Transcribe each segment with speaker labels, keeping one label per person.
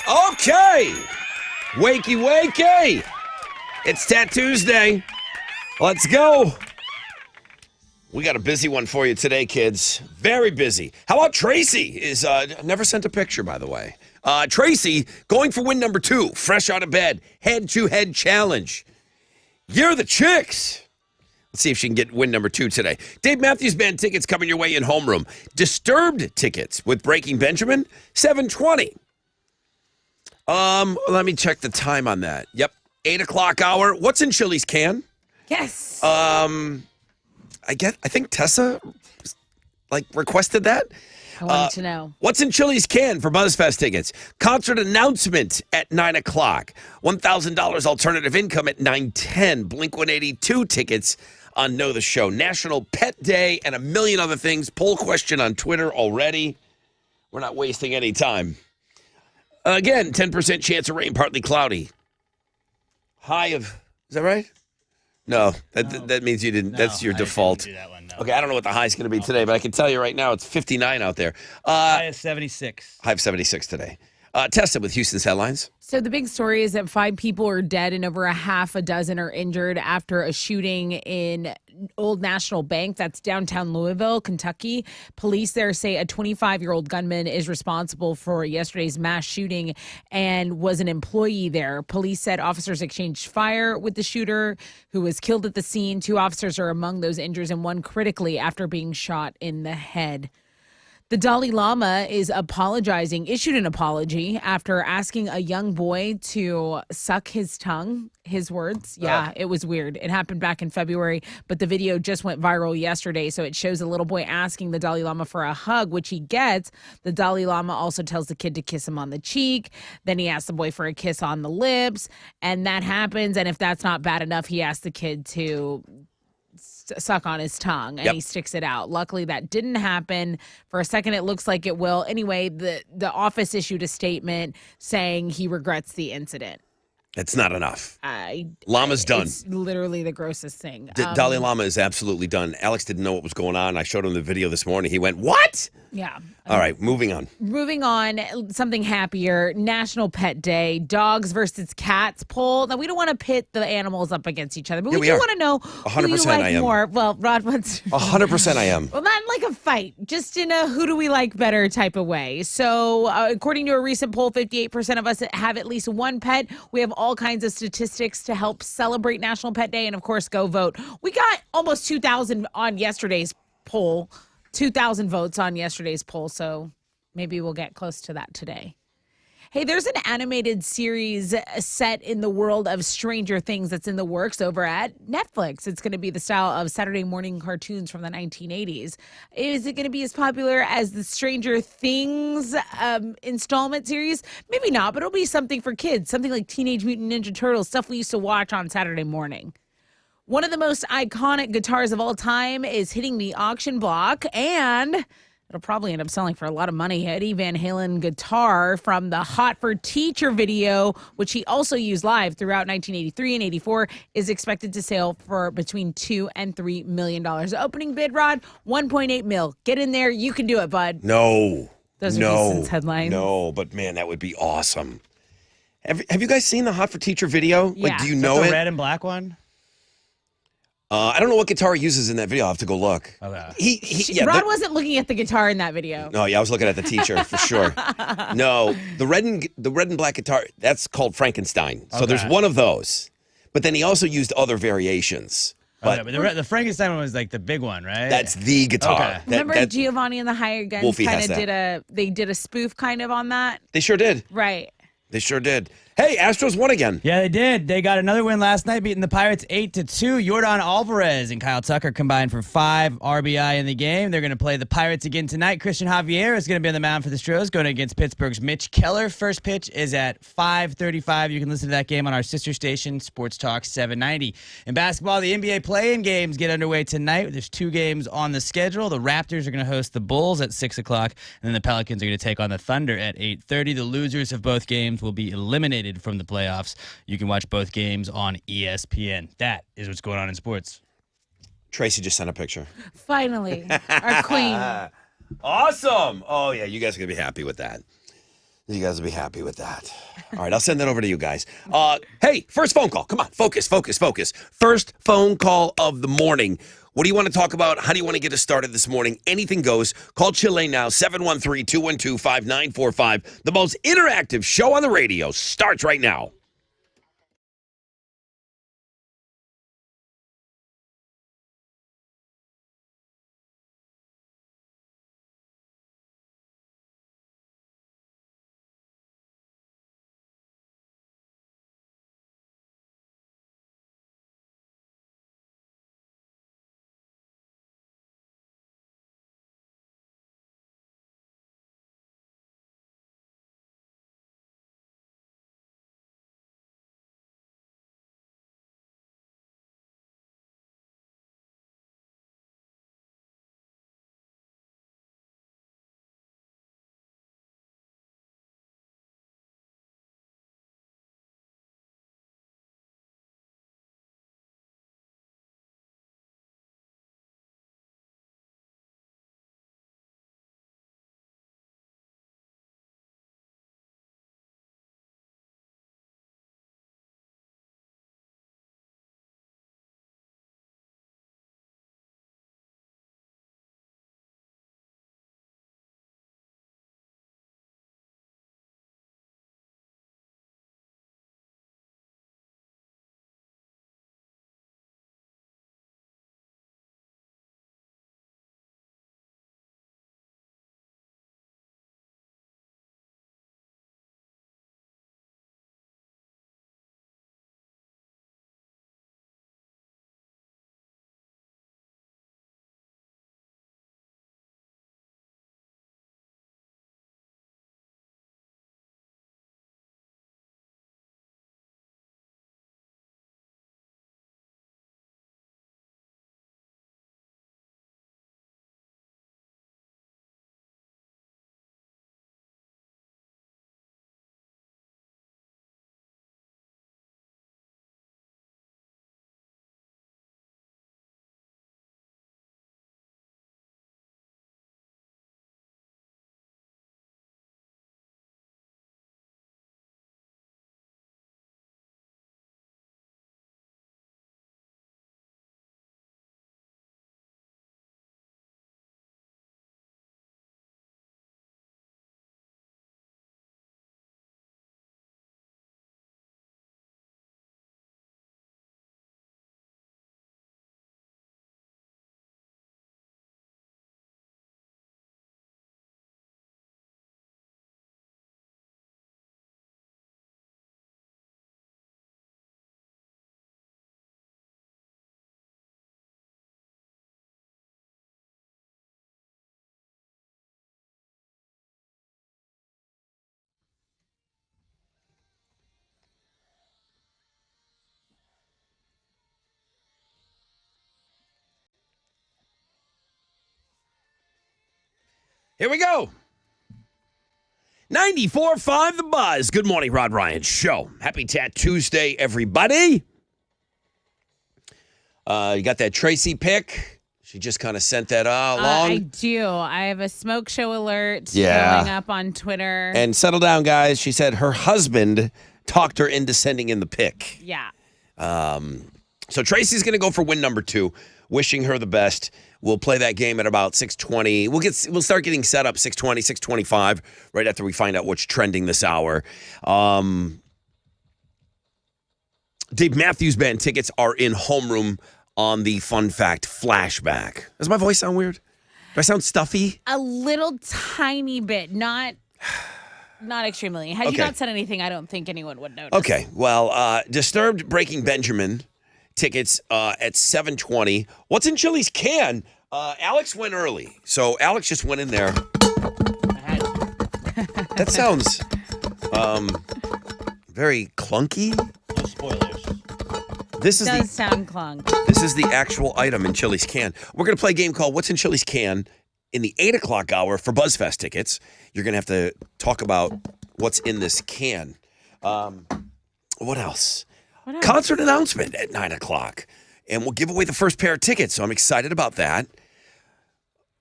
Speaker 1: Okay. Wakey, wakey. It's Tattoos Day. Let's go. We got a busy one for you today, kids. Very busy. How about Tracy? Never sent a picture, by the way. Tracy going for win number 2. Fresh out of bed. Head-to-head challenge. You're the chicks. Let's see if she can get win number 2 today. Dave Matthews Band tickets coming your way in homeroom. Disturbed tickets with Breaking Benjamin, 7:20. Let me check the time on that. Yep, 8 o'clock hour. What's in Chili's can?
Speaker 2: Yes.
Speaker 1: I think Tessa requested that.
Speaker 2: I wanted to know.
Speaker 1: What's in Chili's can for BuzzFest tickets? Concert announcement at 9 o'clock. $1,000 alternative income at 9:10. Blink-182 tickets on Know the Show. National Pet Day and a million other things. Poll question on Twitter already. We're not wasting any time. Again, 10% chance of rain, partly cloudy. High of, is that right? No, that means you didn't. No, that's your default.
Speaker 3: Didn't do that one, no.
Speaker 1: Okay, I don't know what the high is going to be today, but I can tell you right now it's 59 out there.
Speaker 3: High of 76.
Speaker 1: High of 76 today. Tessa with Houston's headlines.
Speaker 2: So the big story is that 5 people are dead and over a half a dozen are injured after a shooting in Old National Bank. That's downtown Louisville, Kentucky. Police there say a 25-year-old gunman is responsible for yesterday's mass shooting and was an employee there. Police said officers exchanged fire with the shooter who was killed at the scene. 2 officers are among those injured and 1 critically after being shot in the head. The Dalai Lama is issued an apology after asking a young boy to suck his tongue, his words. Yeah, it was weird. It happened back in February, but the video just went viral yesterday. So it shows a little boy asking the Dalai Lama for a hug, which he gets. The Dalai Lama also tells the kid to kiss him on the cheek. Then he asks the boy for a kiss on the lips, and that happens. And if that's not bad enough, he asks the kid to suck on his tongue, and he sticks it out. Luckily, that didn't happen. For a second, it looks like it will. Anyway, the office issued a statement saying he regrets the incident.
Speaker 1: It's not enough. Lama's done.
Speaker 2: It's literally the grossest thing.
Speaker 1: Dalai Lama is absolutely done. Alex didn't know what was going on. I showed him the video this morning. He went, what?
Speaker 2: Yeah.
Speaker 1: All right, moving on.
Speaker 2: Moving on, something happier. National Pet Day, dogs versus cats poll. Now, we don't want to pit the animals up against each other, but we do want to know who you like more. Well, Rod wants
Speaker 1: 100% I am.
Speaker 2: Well, not like a fight, just in a who do we like better type of way. So, according to a recent poll, 58% of us have at least one pet. We have all kinds of statistics to help celebrate National Pet Day, and of course, go vote. We got almost 2,000 on yesterday's poll. 2,000 votes on yesterday's poll, so maybe we'll get close to that today. Hey, there's an animated series set in the world of Stranger Things that's in the works over at Netflix. It's going to be the style of Saturday morning cartoons from the 1980s. Is it going to be as popular as the Stranger Things installment series? Maybe not, but it'll be something for kids, something like Teenage Mutant Ninja Turtles, stuff we used to watch on Saturday morning. One of the most iconic guitars of all time is hitting the auction block, and it'll probably end up selling for a lot of money. Eddie Van Halen guitar from the Hot for Teacher video, which he also used live throughout 1983 and 84, is expected to sell for between $2 and $3 million. The opening bid, Rod, $1.8 million. Get in there. You can do it, bud.
Speaker 1: No.
Speaker 2: Those are Houston's headlines.
Speaker 1: No, but man, that would be awesome. Have you guys seen the Hot for Teacher video?
Speaker 2: Yeah.
Speaker 1: Like, do you know
Speaker 3: the
Speaker 1: it?
Speaker 3: red and black one?
Speaker 1: I don't know what guitar he uses in that video. I'll have to go look.
Speaker 3: Okay.
Speaker 2: Rod wasn't looking at the guitar in that video.
Speaker 1: No, I was looking at the teacher for sure. No, the red and black guitar, that's called Frankenstein. So there's one of those. But then he also used other variations. But,
Speaker 3: but the Frankenstein one was like the big one, right?
Speaker 1: That's the guitar.
Speaker 3: Okay.
Speaker 2: Remember Giovanni and the Hired Guns kind of did a spoof kind of on that?
Speaker 1: They sure did.
Speaker 2: Right.
Speaker 1: They sure did. Hey, Astros won again.
Speaker 3: Yeah, they did. They got another win last night, beating the Pirates 8-2. Yordan Alvarez and Kyle Tucker combined for 5 RBI in the game. They're going to play the Pirates again tonight. Christian Javier is going to be on the mound for the Stros, going against Pittsburgh's Mitch Keller. First pitch is at 5:35. You can listen to that game on our sister station, Sports Talk 790. In basketball, the NBA play-in games get underway tonight. There's 2 games on the schedule. The Raptors are going to host the Bulls at 6 o'clock, and then the Pelicans are going to take on the Thunder at 8:30. The losers of both games will be eliminated from the playoffs. You can watch both games on ESPN. That is what's going on in sports.
Speaker 1: Tracy just sent a picture.
Speaker 2: Finally, our queen.
Speaker 1: Awesome. Oh, yeah, you guys are going to be happy with that. You guys will be happy with that. All right, I'll send that over to you guys. Hey, first phone call. Come on, focus. First phone call of the morning. What do you want to talk about? How do you want to get us started this morning? Anything goes. Call Chile now, 713-212-5945. The most interactive show on the radio starts right now. Here we go. 94.5 The Buzz. Good morning, Rod Ryan Show. Happy Tat Tuesday, everybody. You got that Tracy pick? She just kind of sent that along.
Speaker 2: I do. I have a smoke show alert
Speaker 1: Yeah.
Speaker 2: going up on Twitter.
Speaker 1: And settle down, guys. She said her husband talked her into sending in the pick.
Speaker 2: Yeah.
Speaker 1: So Tracy's going to go for win number 2. Wishing her the best. We'll play that game at about 6:20. We'll start getting set up 6:20, 6:25 right after we find out what's trending this hour. Dave Matthews Band tickets are in homeroom on the Fun Fact Flashback. Does my voice sound weird? Do I sound stuffy?
Speaker 2: A little tiny bit, not extremely. Had
Speaker 1: Okay.
Speaker 2: you not said anything, I don't think anyone would notice.
Speaker 1: Okay, well, Disturbed Breaking Benjamin tickets at 7:20. What's in Chili's can? Alex went early, so Alex just went in there. That sounds very clunky.
Speaker 3: No spoilers.
Speaker 1: This is
Speaker 2: Does sound clunk.
Speaker 1: This is the actual item in Chili's can. We're going to play a game called What's in Chili's Can in the 8 o'clock hour for BuzzFest tickets. You're going to have to talk about what's in this can. What else? Concert announcement at 9 o'clock. And we'll give away the first pair of tickets, so I'm excited about that.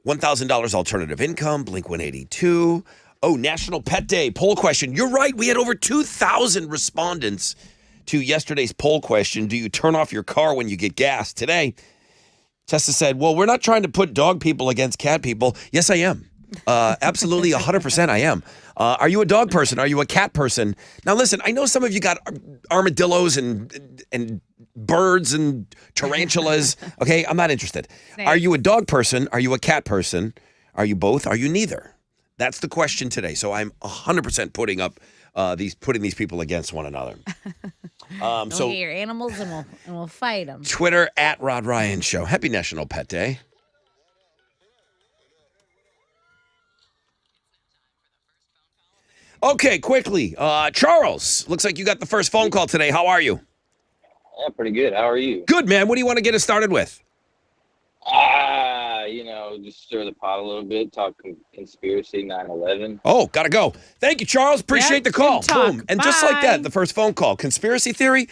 Speaker 1: $1,000 alternative income, Blink-182. Oh, National Pet Day poll question. You're right. We had over 2,000 respondents to yesterday's poll question. Do you turn off your car when you get gas? Today, Tessa said, well, we're not trying to put dog people against cat people. Yes, I am. Absolutely, 100% I am. Are you a dog person? Are you a cat person? Now, listen, I know some of you got armadillos and birds and tarantulas. Okay, I'm not interested.
Speaker 2: Same.
Speaker 1: Are you a dog person? Are you a cat person? Are you both? Are you neither? That's the question today. So I'm 100% putting these people against one another.
Speaker 2: We'll get your animals and we'll fight them.
Speaker 1: Twitter at Rod Ryan Show. Happy National Pet Day. Okay, quickly. Charles, looks like you got the first phone call today. How are you?
Speaker 4: Yeah, pretty good. How are you?
Speaker 1: Good, man. What do you want to get us started with?
Speaker 4: Just stir the pot a little bit, talk conspiracy 9/11.
Speaker 1: Oh, gotta go. Thank you, Charles. Appreciate
Speaker 2: Yep,
Speaker 1: the call.
Speaker 2: good talk.
Speaker 1: Boom. And just like
Speaker 2: Bye.
Speaker 1: that, the first phone call. Conspiracy theory?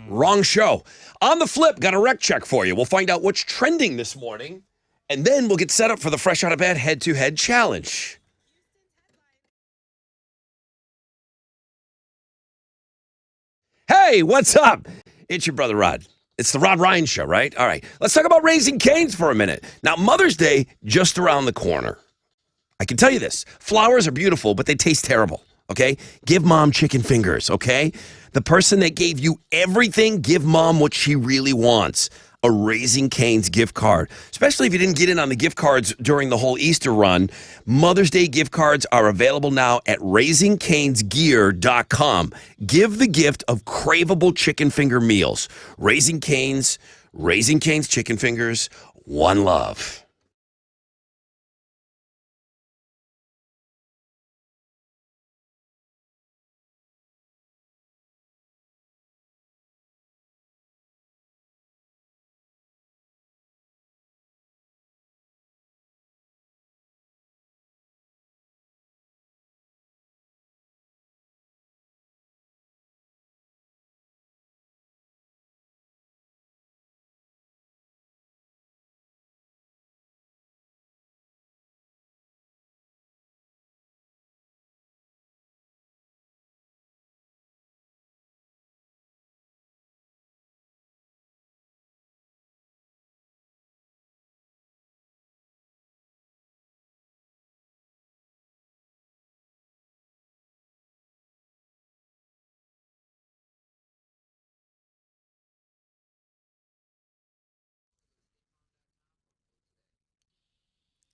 Speaker 1: Wrong show. On the flip, got a rec check for you. We'll find out what's trending this morning, and then we'll get set up for the Fresh Out of Bed head-to-head challenge. Hey, what's up? It's your brother Rod. It's the Rod Ryan Show, right? All right. Let's talk about Raising Cane's for a minute. Now, Mother's Day, just around the corner. I can tell you this. Flowers are beautiful, but they taste terrible, okay? Give mom chicken fingers, okay? The person that gave you everything, give mom what she really wants. A Raising Cane's gift card. Especially if you didn't get in on the gift cards during the whole Easter run. Mother's Day gift cards are available now at RaisingCanesGear.com. Give the gift of craveable chicken finger meals. Raising Cane's chicken fingers, one love.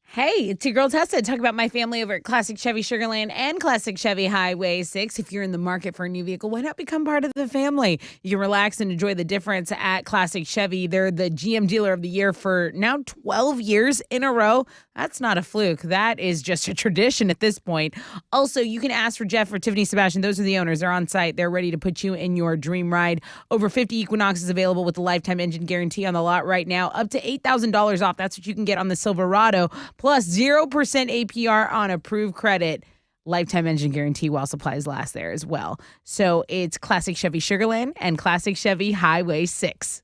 Speaker 2: Hey, it's your girl Tessa. Talk about my family over at Classic Chevy Sugarland and Classic Chevy Highway 6. If you're in the market for a new vehicle, why not become part of the family? You can relax and enjoy the difference at Classic Chevy. They're the GM Dealer of the Year for now 12 years in a row. That's not a fluke. That is just a tradition at this point. Also, you can ask for Jeff or Tiffany Sebastian. Those are the owners. They're on site. They're ready to put you in your dream ride. Over 50 Equinoxes available with the lifetime engine guarantee on the lot right now. Up to $8,000 off. That's what you can get on the Silverado. Plus 0% APR on approved credit. Lifetime engine guarantee while supplies last there as well. So it's Classic Chevy Sugarland and Classic Chevy Highway 6.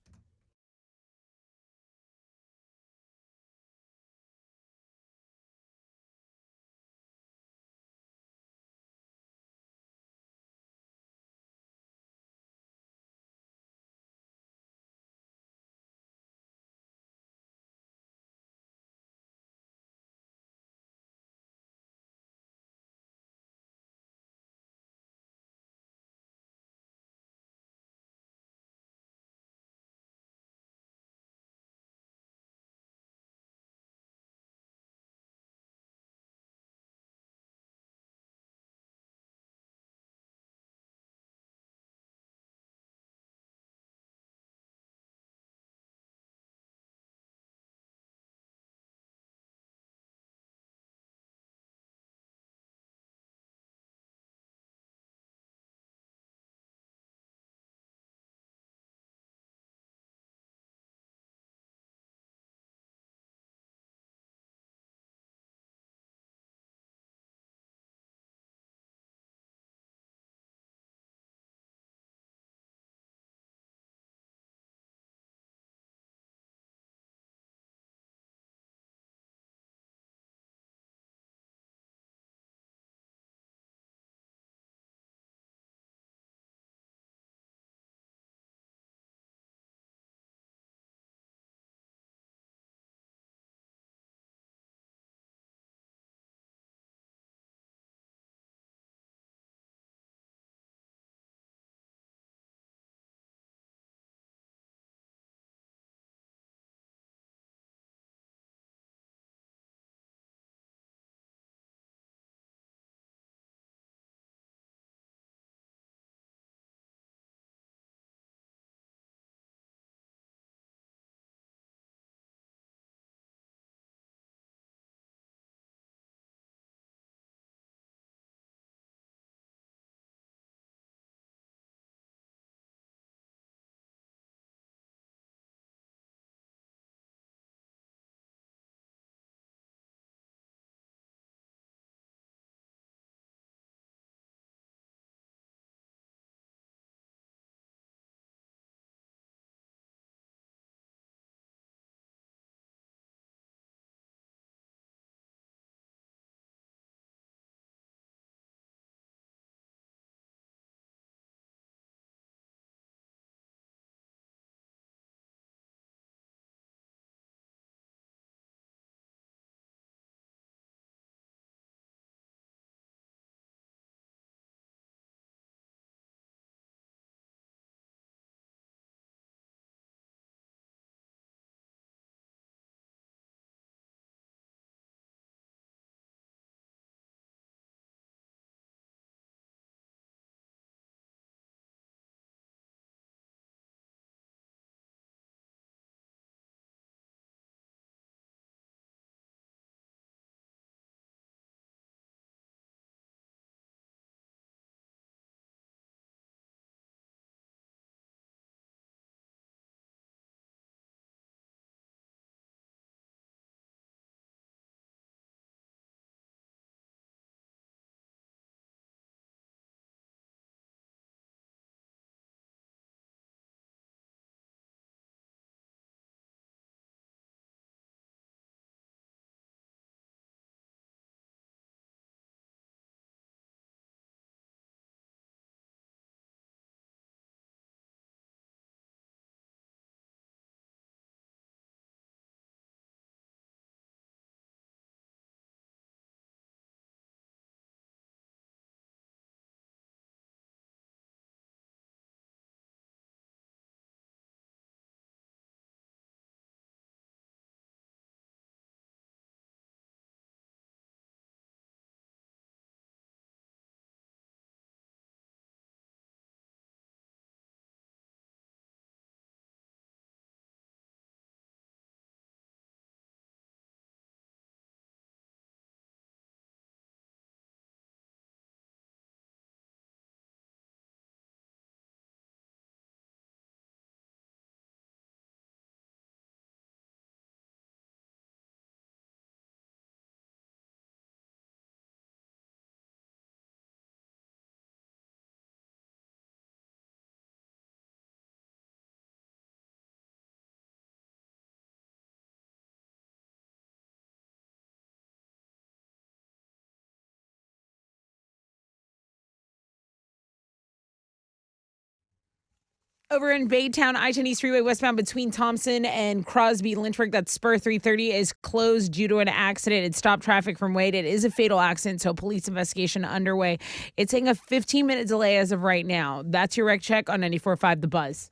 Speaker 2: Over in Baytown, I-10 East Freeway westbound between Thompson and Crosby Lynchburg, that's Spur 330, is closed due to an accident. It stopped traffic from Wade. It is a fatal accident, so police investigation underway. It's saying a 15-minute delay as of right now. That's your wreck check on 94.5 The Buzz.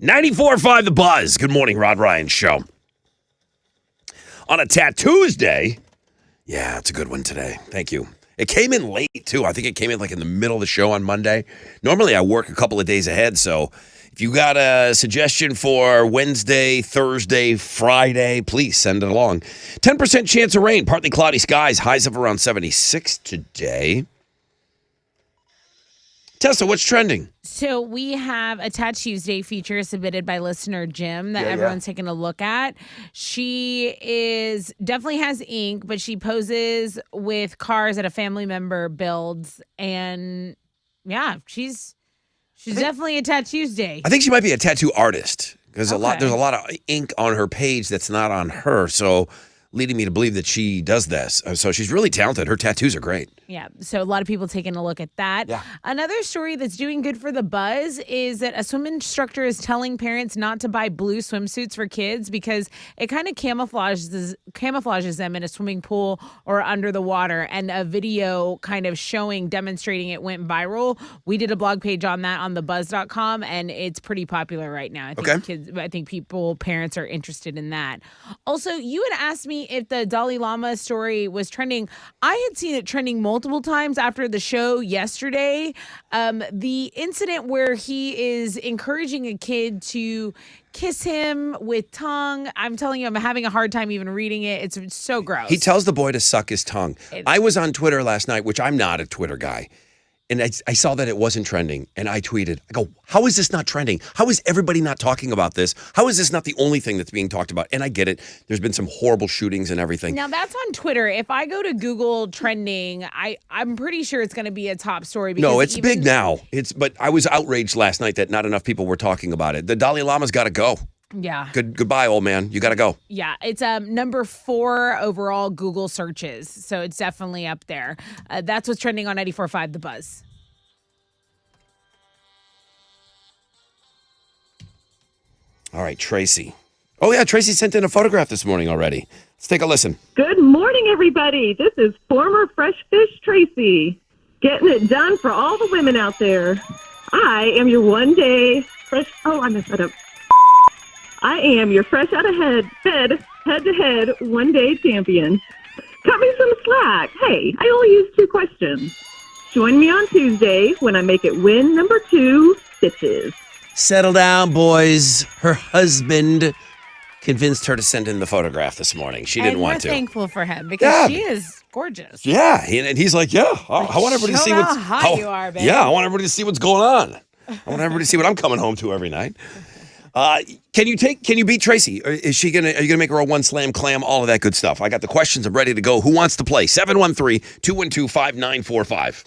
Speaker 1: .5 The Buzz. Good morning, Rod Ryan Show. On a Tuesday. Yeah, it's a good one today. Thank you. It came in late, too. I think it came in like in the middle of the show on Monday. Normally, I work a couple of days ahead, so if you got a suggestion for Wednesday, Thursday, Friday, please send it along. 10% chance of rain, partly cloudy skies, highs of around 76 today. Tessa, what's trending?
Speaker 2: So we have a Tat Tuesday feature submitted by listener Jim that everyone's taking a look at. She is definitely has ink, but she poses with cars that a family member builds, and yeah, she's definitely a Tat Tuesday.
Speaker 1: I think she might be a tattoo artist because there's
Speaker 2: Okay.
Speaker 1: a lot of ink on her page that's not on her. So leading me to believe that she does this. So she's really talented. Her tattoos are great.
Speaker 2: Yeah, so a lot of people taking a look at that.
Speaker 1: Yeah.
Speaker 2: Another story that's doing good for the buzz is that a swim instructor is telling parents not to buy blue swimsuits for kids because it kind of camouflages them in a swimming pool or under the water. And a video kind of demonstrating it went viral. We did a blog page on that on thebuzz.com, and it's pretty popular right now. I think parents are interested in that. Also, you had asked me if the Dalai Lama story was trending. I had seen it trending multiple times after the show yesterday. The incident where he is encouraging a kid to kiss him with tongue. I'm telling you, I'm having a hard time even reading it. It's so gross.
Speaker 1: He tells the boy to suck his tongue. I was on Twitter last night, which I'm not a Twitter guy. And I saw that it wasn't trending, and I tweeted, I go, how is this not trending? How is everybody not talking about this? How is this not the only thing that's being talked about? And I get it. There's been some horrible shootings and everything.
Speaker 2: Now, that's on Twitter. If I go to Google trending, I'm pretty sure it's going to be a top story. Because
Speaker 1: No, it's big now. But I was outraged last night that not enough people were talking about it. The Dalai Lama's got to go.
Speaker 2: Yeah.
Speaker 1: Goodbye, old man. You got to go.
Speaker 2: Yeah, it's number 4 overall Google searches, so it's definitely up there. That's what's trending on 94.5 The Buzz.
Speaker 1: All right, Tracy. Oh, yeah, Tracy sent in a photograph this morning already. Let's take a listen.
Speaker 5: Good morning, everybody. This is former Fresh Fish Tracy, getting it done for all the women out there. I am your one-day fresh... Oh, I messed that up. I am your fresh out of head-to-head one-day champion. Cut me some slack. Hey, I only use 2 questions. Join me on Tuesday when I make it win number 2, Stitches.
Speaker 1: Settle down, boys. Her husband convinced her to send in the photograph this morning. She didn't want to.
Speaker 2: We're thankful for him because she is gorgeous.
Speaker 1: Yeah, and he's like, yeah, I want everybody to see
Speaker 2: Show
Speaker 1: what's
Speaker 2: how hot you are, babe.
Speaker 1: Yeah, I want everybody to see what's going on. I want everybody to see what I'm coming home to every night. Can you beat Tracy? Are you gonna make her a one slam clam? All of that good stuff. I got the questions. I'm ready to go. Who wants to play? 713-212-5945.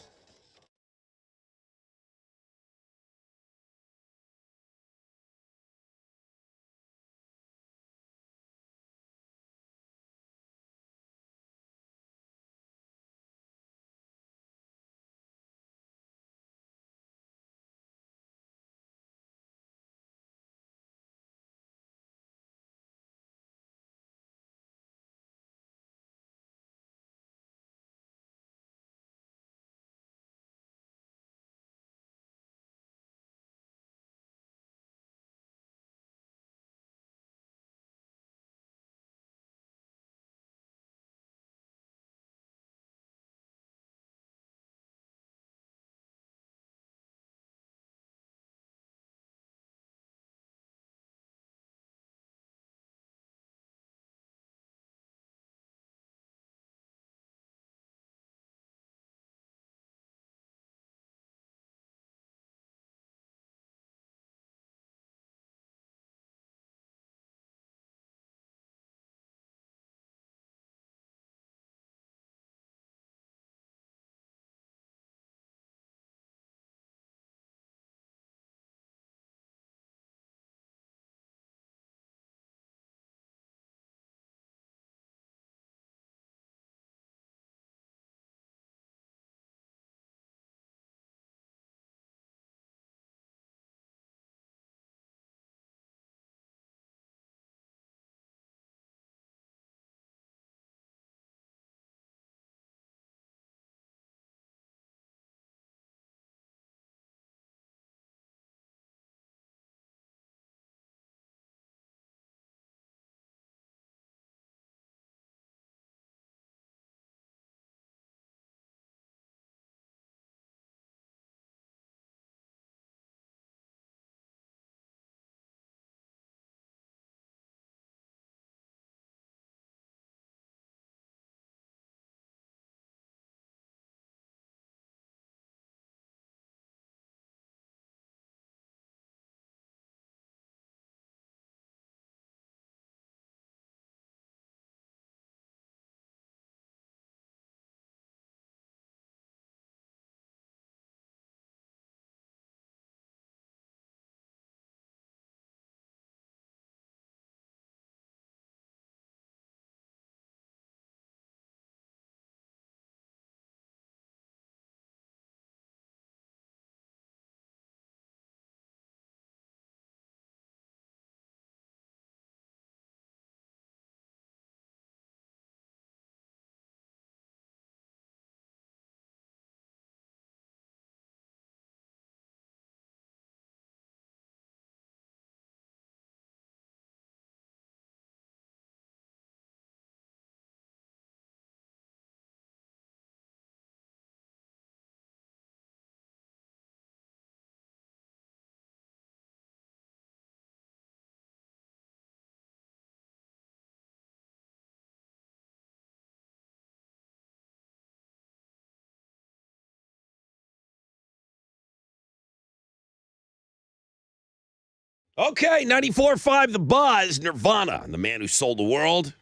Speaker 1: Okay, 94.5 The Buzz, Nirvana, the man who sold the world.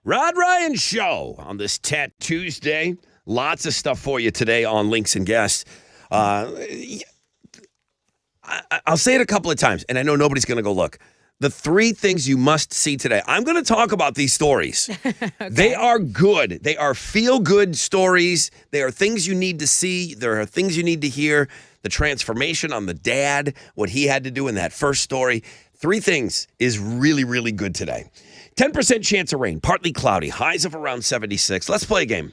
Speaker 1: Rod Ryan Show on this Tat Tuesday. Lots of stuff for you today on Links and Guests. I'll say it a couple of times, and I know nobody's going to go look. The 3 things you must see today. I'm going to talk about these stories. Okay. They are good. They are feel-good stories. They are things you need to see. There are things you need to hear. The transformation on the dad, what he had to do in that first story. 3 things is really, really good today. 10% chance of rain, partly cloudy, highs of around 76. Let's play a game.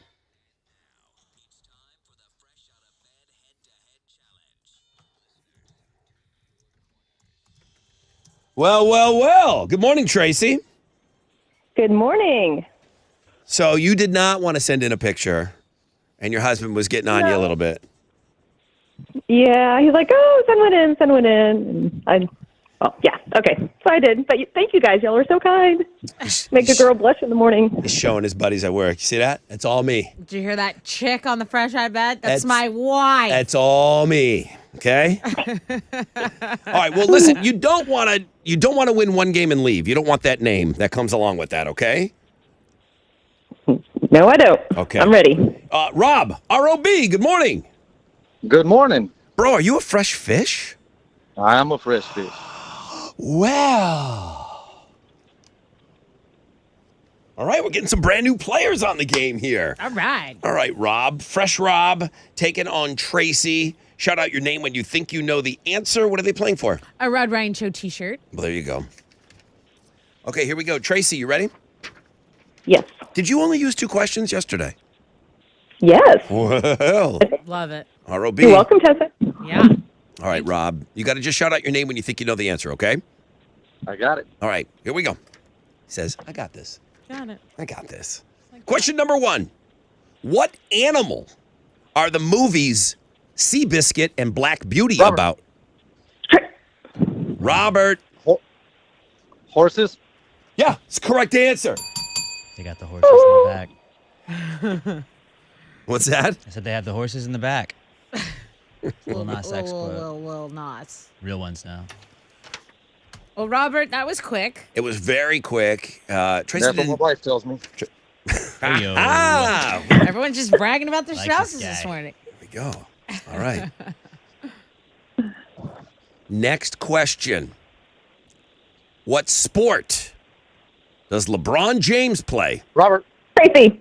Speaker 1: Well. Good morning, Tracy.
Speaker 5: Good morning.
Speaker 1: So you did not want to send in a picture, and your husband was getting on you a little bit.
Speaker 5: Yeah, he's like, oh, send one in. And okay. So I did. But thank you guys. Y'all are so kind. Make a girl blush in the morning.
Speaker 1: He's showing his buddies at work. You see that? That's all me.
Speaker 2: Did you hear that chick on the fresh I bet? That's my wife.
Speaker 1: That's all me. Okay? All right. Well, listen, you don't want to win one game and leave. You don't want that name that comes along with that, okay?
Speaker 5: No, I don't.
Speaker 1: Okay.
Speaker 5: I'm ready.
Speaker 1: Rob, R-O-B, good morning.
Speaker 6: Good morning.
Speaker 1: Bro, are you a fresh fish?
Speaker 6: I am a fresh fish.
Speaker 1: Well. All right, we're getting some brand new players on the game here.
Speaker 2: All right,
Speaker 1: Rob. Fresh Rob taking on Tracy. Shout out your name when you think you know the answer. What are they playing for?
Speaker 2: A Rod Ryan Show t-shirt.
Speaker 1: Well, there you go. Okay, here we go. Tracy, you ready?
Speaker 5: Yes.
Speaker 1: Did you only use 2 questions yesterday?
Speaker 5: Yes.
Speaker 1: Well.
Speaker 2: Love it.
Speaker 1: R-O-B.
Speaker 5: You're welcome, Tessa.
Speaker 2: Yeah.
Speaker 1: All right, Rob. You got to just shout out your name when you think you know the answer, okay?
Speaker 6: I got it.
Speaker 1: All right, here we go. He says, I got this.
Speaker 2: Got it.
Speaker 1: I got this. Question number 1. What animal are the movies Seabiscuit and Black Beauty
Speaker 6: Robert.
Speaker 1: about? Robert.
Speaker 6: Horses?
Speaker 1: Yeah, it's the correct answer.
Speaker 3: They got the horses in the back.
Speaker 1: What's that?
Speaker 3: I said they have the horses in the back. Lil Nas X quote.
Speaker 2: Lil Nas.
Speaker 3: Real ones now.
Speaker 2: Well, Robert, that was quick.
Speaker 1: It was very quick. Tracy
Speaker 6: That's what my
Speaker 1: didn't...
Speaker 6: wife tells me.
Speaker 3: Yo.
Speaker 1: Ah,
Speaker 2: Everyone's just bragging about their
Speaker 3: Like
Speaker 2: spouses
Speaker 3: this
Speaker 2: this
Speaker 3: guy.
Speaker 2: morning.
Speaker 1: here we go. All right. Next question. What sport does LeBron James play?
Speaker 6: Robert,
Speaker 5: Tracy.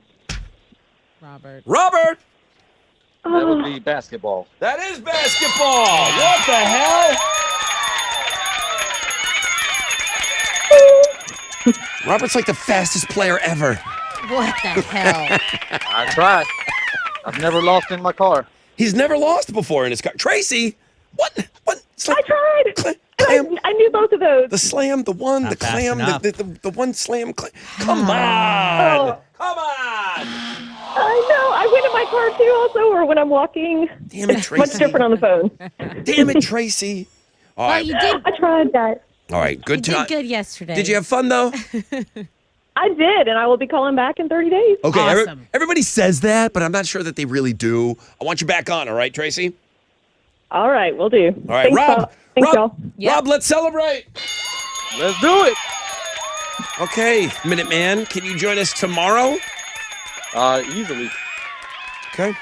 Speaker 2: Robert.
Speaker 1: Robert!
Speaker 6: that would be basketball.
Speaker 1: That is basketball. What the hell? Robert's like the fastest player ever.
Speaker 2: What the hell?
Speaker 6: I tried. I've never lost in my car.
Speaker 1: He's never lost before in his car. Tracy, what?
Speaker 5: I tried.
Speaker 1: Clam,
Speaker 5: I knew both of those.
Speaker 1: the slam, the one,
Speaker 3: Not
Speaker 1: the
Speaker 3: fast
Speaker 1: clam,
Speaker 3: enough.
Speaker 1: the one slam. Come on.
Speaker 5: Oh.
Speaker 1: Come on.
Speaker 5: I know. I went in my car too, also, or when I'm walking.
Speaker 1: Damn it,
Speaker 5: Much
Speaker 1: Tracy.
Speaker 5: different on the phone.
Speaker 1: Damn it, Tracy. All
Speaker 2: Well,
Speaker 1: right.
Speaker 2: you did.
Speaker 5: I tried that.
Speaker 1: All right.
Speaker 2: You
Speaker 1: Good
Speaker 2: did
Speaker 1: job.
Speaker 2: good yesterday.
Speaker 1: Did you have fun, though?
Speaker 5: I did, and I will be calling back in 30 days.
Speaker 1: Okay.
Speaker 2: Awesome.
Speaker 1: Everybody says that, but I'm not sure that they really do. I want you back on, all right, Tracy?
Speaker 5: All right, we'll do.
Speaker 1: All right,
Speaker 5: Thanks,
Speaker 1: Rob.
Speaker 5: Thanks,
Speaker 1: Rob,
Speaker 5: y'all.
Speaker 2: Yep.
Speaker 1: Rob, let's celebrate.
Speaker 6: Let's do it.
Speaker 1: Okay, Minuteman, can you join us tomorrow?
Speaker 6: Easily.
Speaker 1: Okay.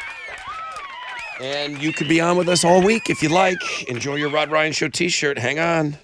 Speaker 1: And you could be on with us all week if you like. Enjoy your Rod Ryan Show t-shirt. Hang on.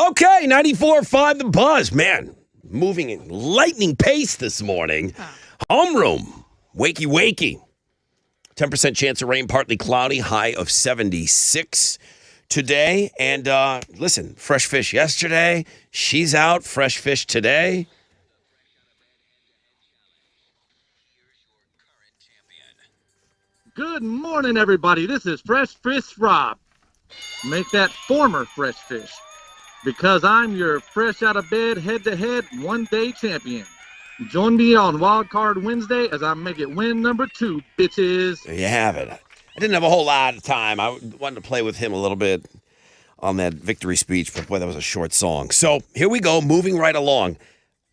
Speaker 1: Okay, 94.5 The Buzz. Man, moving in lightning pace this morning. Homeroom, wakey. 10% chance of rain, partly cloudy, high of 76 today. And listen, fresh fish yesterday. She's out, fresh fish today.
Speaker 6: Good morning, everybody. This is Fresh Fish Rob. Make that former Fresh Fish. Because I'm your fresh out of bed, head-to-head, one-day champion. Join me on Wild Card Wednesday as I make it win number 2, bitches.
Speaker 1: There you have it. I didn't have a whole lot of time. I wanted to play with him a little bit on that victory speech, but boy, that was a short song. So here we go, moving right along.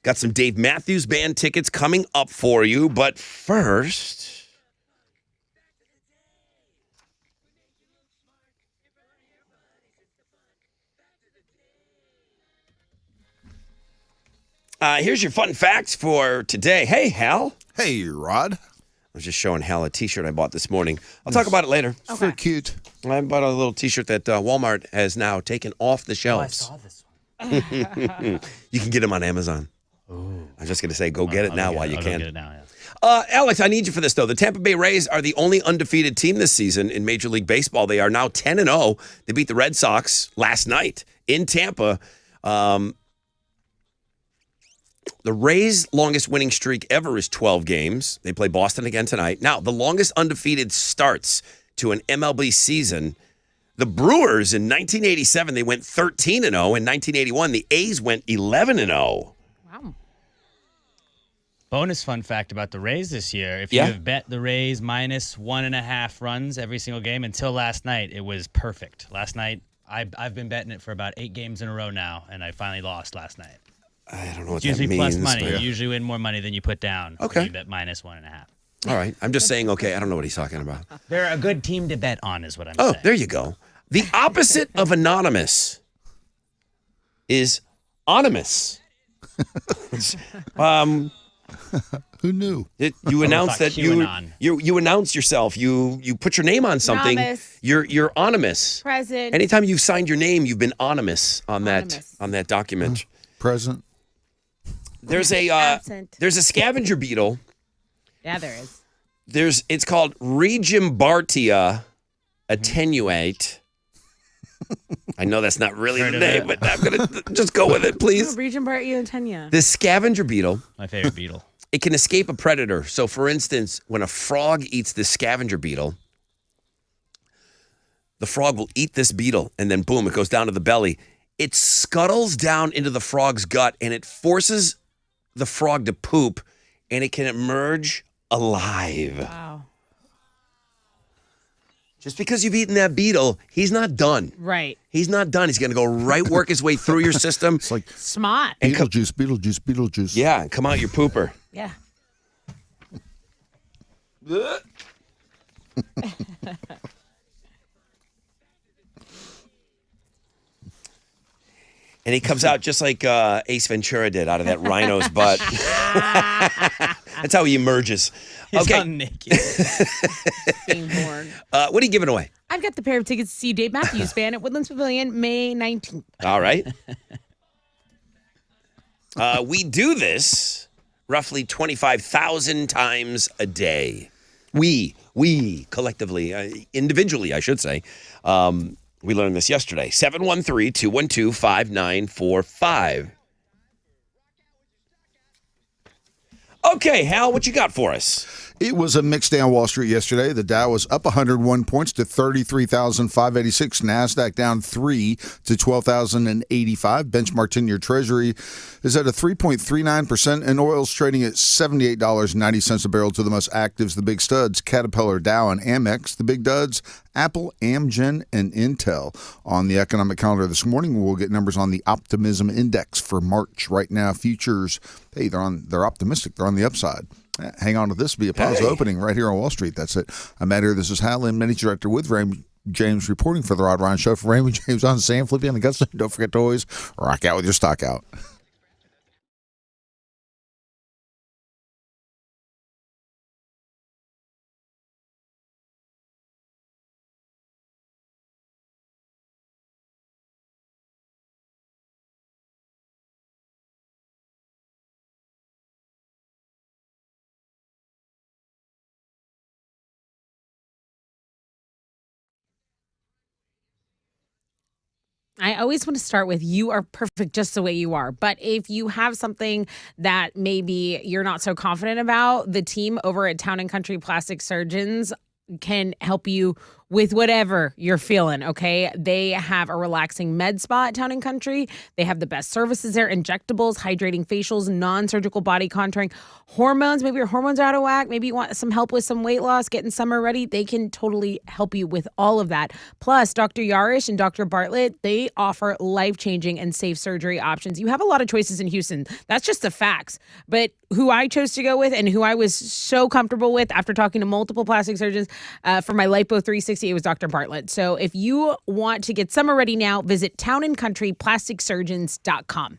Speaker 1: Got some Dave Matthews Band tickets coming up for you, but first... here's your fun facts for today. Hey, Hal.
Speaker 7: Hey, Rod.
Speaker 1: I was just showing Hal a T-shirt I bought this morning. I'll talk about it later.
Speaker 7: It's very cute.
Speaker 1: I bought a little T-shirt that Walmart has now taken off the
Speaker 3: I
Speaker 1: shelves.
Speaker 3: saw this one.
Speaker 1: You can get them on Amazon. I'm just going to say, go get it now while you
Speaker 3: I'll go
Speaker 1: can.
Speaker 3: get it now, yeah.
Speaker 1: Alex, I need you for this, though. The Tampa Bay Rays are the only undefeated team this season in Major League Baseball. They are now 10-0. They beat the Red Sox last night in Tampa. The Rays' longest winning streak ever is 12 games. They play Boston again tonight. Now, the longest undefeated starts to an MLB season, the Brewers in 1987, they went 13-0. In 1981, the A's went 11-0.
Speaker 2: Wow.
Speaker 3: Bonus fun fact about the Rays this year. If
Speaker 1: Yeah?
Speaker 3: you have bet the Rays minus 1.5 runs every single game until last night, it was perfect. Last night, I've been betting it for about 8 games in a row now, and I finally lost last night.
Speaker 1: I don't know what
Speaker 3: It's
Speaker 1: that
Speaker 3: usually
Speaker 1: means.
Speaker 3: plus money.
Speaker 1: but-
Speaker 3: You usually win more money than you put down. when
Speaker 1: Okay.
Speaker 3: You bet minus 1.5.
Speaker 1: All right. I'm just saying, okay, I don't know what he's talking about.
Speaker 3: They're a good team to bet on, is what I'm
Speaker 1: Oh,
Speaker 3: saying.
Speaker 1: there you go. The opposite of anonymous is anonymous.
Speaker 7: Who knew?
Speaker 1: You announce
Speaker 3: thought
Speaker 1: that you
Speaker 3: QAnon.
Speaker 1: you announce yourself. You put your name on something.
Speaker 2: Anonymous.
Speaker 1: You're anonymous.
Speaker 2: Present.
Speaker 1: Anytime you've signed your name, you've been anonymous on
Speaker 2: Anonymous.
Speaker 1: that document.
Speaker 7: Present.
Speaker 1: There's a
Speaker 2: Absent.
Speaker 1: there's a scavenger beetle.
Speaker 2: Yeah, there is.
Speaker 1: It's called Regimbartia attenuate. I know that's not really
Speaker 3: Heard
Speaker 1: the
Speaker 3: of
Speaker 1: name,
Speaker 3: it.
Speaker 1: but I'm gonna just go with it, please.
Speaker 2: Region Bart you and Tanya.
Speaker 1: This scavenger beetle,
Speaker 3: My favorite beetle.
Speaker 1: it can escape a predator. So, for instance, when a frog eats this scavenger beetle, the frog will eat this beetle, and then boom, it goes down to the belly. It scuttles down into the frog's gut, and it forces the frog to poop, and it can emerge alive.
Speaker 2: Wow.
Speaker 1: Just because you've eaten that beetle, he's not done.
Speaker 2: Right.
Speaker 1: He's not done. He's going to go right work his way through your system.
Speaker 7: It's like
Speaker 2: Smart.
Speaker 7: Beetlejuice.
Speaker 1: Yeah, and come out your pooper.
Speaker 2: Yeah.
Speaker 1: And he comes out just like Ace Ventura did out of that rhino's butt. That's how he emerges.
Speaker 3: He's
Speaker 1: Okay,
Speaker 3: all naked.
Speaker 2: Being born.
Speaker 1: what are you giving away?
Speaker 2: I've got the pair of tickets to see Dave Matthews Band at Woodlands Pavilion May 19th.
Speaker 1: All right. We do this roughly 25,000 times a day. We collectively, individually, I should say. We learned this yesterday. 713-212-5945. Okay, Hal, what you got for us?
Speaker 7: It was a mixed day on Wall Street yesterday. The Dow was up 101 points to 33,586. NASDAQ down 3 to 12,085. Benchmark 10-year Treasury is at a 3.39%, and oil's trading at $78.90 a barrel. To the most actives, the big studs, Caterpillar, Dow, and Amex. The big duds, Apple, Amgen, and Intel. On the economic calendar this morning, we'll get numbers on the Optimism Index for March. Right now, futures, hey, they're optimistic. They're on the upside. Hang on to this. Be a positive opening right here on Wall Street. That's it. I'm Matt here. This is Hal Lynn, Managing Director with Raymond James, reporting for the Rod Ryan Show. For Raymond James on Sam Flippy on the Guts. Don't forget to always rock out with your stock out.
Speaker 2: I always want to start with you are perfect just the way you are. But if you have something that maybe you're not so confident about, the team over at Town and Country Plastic Surgeons can help you with whatever you're feeling, okay? They have a relaxing med spa at Town and Country. They have the best services there, injectables, hydrating facials, non-surgical body contouring, hormones. Maybe your hormones are out of whack. Maybe you want some help with some weight loss, getting summer ready. They can totally help you with all of that. Plus, Dr. Yarish and Dr. Bartlett, they offer life-changing and safe surgery options. You have a lot of choices in Houston. That's just the facts. But who I chose to go with and who I was so comfortable with after talking to multiple plastic surgeons for my Lipo 360, it was Dr. Bartlett. So if you want to get summer ready now, visit townandcountryplasticsurgeons.com.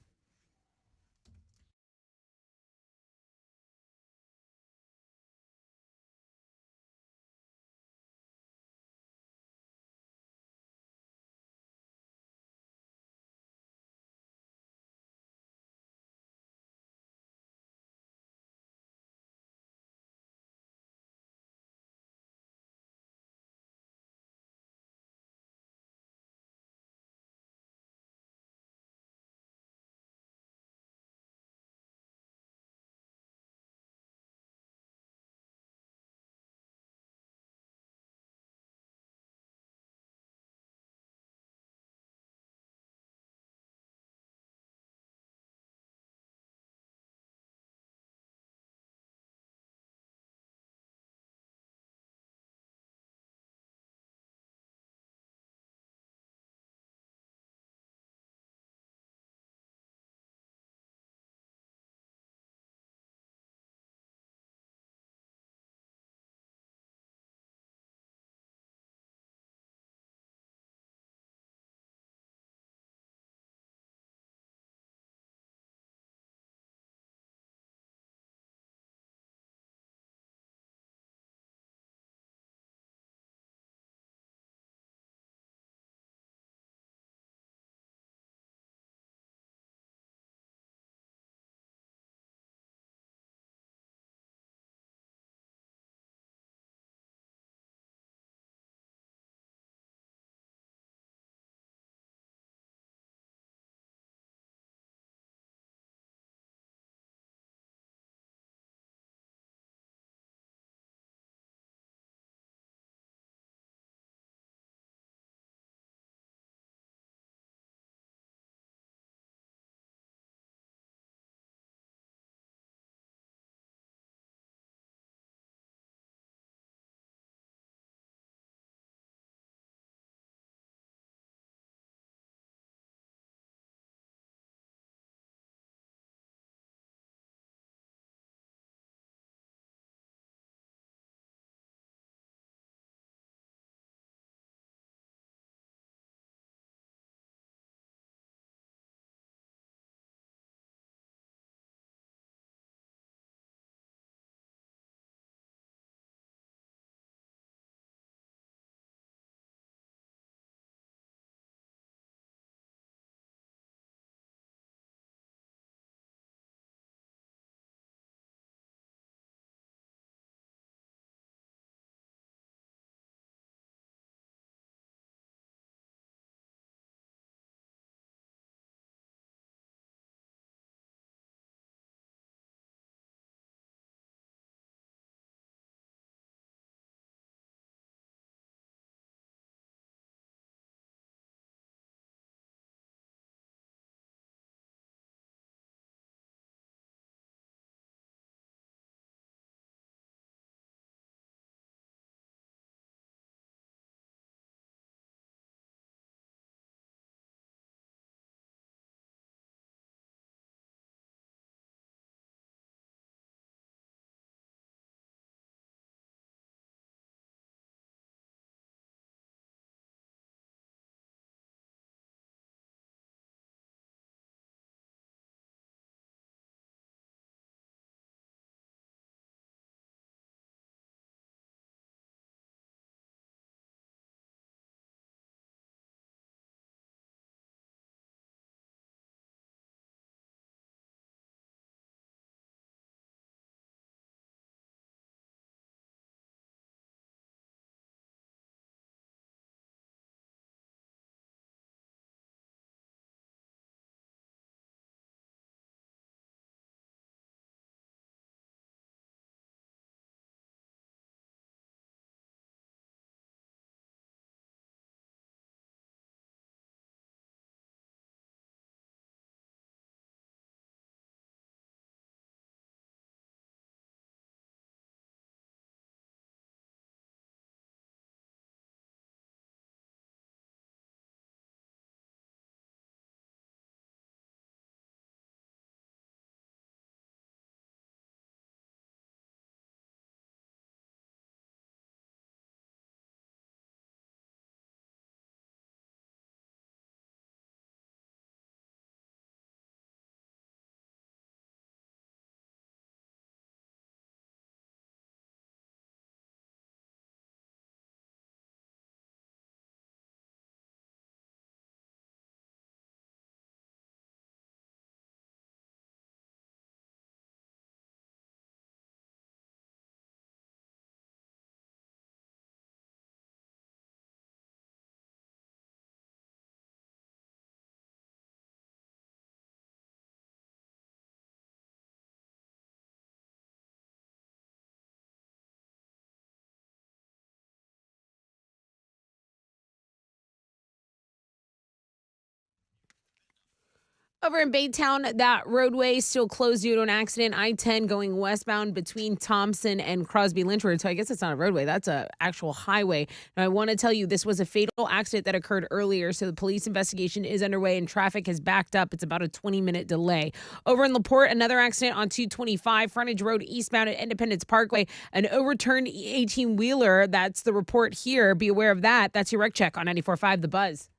Speaker 2: Over in Baytown, that roadway still closed due to an accident. I-10 going westbound between Thompson and Crosby Lynchwood. So I guess it's not a roadway. That's an actual highway. Now, I want to tell you, this was a fatal accident that occurred earlier. So the police investigation is underway and traffic has backed up. It's about a 20-minute delay. Over in LaPorte, another accident on 225 Frontage Road eastbound at Independence Parkway. An overturned 18-wheeler. That's the report here. Be aware of that. That's your wreck check on 94.5 The Buzz.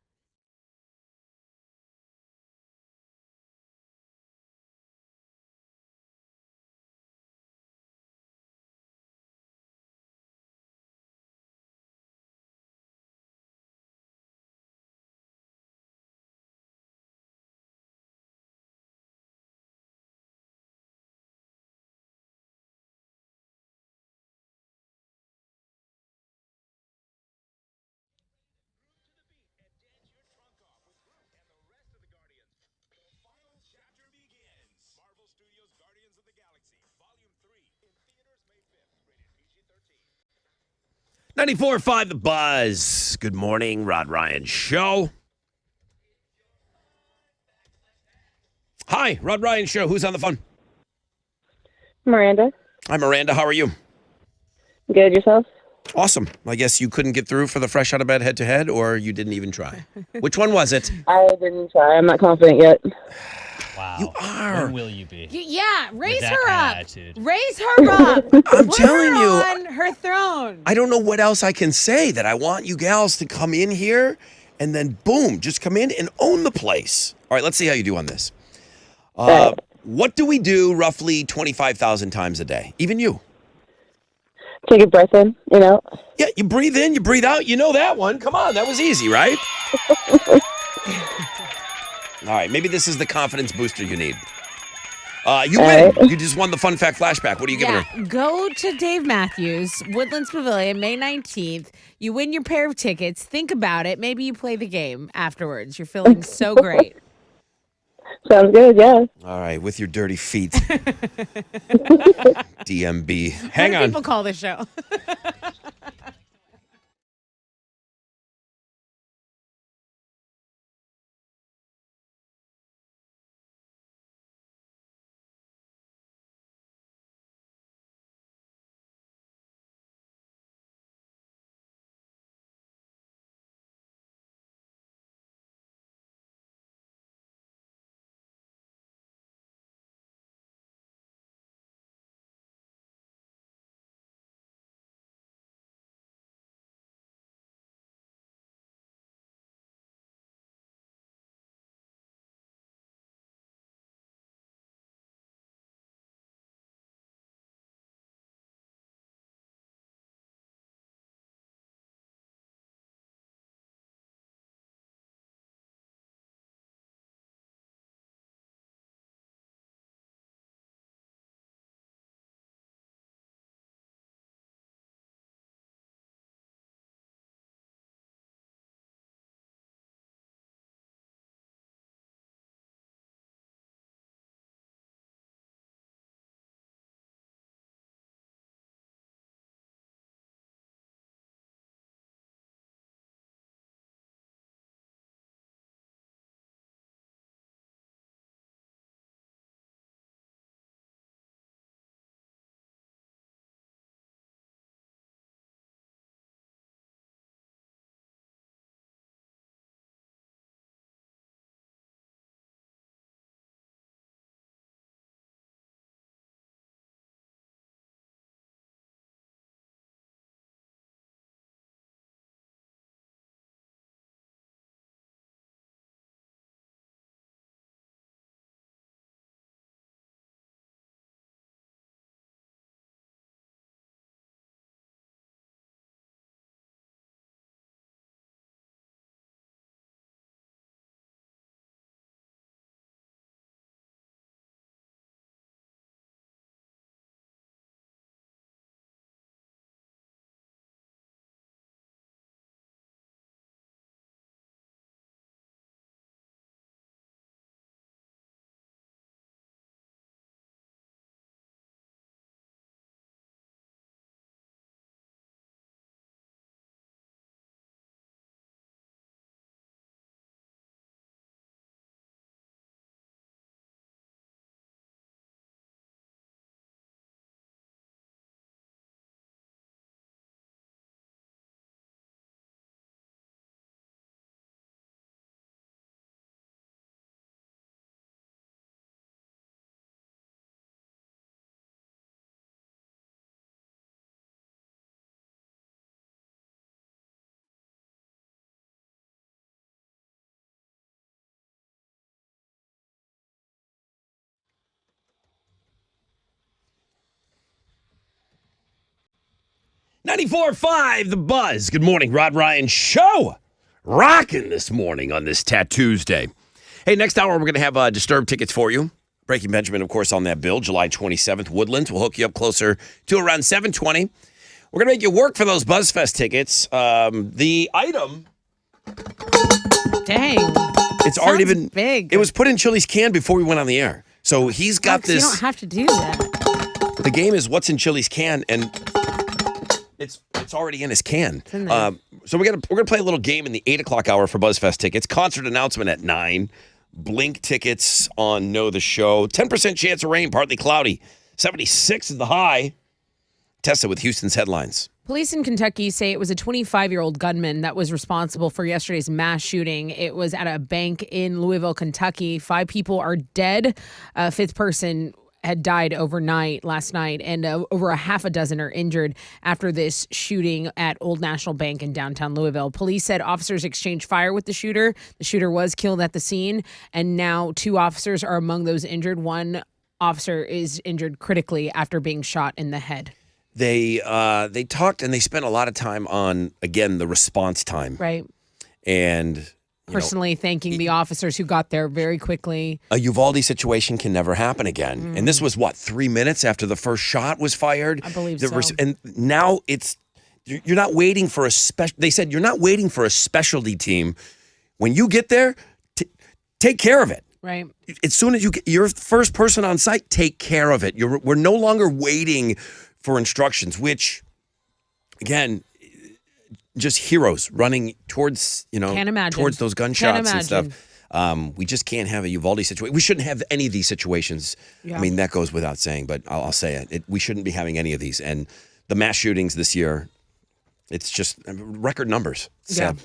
Speaker 1: Marvel Studios Guardians of the Galaxy, Volume 3, in theaters May 5th, rated PG-13. 94.5 The Buzz. Good morning, Rod Ryan Show. Hi, Rod Ryan Show. Who's on the phone?
Speaker 8: Miranda.
Speaker 1: Hi, Miranda. How are you?
Speaker 8: Good, yourself?
Speaker 1: Awesome. I guess you couldn't get through for the fresh out of bed head-to-head, or you didn't even try. Which one was it?
Speaker 8: I didn't try. I'm not confident yet.
Speaker 3: Wow.
Speaker 1: You are.
Speaker 3: When will you be?
Speaker 2: Yeah, raise
Speaker 3: that
Speaker 2: her
Speaker 3: kind of
Speaker 2: up.
Speaker 3: attitude.
Speaker 2: Raise her up.
Speaker 1: I'm
Speaker 2: Put
Speaker 1: telling
Speaker 2: her
Speaker 1: you.
Speaker 2: on her throne.
Speaker 1: I don't know what else I can say that I want you gals to come in here and then boom, just come in and own the place. All right, let's see how you do on this. What do we do roughly 25,000 times a day? Even you.
Speaker 8: Take a breath in,
Speaker 1: Yeah, you breathe in, you breathe out. You know that one. Come on, that was easy, right? All right, maybe this is the confidence booster you need. You win. You just won the Fun Fact Flashback. What are you giving her?
Speaker 2: Go to Dave Matthews, Woodlands Pavilion, May 19th. You win your pair of tickets. Think about it. Maybe you play the game afterwards. You're feeling so great.
Speaker 8: Sounds good, yeah.
Speaker 1: All right, with your dirty feet. DMB. Hang
Speaker 2: What do
Speaker 1: on.
Speaker 2: people call this show?
Speaker 1: 94.5 The Buzz. Good morning, Rod Ryan Show. Rocking this morning on this Tuesday. Hey, next hour, we're going to have Disturbed tickets for you. Breaking Benjamin, of course, on that bill. July 27th, Woodlands. We'll hook you up closer to around 7:20. We're going to make you work for those BuzzFest tickets. The item...
Speaker 2: Dang.
Speaker 1: It's already
Speaker 2: Sounds
Speaker 1: been...
Speaker 2: big.
Speaker 1: It was put in Chili's can before we went on the air. So he's got
Speaker 2: You
Speaker 1: this...
Speaker 2: don't have to do that.
Speaker 1: The game is what's in Chili's can, and it's already in his can.
Speaker 2: in there.
Speaker 1: So we're gonna play a little game in the 8 o'clock hour for BuzzFest tickets. Concert announcement at 9. Blink tickets on Know the Show. 10% chance of rain, partly cloudy. 76 is the high. Test it with Houston's headlines.
Speaker 2: Police in Kentucky say it was a 25-year-old gunman that was responsible for yesterday's mass shooting. It was at a bank in Louisville, Kentucky. 5 people are dead. A 5th person had died overnight last night, and over a half a dozen are injured after this shooting at Old National Bank in downtown Louisville. Police said officers exchanged fire with the shooter. The shooter was killed at the scene, and now 2 officers are among those injured. 1 officer is injured critically after being shot in the head.
Speaker 1: They talked and they spent a lot of time on, again, the response time.
Speaker 2: Right.
Speaker 1: And
Speaker 2: Personally thanking the officers who got there very quickly.
Speaker 1: a Uvalde situation can never happen again. And this was, 3 minutes after the first shot was fired?
Speaker 2: I believe
Speaker 1: The
Speaker 2: so.
Speaker 1: And now you're not waiting for they said you're not waiting for a specialty team. When you get there, take care of it.
Speaker 2: Right.
Speaker 1: As soon as you're the first person on site, take care of it. We're no longer waiting for instructions, which, again, just heroes running towards,
Speaker 2: Can't imagine.
Speaker 1: towards those gunshots and
Speaker 2: imagine.
Speaker 1: stuff. We just can't have a Uvalde situation. We shouldn't have any of these situations.
Speaker 2: Yeah.
Speaker 1: I mean, that goes without saying, but I'll say it. We shouldn't be having any of these. And the mass shootings this year, it's just record numbers. It's sad.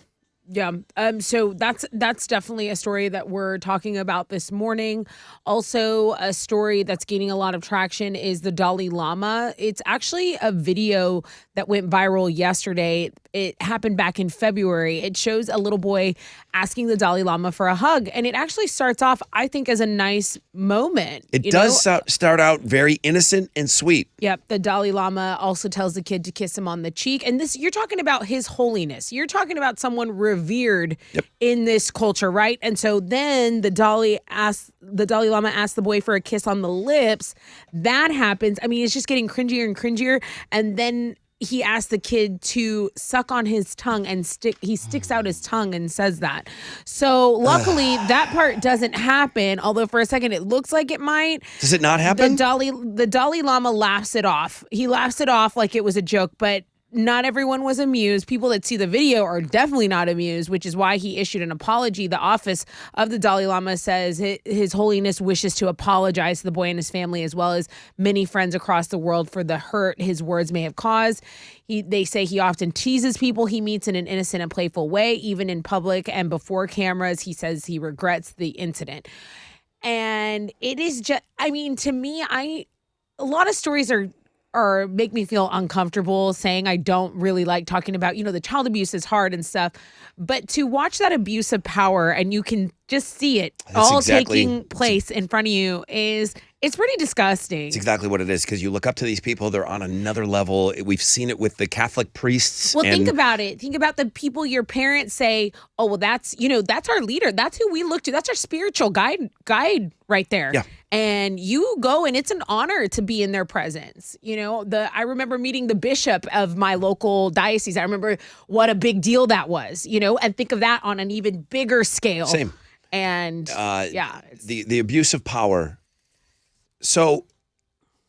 Speaker 2: Yeah. So that's definitely a story that we're talking about this morning. Also, a story that's gaining a lot of traction is the Dalai Lama. It's actually a video that went viral yesterday. It happened back in February. It shows a little boy asking the Dalai Lama for a hug, and it actually starts off, I think, as a nice moment.
Speaker 1: It does start out very innocent and sweet.
Speaker 2: Yep. The Dalai Lama also tells the kid to kiss him on the cheek. And this, you're talking about his holiness. You're talking about someone revered in this culture, right? And so then the Dalai Lama asks the boy for a kiss on the lips. That happens. I mean, it's just getting cringier and cringier. And then he asked the kid to suck on his tongue and he sticks out his tongue and says that. So luckily that part doesn't happen, although for a second it looks like it might.
Speaker 1: Does it not happen?
Speaker 2: The Dalai Lama laughs it off. He laughs it off like it was a joke, but not everyone was amused. People that see the video are definitely not amused, which is why he issued an apology. The office of the Dalai Lama says His Holiness wishes to apologize to the boy and his family, as well as many friends across the world, for the hurt his words may have caused. They say he often teases people he meets in an innocent and playful way, even in public and before cameras. He says he regrets the incident. And it is just, I mean, to me, a lot of stories are make me feel uncomfortable, saying I don't really like talking about, the child abuse is hard and stuff. But to watch that abuse of power, and you can just see it taking place in front of you, it's pretty disgusting.
Speaker 1: It's exactly what it is, because you look up to these people. They're on another level. We've seen it with the Catholic priests.
Speaker 2: Well, think about it. Think about the people your parents say, oh, well, that's our leader. That's who we look to. That's our spiritual guide right there.
Speaker 1: Yeah.
Speaker 2: And you go, and it's an honor to be in their presence. I remember meeting the bishop of my local diocese. I remember what a big deal that was, and think of that on an even bigger scale.
Speaker 1: Same.
Speaker 2: And
Speaker 1: the abuse of power. So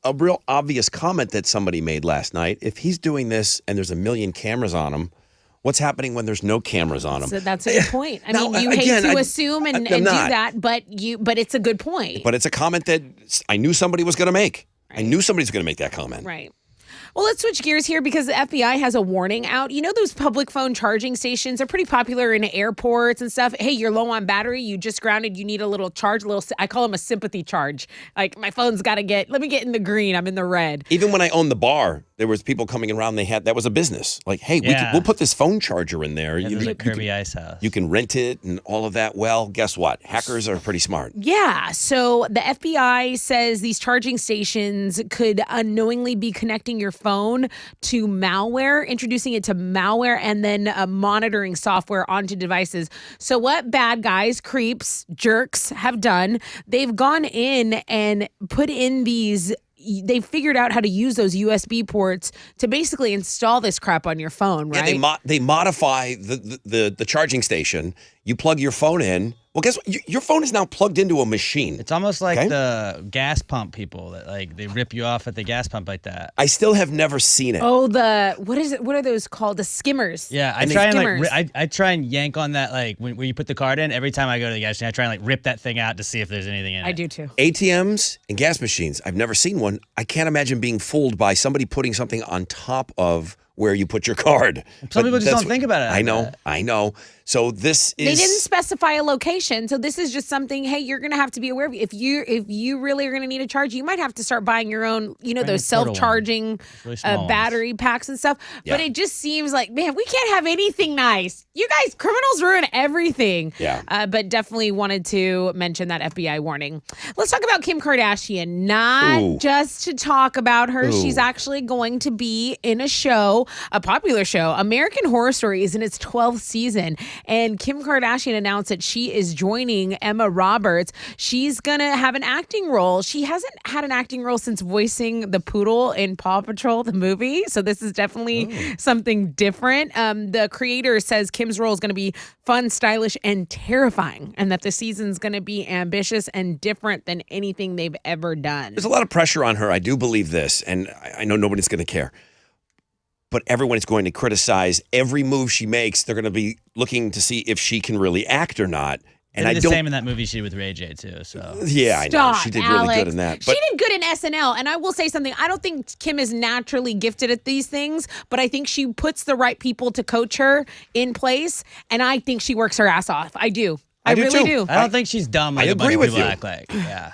Speaker 1: a real obvious comment that somebody made last night, if he's doing this and there's a million cameras on him, what's happening when there's no cameras on him?
Speaker 2: So that's a good point. I mean, you hate to assume and do that, but it's a good point.
Speaker 1: But it's a comment that I knew somebody was going to make. Right. I knew somebody was going to make that comment.
Speaker 2: Right. Well, let's switch gears here, because the FBI has a warning out. Those public phone charging stations are pretty popular in airports and stuff. Hey, you're low on battery. You just grounded. You need a little charge. I call them a sympathy charge. Like, my phone's got to let me get in the green. I'm in the red.
Speaker 1: Even when I own the bar, There was people coming around. That was a business. Like, hey,
Speaker 3: Yeah.
Speaker 1: we'll put this phone charger in there.
Speaker 3: Yeah, there's a Kirby Ice House.
Speaker 1: You can rent it and all of that. Well, guess what? Hackers are pretty smart.
Speaker 2: Yeah. So the FBI says these charging stations could unknowingly be connecting your phone to malware, introducing it to malware, and then monitoring software onto devices. So what bad guys, creeps, jerks have done, they've gone in and put in these. They figured out how to use those USB ports to basically install this crap on your phone, right?
Speaker 1: Yeah, they modify the charging station. You plug your phone in. Well, guess what? Your phone is now plugged into a machine.
Speaker 3: It's almost like the gas pump people that like they rip you off at the gas pump like that.
Speaker 1: I still have never seen it.
Speaker 2: Oh, what is it? What are those called? The skimmers.
Speaker 3: Yeah, I try and yank on that like when you put the card in. Every time I go to the gas station, I try and like rip that thing out to see if there's anything in it.
Speaker 2: I do too.
Speaker 1: ATMs and gas machines. I've never seen one. I can't imagine being fooled by somebody putting something on top of where you put your card.
Speaker 3: Some people just don't think about it.
Speaker 1: I know. So this is.
Speaker 2: They didn't specify a location, so this is just something. Hey, you're going to have to be aware of. If you really are going to need a charge, you might have to start buying your own. Those self-charging
Speaker 3: really
Speaker 2: battery packs and stuff.
Speaker 1: Yeah.
Speaker 2: But it just seems like, man, we can't have anything nice. You guys, criminals ruin everything.
Speaker 1: Yeah.
Speaker 2: But definitely wanted to mention that FBI warning. Let's talk about Kim Kardashian. Not just to talk about her.
Speaker 1: Ooh.
Speaker 2: She's actually going to be in a show, a popular show. American Horror Story is in its 12th season. And Kim Kardashian announced that she is joining Emma Roberts. She's going to have an acting role. She hasn't had an acting role since voicing the poodle in Paw Patrol, the movie. So this is definitely something different. The creator says Kim's role is going to be fun, stylish, and terrifying, and that the season's going to be ambitious and different than anything they've ever done.
Speaker 1: There's a lot of pressure on her. I do believe this, and I know nobody's going to care. But everyone is going to criticize every move she makes. They're going to be looking to see if she can really act or not. And
Speaker 3: They
Speaker 1: I
Speaker 3: did
Speaker 1: don't.
Speaker 3: the same in that movie she did with Ray J too. So
Speaker 1: Yeah, I know.
Speaker 2: Stop,
Speaker 1: She did
Speaker 2: Alex.
Speaker 1: really good in that. But
Speaker 2: She did good in SNL, and I will say something. I don't think Kim is naturally gifted at these things, but I think she puts the right people to coach her in place, and I think she works her ass off. I do. I
Speaker 1: do
Speaker 2: really
Speaker 1: too.
Speaker 2: do.
Speaker 3: I don't think she's dumb. Like
Speaker 1: I
Speaker 3: a bunch
Speaker 1: agree
Speaker 3: of
Speaker 1: with
Speaker 3: people
Speaker 1: you.
Speaker 3: act like. Yeah.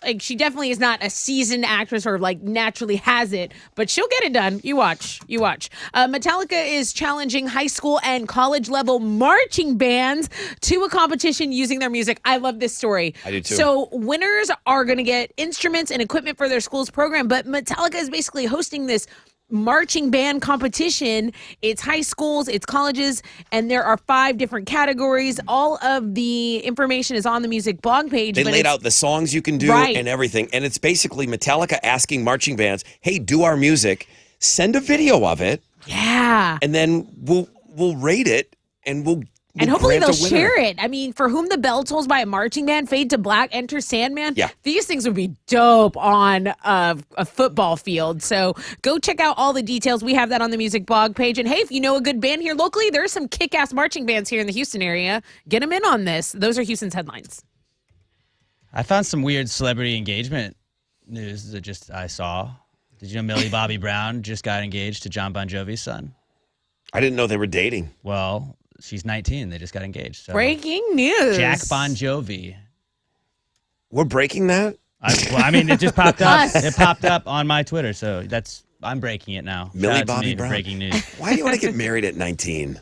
Speaker 2: Like, she definitely is not a seasoned actress or like naturally has it, but she'll get it done. You watch. Metallica is challenging high school and college level marching bands to a competition using their music. I love this story.
Speaker 1: I do too.
Speaker 2: So winners are going to get instruments and equipment for their school's program, but Metallica is basically hosting this marching band competition. It's high schools, it's colleges, and there are 5 different categories. All of the information is on the music blog page.
Speaker 1: they
Speaker 2: but
Speaker 1: laid
Speaker 2: it's-
Speaker 1: out the songs you can do
Speaker 2: Right.
Speaker 1: and everything. And it's basically Metallica asking marching bands, hey, do our music, send a video of it,
Speaker 2: Yeah.
Speaker 1: and then we'll rate it and we'll
Speaker 2: And hopefully
Speaker 1: grant
Speaker 2: they'll
Speaker 1: a winner.
Speaker 2: share it. I mean, For Whom the Bell Tolls by a marching band, Fade to Black, Enter Sandman.
Speaker 1: Yeah.
Speaker 2: These things would be dope on a football field. So go check out all the details. We have that on the music blog page. And hey, if you know a good band here locally, there are some kick-ass marching bands here in the Houston area. Get them in on this. Those are Houston's headlines.
Speaker 3: I found some weird celebrity engagement news that I saw. Did you know Millie Bobby Brown just got engaged to John Bon Jovi's son?
Speaker 1: I didn't know they were dating.
Speaker 3: Well, she's 19. They just got engaged. So.
Speaker 2: Breaking news.
Speaker 3: Jack Bon Jovi.
Speaker 1: We're breaking that?
Speaker 3: It just popped up.
Speaker 2: Us.
Speaker 3: It popped up on my Twitter, so I'm breaking it now.
Speaker 1: Millie
Speaker 3: Shout out to
Speaker 1: Bobby
Speaker 3: me for
Speaker 1: Brown.
Speaker 3: breaking news.
Speaker 1: Why do you want to get married at 19?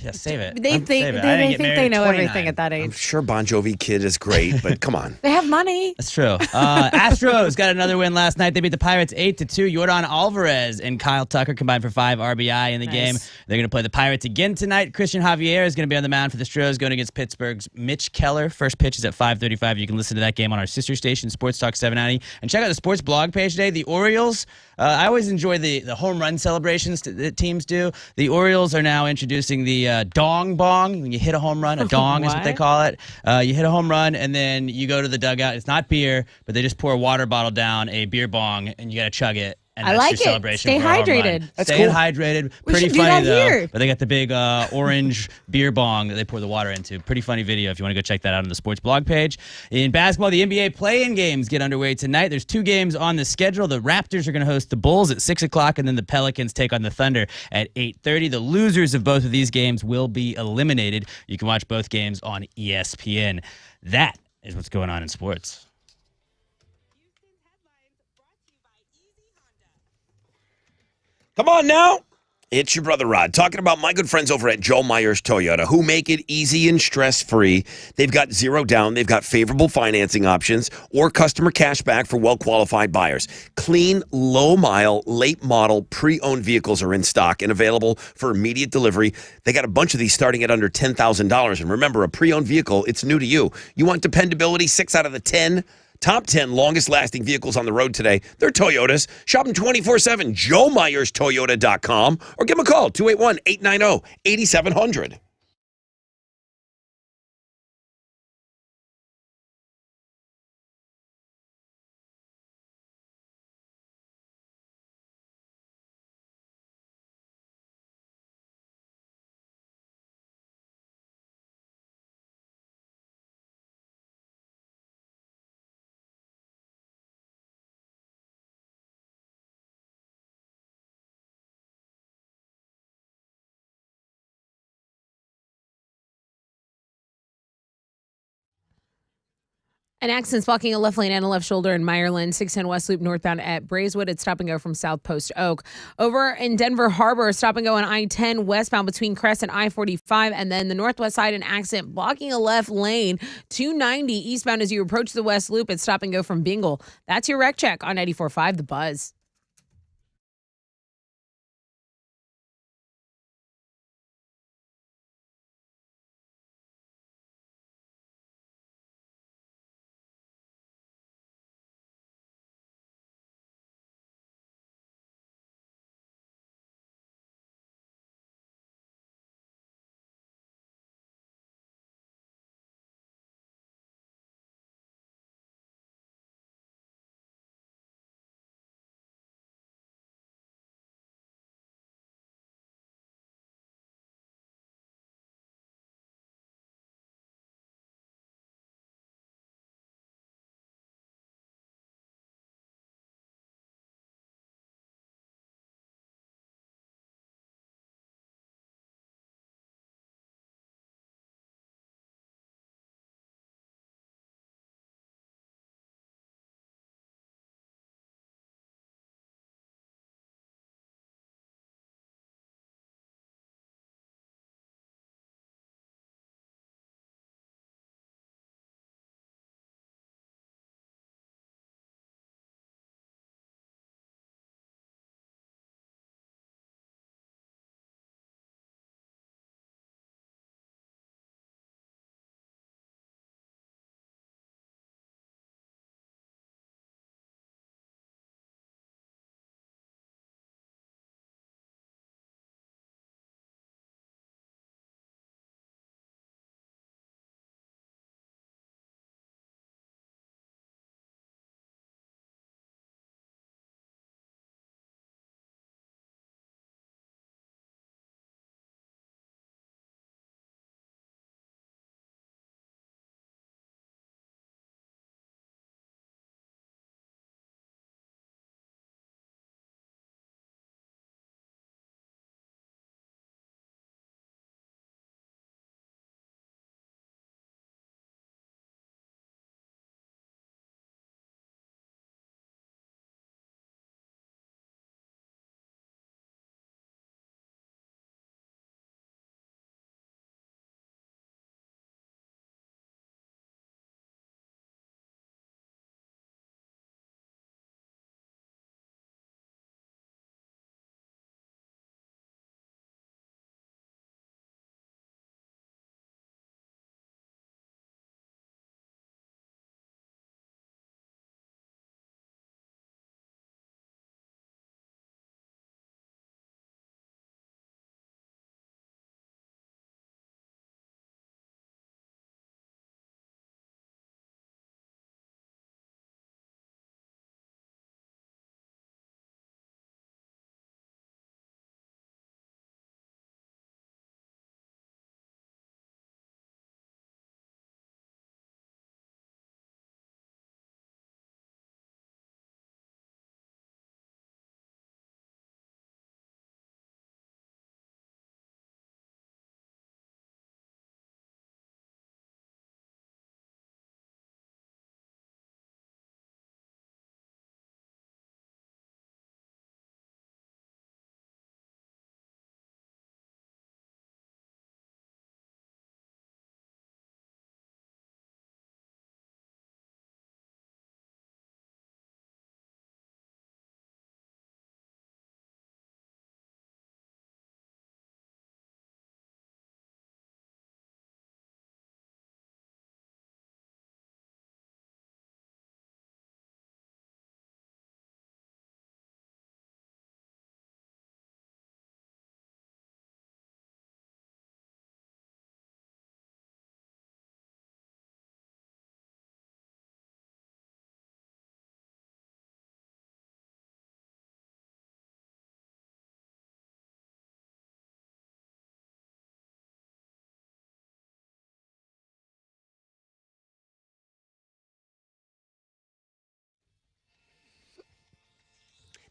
Speaker 3: Yeah, save it.
Speaker 2: They
Speaker 3: Save
Speaker 2: think
Speaker 3: it. I
Speaker 2: they
Speaker 3: didn't get
Speaker 2: think
Speaker 3: married
Speaker 2: they
Speaker 3: at
Speaker 2: know
Speaker 3: 29.
Speaker 2: everything at that
Speaker 1: I'm
Speaker 2: age.
Speaker 1: sure Bon Jovi kid is great, but come on.
Speaker 2: They have money.
Speaker 3: That's true. Astros got another win last night. They beat the Pirates 8-2. Jordan Alvarez and Kyle Tucker combined for 5 RBI in the game. They're going to play the Pirates again tonight. Christian Javier is going to be on the mound for the Stros going against Pittsburgh's Mitch Keller. First pitch is at 5:35. You can listen to that game on our sister station, Sports Talk 790. And check out the sports blog page today. The Orioles, I always enjoy the home run celebrations that teams do. The Orioles are now introducing the dong bong. When you hit a home run, a dong is what they
Speaker 2: What?
Speaker 3: call it. You hit a home run, and then you go to the dugout. It's not beer, but they just pour a water bottle down a beer bong, and you got to chug it. And
Speaker 2: I
Speaker 3: that's
Speaker 2: like
Speaker 3: your
Speaker 2: it.
Speaker 3: celebration
Speaker 2: Stay
Speaker 3: for a home run.
Speaker 2: hydrated.
Speaker 1: That's
Speaker 3: Staying
Speaker 1: cool.
Speaker 3: hydrated.
Speaker 2: We
Speaker 3: Pretty
Speaker 2: should do
Speaker 3: funny
Speaker 2: that
Speaker 3: though.
Speaker 2: here.
Speaker 3: But they got the big orange beer bong that they pour the water into. Pretty funny video if you want to go check that out on the sports blog page. In basketball, the NBA play-in games get underway tonight. There's 2 games on the schedule. The Raptors are going to host the Bulls at 6 o'clock, and then the Pelicans take on the Thunder at 8:30. The losers of both of these games will be eliminated. You can watch both games on ESPN. That is what's going on in sports.
Speaker 1: Come on now. It's your brother Rod talking about my good friends over at Joe Myers Toyota who make it easy and stress-free. They've got zero down. They've got favorable financing options or customer cash back for well-qualified buyers. Clean, low-mile, late-model, pre-owned vehicles are in stock and available for immediate delivery. They got a bunch of these starting at under $10,000. And remember, a pre-owned vehicle, it's new to you. You want dependability? 6 out of the 10 top 10 longest lasting vehicles on the road today. They're Toyotas. Shop them 24/7. JoeMyersToyota.com or give them a call 281-890-8700.
Speaker 2: An accident's blocking a left lane and a left shoulder in Meyerland, 610 West Loop northbound at Braeswood. It's stop and go from South Post Oak. Over in Denver Harbor, stop and go on I-10 westbound between Crest and I-45. And then the northwest side, an accident blocking a left lane, 290 eastbound as you approach the West Loop. It's stop and go from Bingle. That's your wreck check on 94.5 The Buzz.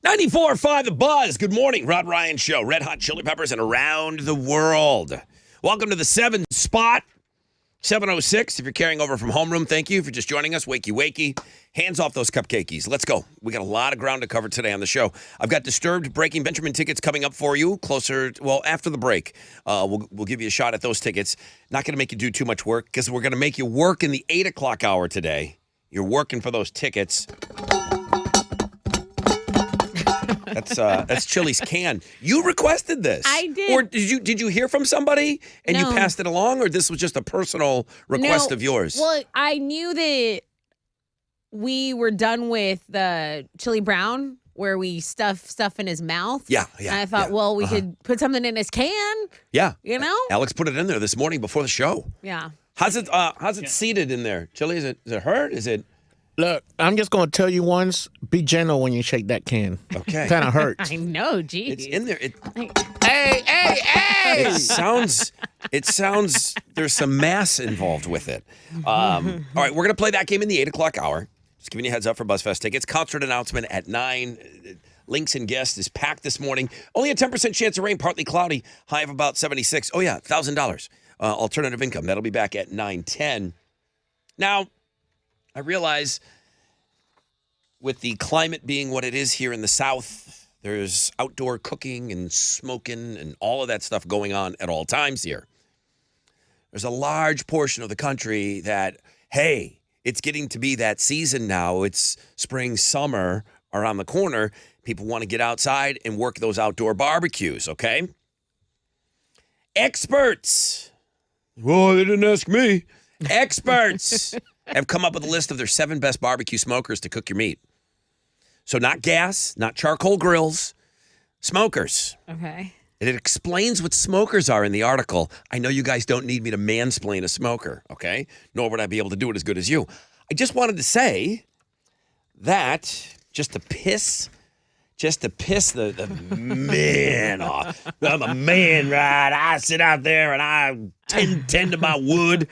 Speaker 1: 94.5 The Buzz. Good morning. Rod Ryan Show. Red Hot Chili Peppers and around the world. Welcome to the 7 spot. 7:06. If you're carrying over from homeroom, thank you for just joining us. Wakey, wakey. Hands off those cupcakeys. Let's go. We got a lot of ground to cover today on the show. I've got Disturbed Breaking Benjamin tickets coming up for you after the break. We'll give you a shot at those tickets. Not going to make you do too much work because we're going to make you work in the 8 o'clock hour today. You're working for those tickets. That's Chili's can. You requested this.
Speaker 2: I did.
Speaker 1: Or did you hear from somebody and you
Speaker 2: No.
Speaker 1: passed it along, or this was just a personal request of yours?
Speaker 2: Well, I knew that we were done with the chili brown where we stuff in his mouth.
Speaker 1: Yeah.
Speaker 2: And I thought, well, we could put something in his can.
Speaker 1: Yeah.
Speaker 2: You know?
Speaker 1: Alex put it in there this morning before the show.
Speaker 2: Yeah.
Speaker 1: How's it seated in there? Chili, is it hurt? Is it
Speaker 9: Look, I'm just going to tell you once, be gentle when you shake that can.
Speaker 1: okay?
Speaker 9: Kind of hurts.
Speaker 2: I know, geez.
Speaker 1: It's in there.
Speaker 9: Hey!
Speaker 1: It sounds there's some mass involved with it. All right, we're going to play that game in the 8 o'clock hour. Just giving you a heads up for BuzzFest tickets. Concert announcement at 9. Links and Guest is packed this morning. Only a 10% chance of rain, partly cloudy, high of about 76. Oh, yeah, $1,000. Alternative income. That'll be back at 9:10. Now, I realize with the climate being what it is here in the South, there's outdoor cooking and smoking and all of that stuff going on at all times here. There's a large portion of the country that, hey, it's getting to be that season now. It's spring, summer around the corner. People want to get outside and work those outdoor barbecues, okay? Experts. Well, they didn't ask me. Experts have come up with a list of their 7 best barbecue smokers to cook your meat. So not gas, not charcoal grills, smokers.
Speaker 2: Okay.
Speaker 1: And it explains what smokers are in the article. I know you guys don't need me to mansplain a smoker, okay? Nor would I be able to do it as good as you. I just wanted to say that just to piss the man off. I'm a man, right? I sit out there and I tend to my wood.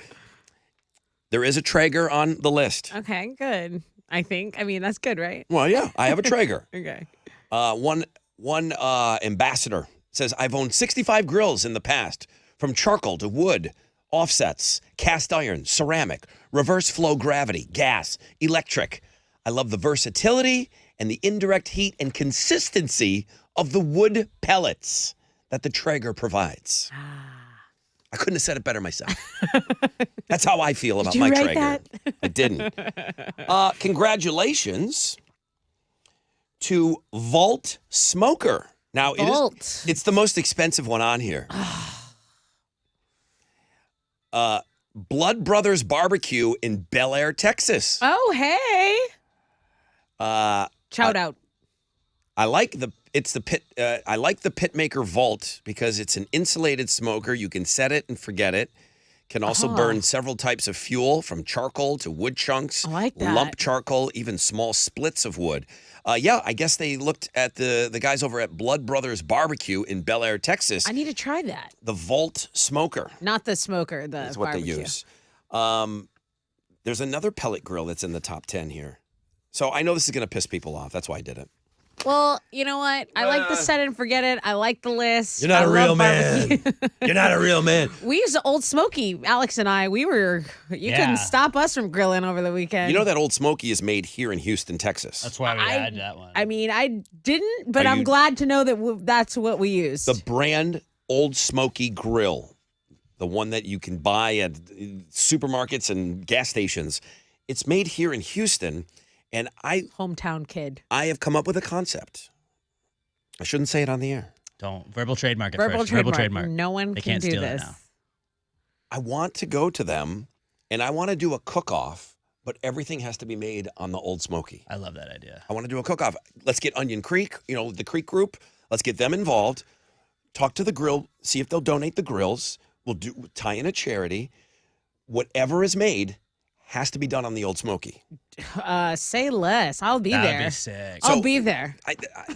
Speaker 1: There is a Traeger on the list.
Speaker 2: Okay, good. I think. I mean, that's good, right?
Speaker 1: Well, yeah, I have a Traeger.
Speaker 2: Okay.
Speaker 1: One ambassador says, I've owned 65 grills in the past, from charcoal to wood, offsets, cast iron, ceramic, reverse flow gravity, gas, electric. I love the versatility and the indirect heat and consistency of the wood pellets that the Traeger provides. I couldn't have said it better myself. That's how I feel about
Speaker 2: Did you
Speaker 1: my
Speaker 2: write
Speaker 1: Traeger.
Speaker 2: that?
Speaker 1: I didn't. Congratulations to Vault Smoker. Now,
Speaker 2: Vault.
Speaker 1: It's the most expensive one on here. Blood Brothers Barbecue in Bel Air, Texas.
Speaker 2: Oh, hey. Shout out.
Speaker 1: I like the Pitmaker Vault because it's an insulated smoker. You can set it and forget it. Can also burn several types of fuel, from charcoal to wood chunks,
Speaker 2: I like that.
Speaker 1: lump charcoal, even small splits of wood. I guess they looked at the guys over at Blood Brothers Barbecue in Bel Air, Texas.
Speaker 2: I need to try that.
Speaker 1: The Vault Smoker
Speaker 2: Not the smoker, the
Speaker 1: is what
Speaker 2: barbecue.
Speaker 1: they use. There's another pellet grill that's in the top 10 here. So I know this is going to piss people off. That's why I did it.
Speaker 2: Well, you know what? I like the set and forget it. I like the list.
Speaker 1: You're not
Speaker 2: I
Speaker 1: a real
Speaker 2: love
Speaker 1: man.
Speaker 2: barbecue.
Speaker 1: You're not a real man.
Speaker 2: We used Old Smoky, Alex and I. You couldn't stop us from grilling over the weekend.
Speaker 1: You know that Old Smoky is made here in Houston, Texas.
Speaker 3: That's why we had that one.
Speaker 2: I mean, I didn't, but
Speaker 1: Are
Speaker 2: I'm
Speaker 1: you-
Speaker 2: glad to know that that's what we used.
Speaker 1: The brand Old Smoky Grill, the one that you can buy at supermarkets and gas stations. It's made here in Houston, and
Speaker 2: Hometown kid.
Speaker 1: I have come up with a concept. I shouldn't say it on the air.
Speaker 3: Don't verbal trademark it
Speaker 2: Verbal
Speaker 3: first.
Speaker 2: trademark.
Speaker 3: Verbal trademark.
Speaker 2: No one
Speaker 3: They
Speaker 2: can
Speaker 3: can't
Speaker 2: do
Speaker 3: steal
Speaker 2: this.
Speaker 3: it now.
Speaker 1: I want to go to them, and I want to do a cook-off, but everything has to be made on the Old Smoky.
Speaker 3: I love that idea.
Speaker 1: I want to do a cook-off. Let's get Onion Creek, the Creek Group. Let's get them involved. Talk to the grill, see if they'll donate the grills. We'll tie in a charity. Whatever is made has to be done on the Old Smoky.
Speaker 2: Say less. I'll be
Speaker 3: That'd
Speaker 2: there.
Speaker 3: be sick.
Speaker 2: I'll be there.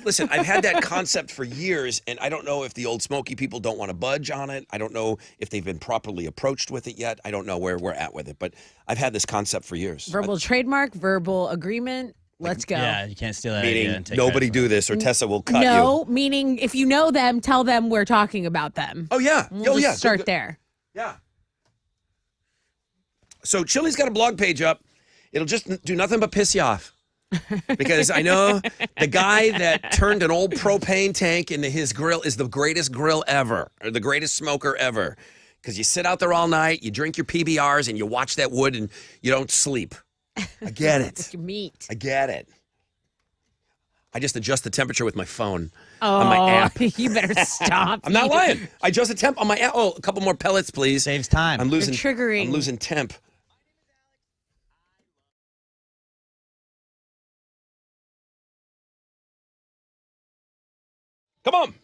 Speaker 1: Listen, I've had that concept for years, and I don't know if the Old Smoky people don't want to budge on it. I don't know if they've been properly approached with it yet. I don't know where we're at with it, but I've had this concept for years.
Speaker 2: Verbal trademark, verbal agreement. Let's go.
Speaker 3: Yeah, you can't steal that idea.
Speaker 1: Meaning
Speaker 3: and take
Speaker 1: nobody
Speaker 3: credit for
Speaker 1: do
Speaker 3: it.
Speaker 1: this or Tessa will cut you.
Speaker 2: No, meaning if you know them, tell them we're talking about them.
Speaker 1: Oh, yeah.
Speaker 2: We'll
Speaker 1: oh,
Speaker 2: just
Speaker 1: yeah.
Speaker 2: start
Speaker 1: Good.
Speaker 2: there.
Speaker 1: Yeah. So Chili's got a blog page up. It'll just do nothing but piss you off. Because I know the guy that turned an old propane tank into his grill is the greatest grill ever, or the greatest smoker ever. Because you sit out there all night, you drink your PBRs, and you watch that wood, and you don't sleep. I get it.
Speaker 2: Meat.
Speaker 1: I get it. I just adjust the temperature with my phone
Speaker 2: Oh,
Speaker 1: on my app.
Speaker 2: you better stop.
Speaker 1: I'm not lying. I adjust the temp on my app. Oh, a couple more pellets, please.
Speaker 3: Saves time.
Speaker 1: I'm losing.
Speaker 2: You're triggering.
Speaker 1: I'm losing temp. Come on.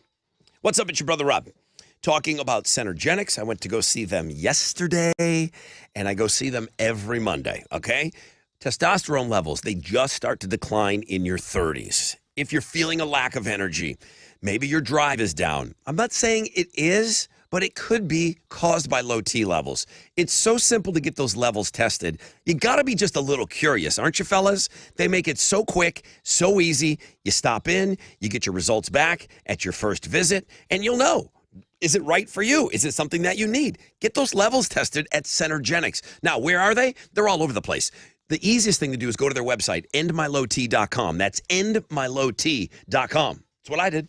Speaker 1: What's up? It's your brother Rob. Talking about Centergenics. I went to go see them yesterday, and I go see them every Monday, okay? Testosterone levels, they just start to decline in your 30s. If you're feeling a lack of energy, maybe your drive is down. I'm not saying it is, but it could be caused by low T levels. It's so simple to get those levels tested. You got to be just a little curious, aren't you, fellas? They make it so quick, so easy. You stop in, you get your results back at your first visit, and you'll know. Is it right for you? Is it something that you need? Get those levels tested at Centergenics. Now, where are they? They're all over the place. The easiest thing to do is go to their website, endmylowt.com. That's endmylowt.com. That's what I did.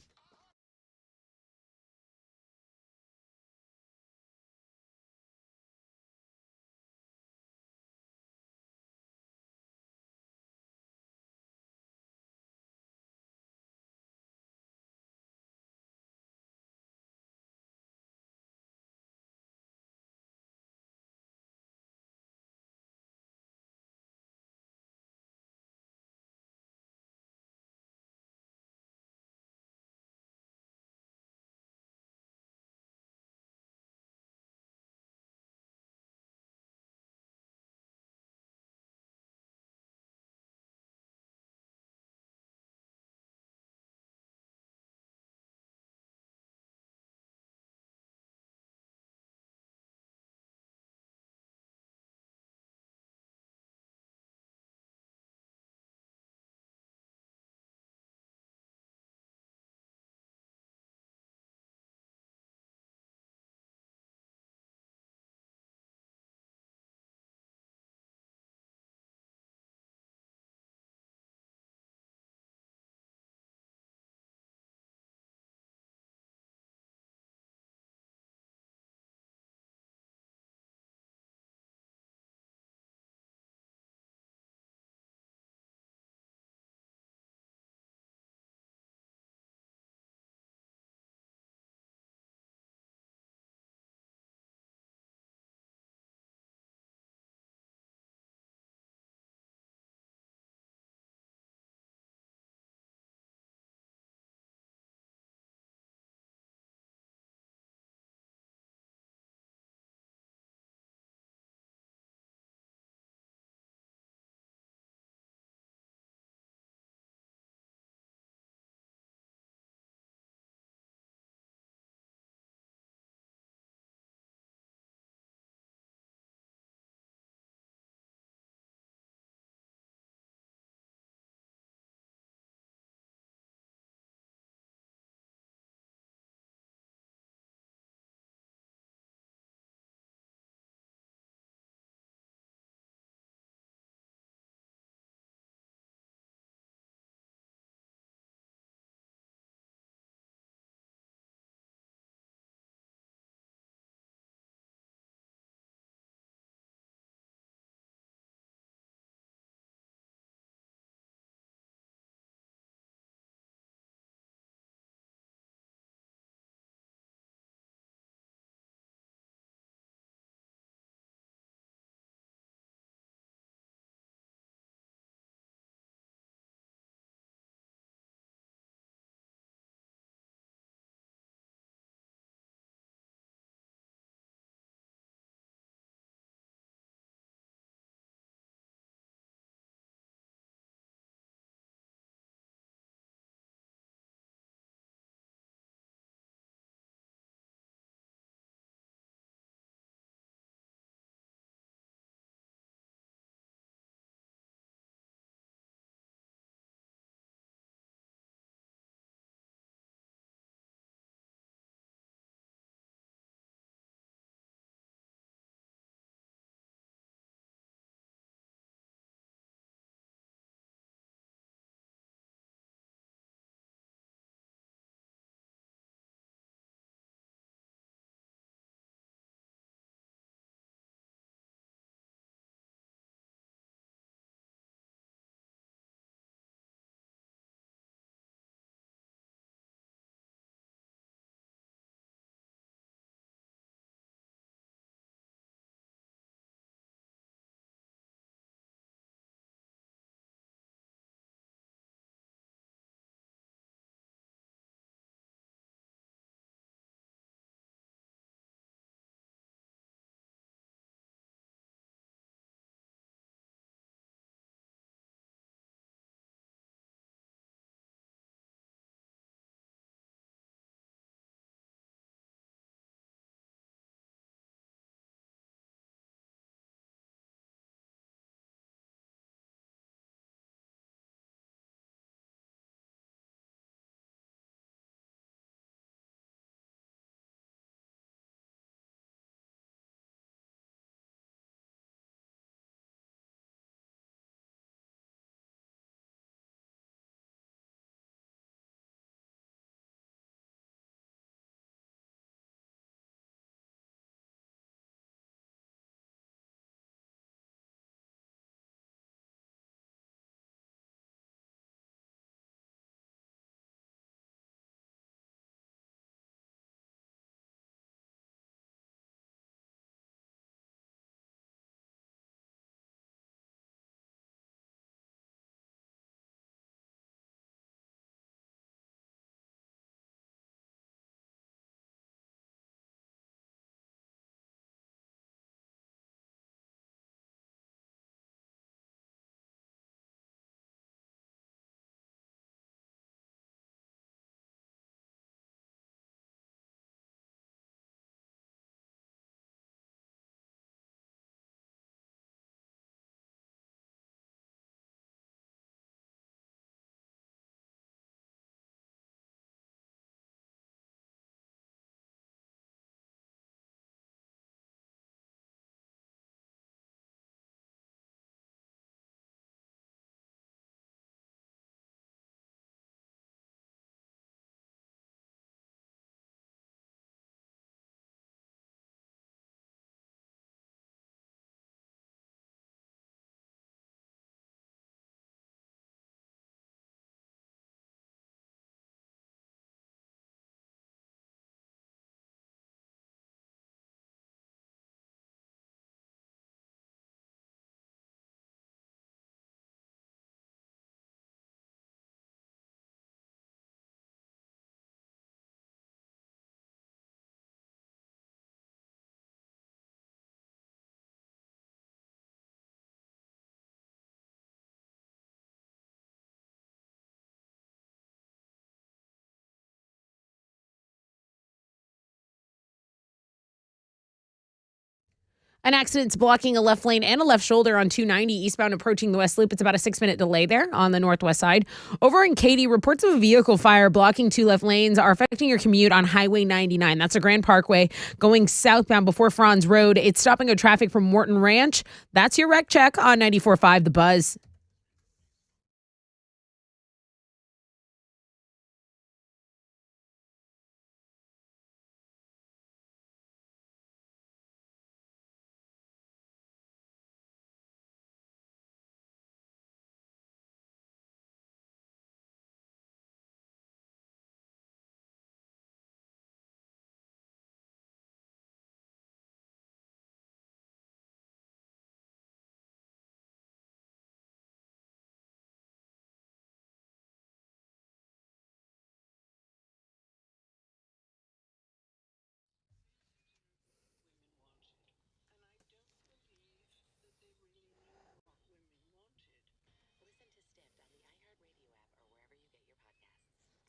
Speaker 2: An accident's blocking a left lane and a left shoulder on 290 eastbound approaching the West Loop. It's about a 6-minute delay there on the northwest side. Over in Katy, reports of a vehicle fire blocking 2 left lanes are affecting your commute on Highway 99. That's a Grand Parkway going southbound before Franz Road. It's stopping traffic from Morton Ranch. That's your wreck check on 94.5 The Buzz.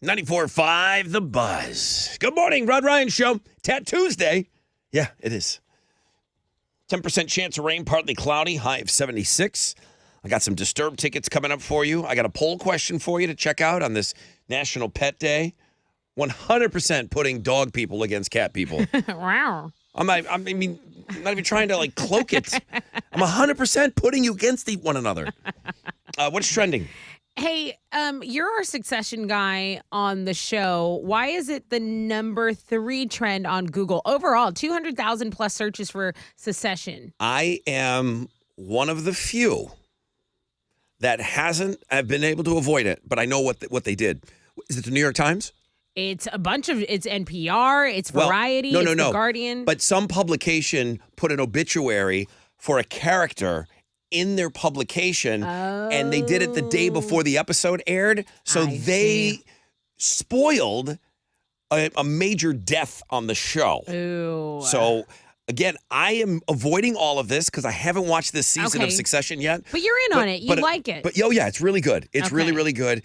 Speaker 1: Ninety-four five The Buzz. Good morning, Rod Ryan Show. Tuesday. Yeah, it is. 10% chance of rain, partly cloudy, high of 76. I got some Disturbed tickets coming up for you. I got a poll question for you to check out on this National Pet Day. 100% putting dog people against cat people.
Speaker 2: Wow.
Speaker 1: I'm not even trying to cloak it. I'm 100% putting you against one another. What's trending?
Speaker 2: Hey, you're our Succession guy on the show. Why is it the number 3 trend on Google? Overall, 200,000 plus searches for Succession.
Speaker 1: I am one of the few that I've been able to avoid it, but I know what they did. Is it the New York Times?
Speaker 2: It's it's NPR, it's Variety,
Speaker 1: no,
Speaker 2: it's The Guardian.
Speaker 1: But some publication put an obituary for a character in their publication, and they did it the day before the episode aired. So they spoiled a major death on the show.
Speaker 2: Ooh.
Speaker 1: So again, I am avoiding all of this because I haven't watched this season of Succession yet.
Speaker 2: But you're in on it. You like it.
Speaker 1: But yeah, it's really good. It's really, really good.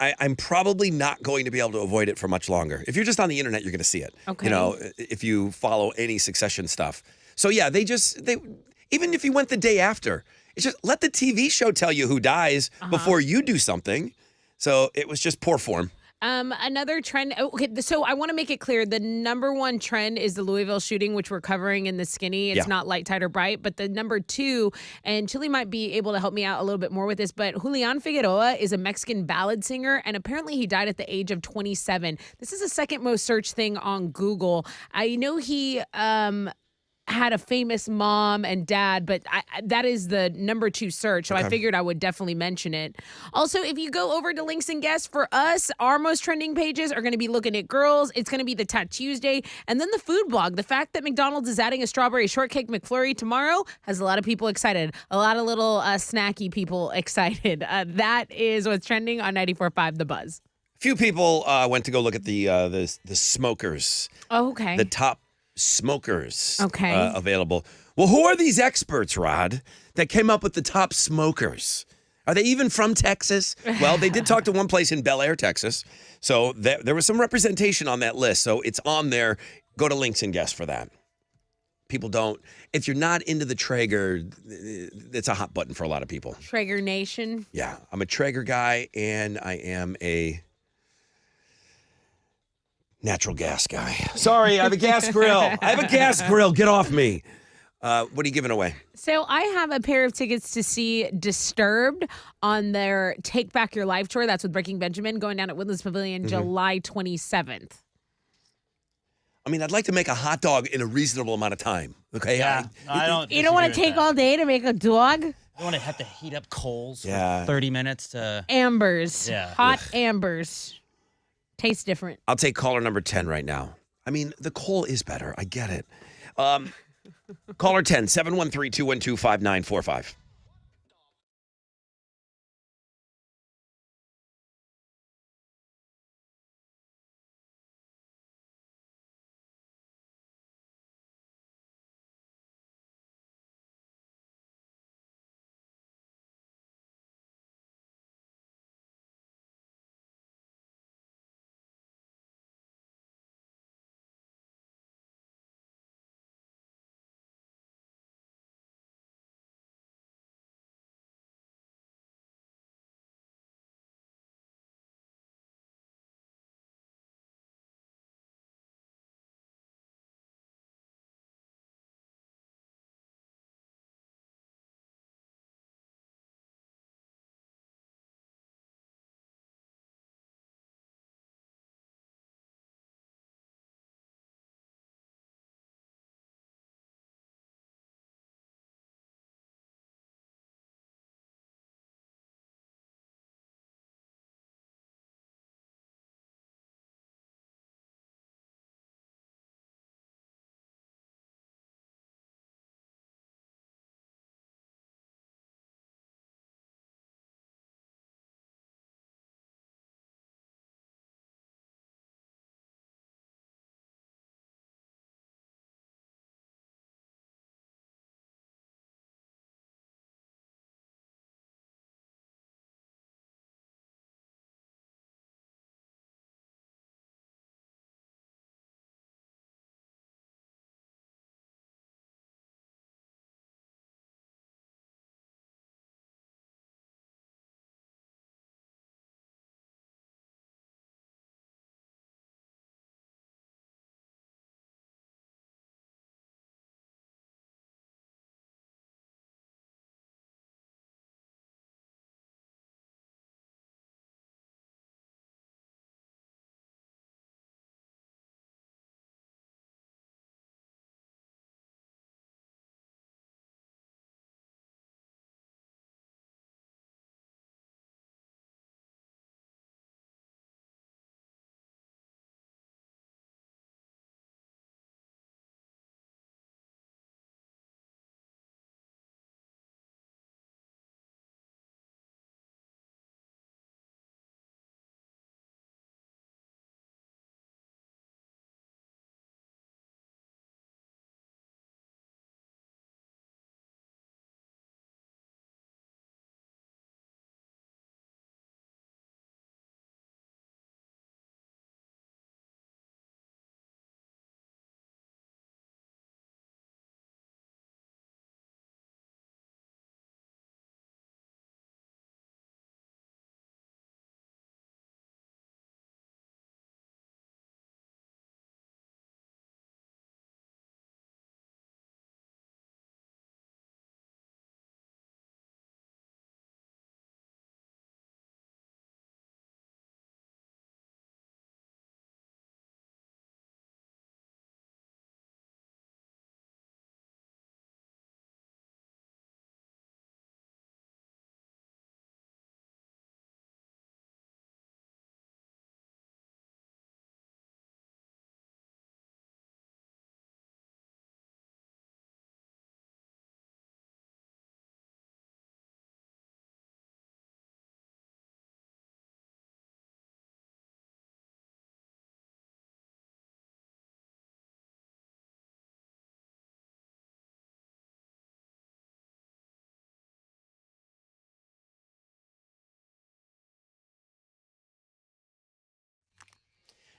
Speaker 1: I'm probably not going to be able to avoid it for much longer. If you're just on the internet, you're going to see it.
Speaker 2: Okay.
Speaker 1: You know, if you follow any Succession stuff. So yeah, they even if you went the day after, it's just let the TV show tell you who dies before you do something. So it was just poor form.
Speaker 2: Another trend. Okay, so I want to make it clear. The number 1 trend is the Louisville shooting, which we're covering in the Skinny. It's not light, tight, or bright. But the number 2, and Chili might be able to help me out a little bit more with this, but Julian Figueroa is a Mexican ballad singer, and apparently he died at the age of 27. This is the second most searched thing on Google. I know he had a famous mom and dad, but that is the number 2 search. So I figured I would definitely mention it. Also, if you go over to Links and Guests, for us, our most trending pages are going to be looking at girls. It's going to be the Tat Tuesday. And then the food blog. The fact that McDonald's is adding a strawberry shortcake McFlurry tomorrow has a lot of people excited. A lot of little snacky people excited. That is what's trending on 94.5 The Buzz.
Speaker 1: Few people went to go look at the smokers.
Speaker 2: Oh, okay.
Speaker 1: The top smokers
Speaker 2: Okay.
Speaker 1: available. Well, who are these experts, Rod, that came up with the top smokers? Are they even from Texas? Well, they did talk to one place in Bel Air, Texas. So there was some representation on that list. So it's on there. Go to Links and Guess for that. People don't. If you're not into the Traeger, it's a hot button for a lot of people.
Speaker 2: Traeger Nation.
Speaker 1: Yeah, I'm a Traeger guy, and I am a natural gas guy. Sorry, I have a gas grill. Get off me. What are you giving away?
Speaker 2: So I have a pair of tickets to see Disturbed on their Take Back Your Life tour. That's with Breaking Benjamin, going down at Woodlands Pavilion July 27th.
Speaker 1: I mean, I'd like to make a hot dog in a reasonable amount of time. Okay.
Speaker 3: Yeah, I don't.
Speaker 2: You don't want to take all day to make a dog?
Speaker 3: You want to have to heat up coals
Speaker 1: Yeah.
Speaker 3: for 30 minutes to.
Speaker 2: Ambers.
Speaker 3: Yeah.
Speaker 2: Hot ambers. Tastes different.
Speaker 1: I'll take caller number 10 right now. I mean, the coal is better. I get it. Caller 10, 713-212-5945.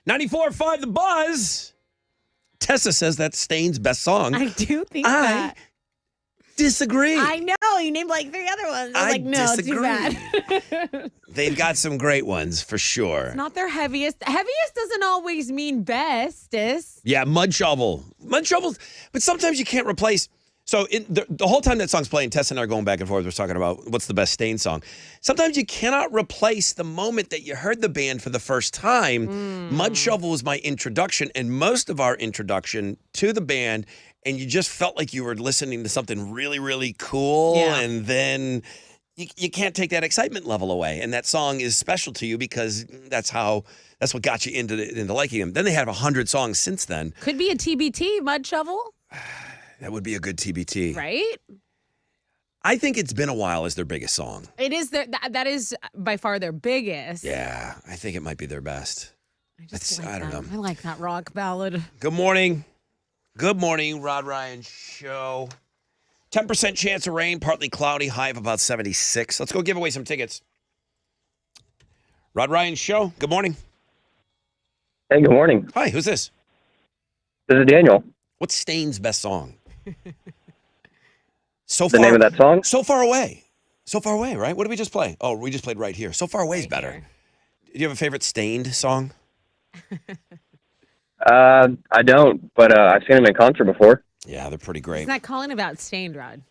Speaker 1: 94.5 The Buzz. Tessa says that's Stain's best song.
Speaker 2: I do think
Speaker 1: I
Speaker 2: that.
Speaker 1: disagree.
Speaker 2: I know. You named like 3 other ones. I was like, no,
Speaker 1: disagree.
Speaker 2: too bad.
Speaker 1: They've got some great ones for sure.
Speaker 2: Not their heaviest. Heaviest doesn't always mean bestest.
Speaker 1: Yeah, Mud Shovel. Mud Shovels. But sometimes you can't replace. So the whole time that song's playing, Tess and I are going back and forth. We're talking about what's the best Stain song. Sometimes you cannot replace the moment that you heard the band for the first time. Mud Shovel was my introduction and most of our introduction to the band. And you just felt like you were listening to something really, really cool.
Speaker 2: Yeah.
Speaker 1: And then you can't take that excitement level away. And that song is special to you because that's what got you into liking them. Then they have 100 songs since then.
Speaker 2: Could be a TBT, Mud Shovel.
Speaker 1: That would be a good TBT.
Speaker 2: Right?
Speaker 1: I think It's Been a While is their biggest song.
Speaker 2: It is that is by far their biggest.
Speaker 1: Yeah, I think it might be their best. I don't know.
Speaker 2: I like that rock ballad.
Speaker 1: Good morning. Good morning, Rod Ryan Show. 10% chance of rain, partly cloudy, high of about 76. Let's go give away some tickets. Rod Ryan Show, good morning.
Speaker 10: Hey, good morning.
Speaker 1: Hi, who's this?
Speaker 10: This is Daniel.
Speaker 1: What's Stain's best song? So
Speaker 10: The
Speaker 1: far,
Speaker 10: name of that song?
Speaker 1: So Far Away. So Far Away, right? What did we just play? Oh, we just played Right Here. So Far Away is better.
Speaker 2: Here.
Speaker 1: Do you have a favorite Stained song?
Speaker 10: I don't, but I've seen him in concert before.
Speaker 1: Yeah, they're pretty great.
Speaker 2: He's not calling about Stained, Rod.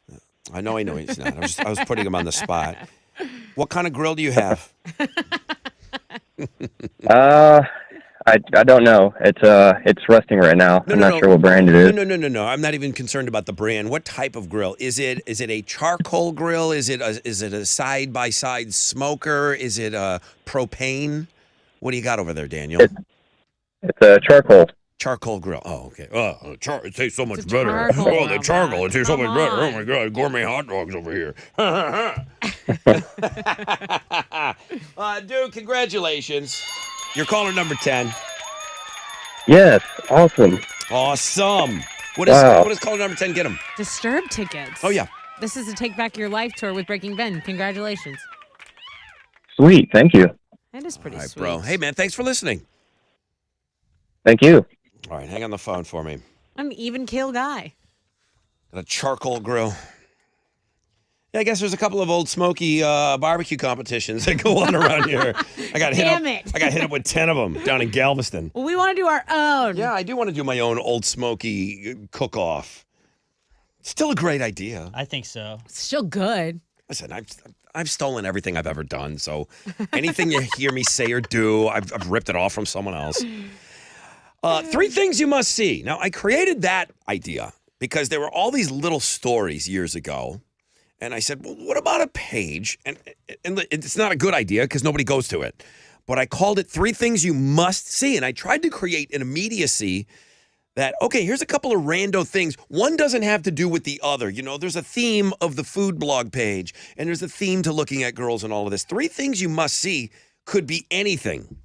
Speaker 1: I know he's not. I was putting him on the spot. What kind of grill do you have?
Speaker 10: I don't know. It's rusting right now. I'm not sure what brand it is.
Speaker 1: No. I'm not even concerned about the brand. What type of grill? Is it a charcoal grill? Is it a side-by-side smoker? Is it a propane? What do you got over there, Daniel?
Speaker 10: It's a charcoal.
Speaker 1: Charcoal grill. Oh, okay. Oh, it tastes so much
Speaker 2: It's a
Speaker 1: better.
Speaker 2: charcoal
Speaker 1: Oh, the
Speaker 2: grill,
Speaker 1: charcoal.
Speaker 2: man.
Speaker 1: It tastes so
Speaker 2: Come
Speaker 1: much better. Oh,
Speaker 2: on.
Speaker 1: my God. Gourmet hot dogs over here. Dude, congratulations. You're caller number 10.
Speaker 10: Yes, awesome.
Speaker 1: Awesome. What
Speaker 10: Wow.
Speaker 1: does caller number 10 get him?
Speaker 2: Disturbed tickets.
Speaker 1: Oh, yeah.
Speaker 2: This is a Take Back Your Life tour with Breaking Ben. Congratulations.
Speaker 10: Sweet, thank you.
Speaker 2: That is pretty
Speaker 1: All right,
Speaker 2: sweet.
Speaker 1: bro. Hey, man, thanks for listening.
Speaker 10: Thank you.
Speaker 1: All right, hang on the phone for me.
Speaker 2: I'm an even kill guy.
Speaker 1: Got a charcoal grill. Yeah, I guess there's a couple of old smoky barbecue competitions that go on around here. I got
Speaker 2: Damn it.
Speaker 1: I got hit up with 10 of them down in Galveston.
Speaker 2: Well, we want to do our own.
Speaker 1: Yeah, I do want to do my own old smoky cook-off. Still a great idea.
Speaker 3: I think so.
Speaker 2: Still good.
Speaker 1: Listen, I've stolen everything I've ever done, so anything you hear me say or do, I've ripped it off from someone else. 3 things you must see. Now, I created that idea because there were all these little stories years ago, and I said, well, what about a page? And it's not a good idea because nobody goes to it, but I called it 3 things you must see, and I tried to create an immediacy that, okay, here's a couple of rando things. One doesn't have to do with the other. You know, there's a theme of the food blog page, and there's a theme to looking at girls and all of this. 3 things you must see could be anything.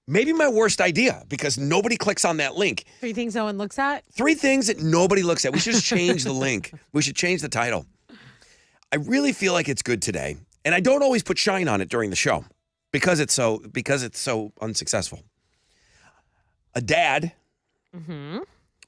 Speaker 1: Maybe my worst idea because nobody clicks on that link.
Speaker 2: 3 things no one looks at.
Speaker 1: 3 things that nobody looks at. We should just change the link. We should change the title. I really feel like it's good today, and I don't always put shine on it during the show because it's so unsuccessful. A dad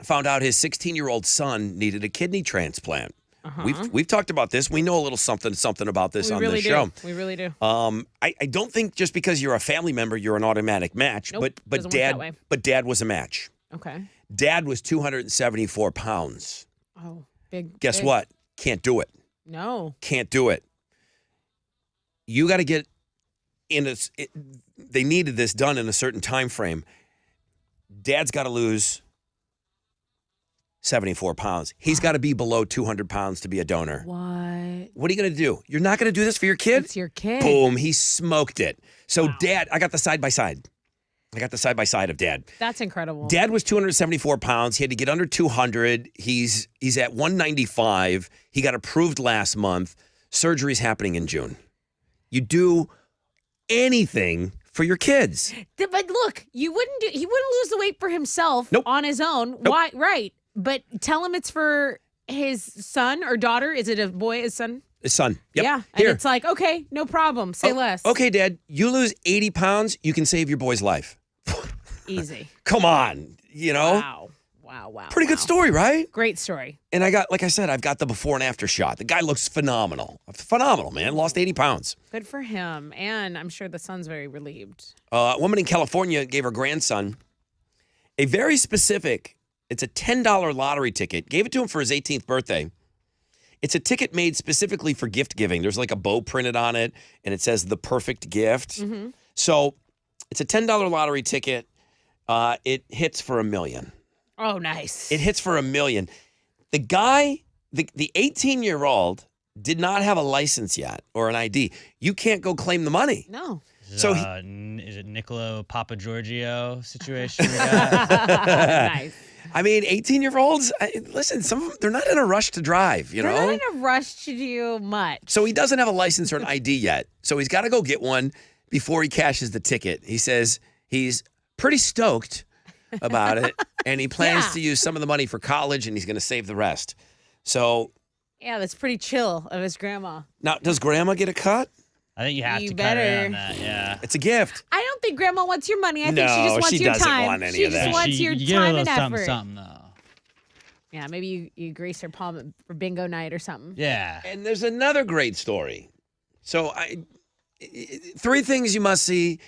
Speaker 1: found out his 16-year-old son needed a kidney transplant. We've talked about this. We know a little something about this on this show.
Speaker 2: We really do.
Speaker 1: I don't think just because you're a family member, you're an automatic match.
Speaker 2: Nope,
Speaker 1: but
Speaker 2: doesn't work that way.
Speaker 1: dad was a match.
Speaker 2: Okay.
Speaker 1: Dad was 274 pounds.
Speaker 2: Oh, big.
Speaker 1: Guess
Speaker 2: big.
Speaker 1: what? Can't do it.
Speaker 2: No.
Speaker 1: Can't do it. You got to get they needed this done in a certain time frame. Dad's got to lose 74 pounds. He's got to be below 200 pounds to be a donor.
Speaker 2: What?
Speaker 1: What are you going to do? You're not going to do this for your kid?
Speaker 2: It's your kid.
Speaker 1: Boom, he smoked it. So Dad, I got the side-by-side. I got the side-by-side of Dad.
Speaker 2: That's incredible.
Speaker 1: Dad was 274 pounds. He had to get under 200. He's at 195. He got approved last month. Surgery's happening in June. You do anything for your kids.
Speaker 2: But look, he wouldn't lose the weight for himself on his own.
Speaker 1: Nope.
Speaker 2: Why? Right. But tell him it's for his son or daughter. Is it a boy, his son?
Speaker 1: His son. Yep.
Speaker 2: Yeah.
Speaker 1: Here.
Speaker 2: And it's like, okay, no problem. Say less.
Speaker 1: Okay, Dad, you lose 80 pounds, you can save your boy's life.
Speaker 2: Easy.
Speaker 1: Come on,
Speaker 2: Wow.
Speaker 1: Pretty good story, right?
Speaker 2: Great story.
Speaker 1: And like I said, I've got the before and after shot. The guy looks phenomenal. Phenomenal, man. Lost 80 pounds.
Speaker 2: Good for him. And I'm sure the son's very relieved.
Speaker 1: A woman in California gave her grandson a very specific, it's a $10 lottery ticket, gave it to him for his 18th birthday. It's a ticket made specifically for gift giving. There's like a bow printed on it, and it says the perfect gift.
Speaker 2: Mm-hmm.
Speaker 1: So it's a $10 lottery ticket. It hits for $1 million.
Speaker 2: Oh, nice.
Speaker 1: It hits for $1 million. The guy, the 18-year-old, did not have a license yet or an ID. You can't go claim the money.
Speaker 2: No.
Speaker 1: So
Speaker 3: is it Niccolo Papa Giorgio situation?
Speaker 2: Nice.
Speaker 1: I mean, 18-year-olds, listen, some of them, they're not in a rush to drive,
Speaker 2: They're not in a rush to do much.
Speaker 1: So he doesn't have a license or an ID yet. So he's got to go get one before he cashes the ticket. He says he's pretty stoked about it, and he plans to use some of the money for college, and he's going to save the rest. So,
Speaker 2: yeah, that's pretty chill of his grandma.
Speaker 1: Now, does grandma get a cut?
Speaker 3: I think you have
Speaker 2: You
Speaker 3: to
Speaker 2: better.
Speaker 3: cut her on that. Yeah,
Speaker 1: it's a gift.
Speaker 2: I don't think grandma wants your money. I think
Speaker 1: No,
Speaker 2: she just wants
Speaker 1: she
Speaker 2: your
Speaker 1: doesn't
Speaker 2: time.
Speaker 1: want any
Speaker 2: she
Speaker 1: of
Speaker 2: just
Speaker 1: that.
Speaker 2: wants your
Speaker 3: you give her a
Speaker 2: time
Speaker 3: little
Speaker 2: and effort.
Speaker 3: something though.
Speaker 2: Yeah, maybe you grease her palm for bingo night or something.
Speaker 3: Yeah.
Speaker 1: And there's another great story. So, three things you must see.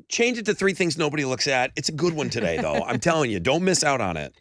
Speaker 1: Change it to three things nobody looks at. It's a good one today, though. I'm telling you, don't miss out on it.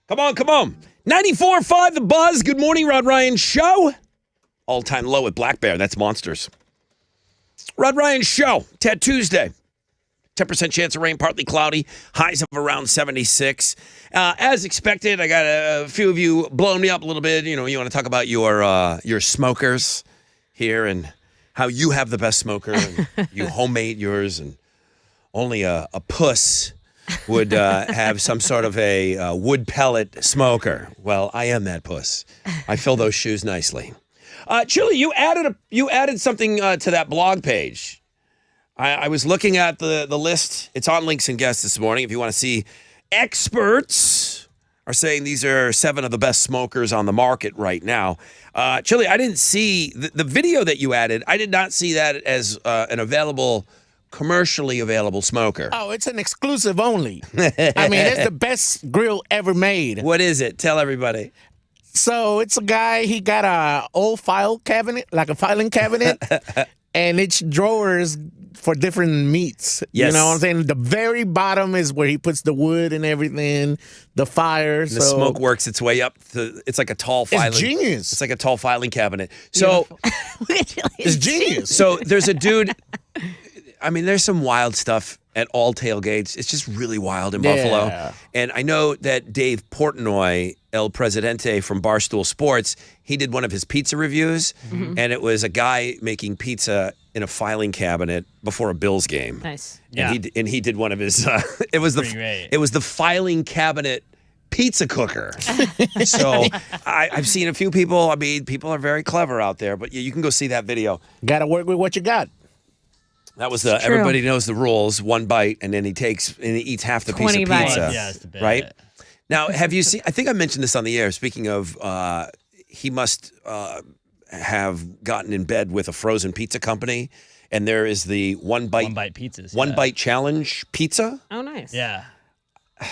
Speaker 1: Come on, come on. 94.5 The Buzz. Good morning, Rod Ryan Show. All-time low at Black Bear. That's Monsters. Rod Ryan Show. Ted Tuesday. 10% chance of rain, partly cloudy. Highs of around 76. As expected, I got a few of you blowing me up a little bit. You know, you want to talk about your smokers here and how you have the best smoker and you homemade yours and only a puss would have some sort of a wood pellet smoker. Well, I am that puss. I fill those shoes nicely. Chili, you added something to that blog page. I was looking at the list. It's on Links and Guests this morning. If you want to see, experts are saying these are 7 of the best smokers on the market right now. Chili, I didn't see the video that you added. I did not see that as an commercially available smoker.
Speaker 9: Oh, it's an exclusive only. I mean, it's the best grill ever made.
Speaker 1: What is it? Tell everybody.
Speaker 9: So it's a guy, he got a old file cabinet, like a filing cabinet, and it's drawers for different meats.
Speaker 1: Yes.
Speaker 9: You know what I'm saying? The very bottom is where he puts the wood and everything, the fire.
Speaker 1: The smoke works its way up to, it's like a tall filing.
Speaker 9: It's genius.
Speaker 1: It's like a tall filing cabinet. So
Speaker 9: it's genius.
Speaker 1: So there's a dude, I mean, there's some wild stuff at all tailgates. It's just really wild in Buffalo. And I know that Dave Portnoy, El Presidente from Barstool Sports, he did one of his pizza reviews, and it was a guy making pizza in a filing cabinet before a Bills game.
Speaker 2: Nice.
Speaker 1: And he did one of his. It was the filing cabinet pizza cooker. So I've seen a few people. I mean, people are very clever out there, but you can go see that video.
Speaker 9: Got to work with what you got.
Speaker 1: That was everybody knows the rules. 1 bite, and then he eats half the piece of pizza.
Speaker 3: Yeah, it's the bit.
Speaker 1: Right? Now, have you seen? I think I mentioned this on the air. Speaking of, he must have gotten in bed with a frozen pizza company, and there is the 1 bite
Speaker 3: 1 bite pizzas.
Speaker 1: 1 bite challenge pizza.
Speaker 2: Oh, nice.
Speaker 3: Yeah.
Speaker 1: I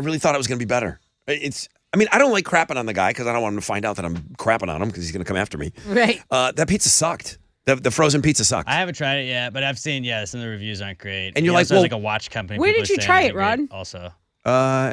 Speaker 1: really thought it was going to be better. I mean, I don't like crapping on the guy because I don't want him to find out that I'm crapping on him because he's going to come after me.
Speaker 2: Right.
Speaker 1: That pizza sucked. The frozen pizza sucked.
Speaker 3: I haven't tried it yet, but I've seen, some of the reviews aren't great.
Speaker 1: And you're
Speaker 3: He
Speaker 1: like,
Speaker 3: also has, like a watch company.
Speaker 2: Where
Speaker 3: people
Speaker 2: did you
Speaker 3: are saying
Speaker 2: try
Speaker 3: isn't
Speaker 2: it, Rod?
Speaker 3: great Also.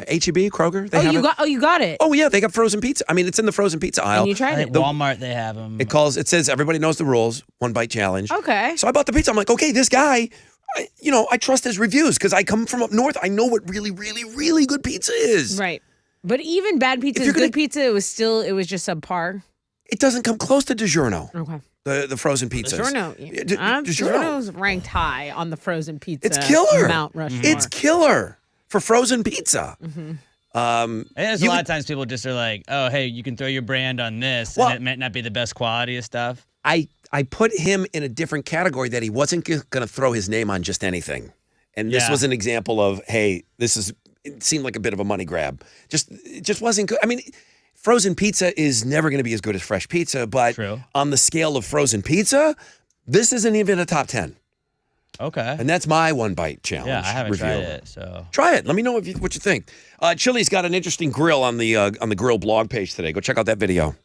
Speaker 1: H-E-B, Kroger, they have it.
Speaker 2: You got it.
Speaker 1: Oh, yeah, they got frozen pizza. I mean, it's in the frozen pizza aisle.
Speaker 2: And you
Speaker 3: I
Speaker 2: tried
Speaker 3: think
Speaker 2: it.
Speaker 3: Walmart, they have them.
Speaker 1: It says everybody knows the rules, 1 bite challenge.
Speaker 2: Okay.
Speaker 1: So I bought the pizza. I'm like, okay, this guy, I trust his reviews because I come from up north. I know what really, really, really good pizza is.
Speaker 2: Right. But even bad pizza is good pizza. It was just subpar.
Speaker 1: It doesn't come close to DiGiorno.
Speaker 2: Okay.
Speaker 1: The frozen pizzas.
Speaker 2: DiGiorno's ranked high on the frozen pizza.
Speaker 1: It's killer.
Speaker 2: Mount Rushmore.
Speaker 1: It's killer for frozen pizza.
Speaker 2: Mm-hmm.
Speaker 3: I think there's a lot of times people just are like, oh, hey, you can throw your brand on this, and it might not be the best quality of stuff.
Speaker 1: I put him in a different category that he wasn't going to throw his name on just anything. And this was an example of, hey, it seemed like a bit of a money grab. It just wasn't good. I mean, frozen pizza is never going to be as good as fresh pizza, but on the scale of frozen pizza, this isn't even a top 10.
Speaker 3: Okay.
Speaker 1: And that's my 1 bite challenge.
Speaker 3: Yeah, I haven't
Speaker 1: review.
Speaker 3: tried it, so
Speaker 1: Try it. Let me know what you think. Chili's got an interesting grill on the grill blog page today. Go check out that video.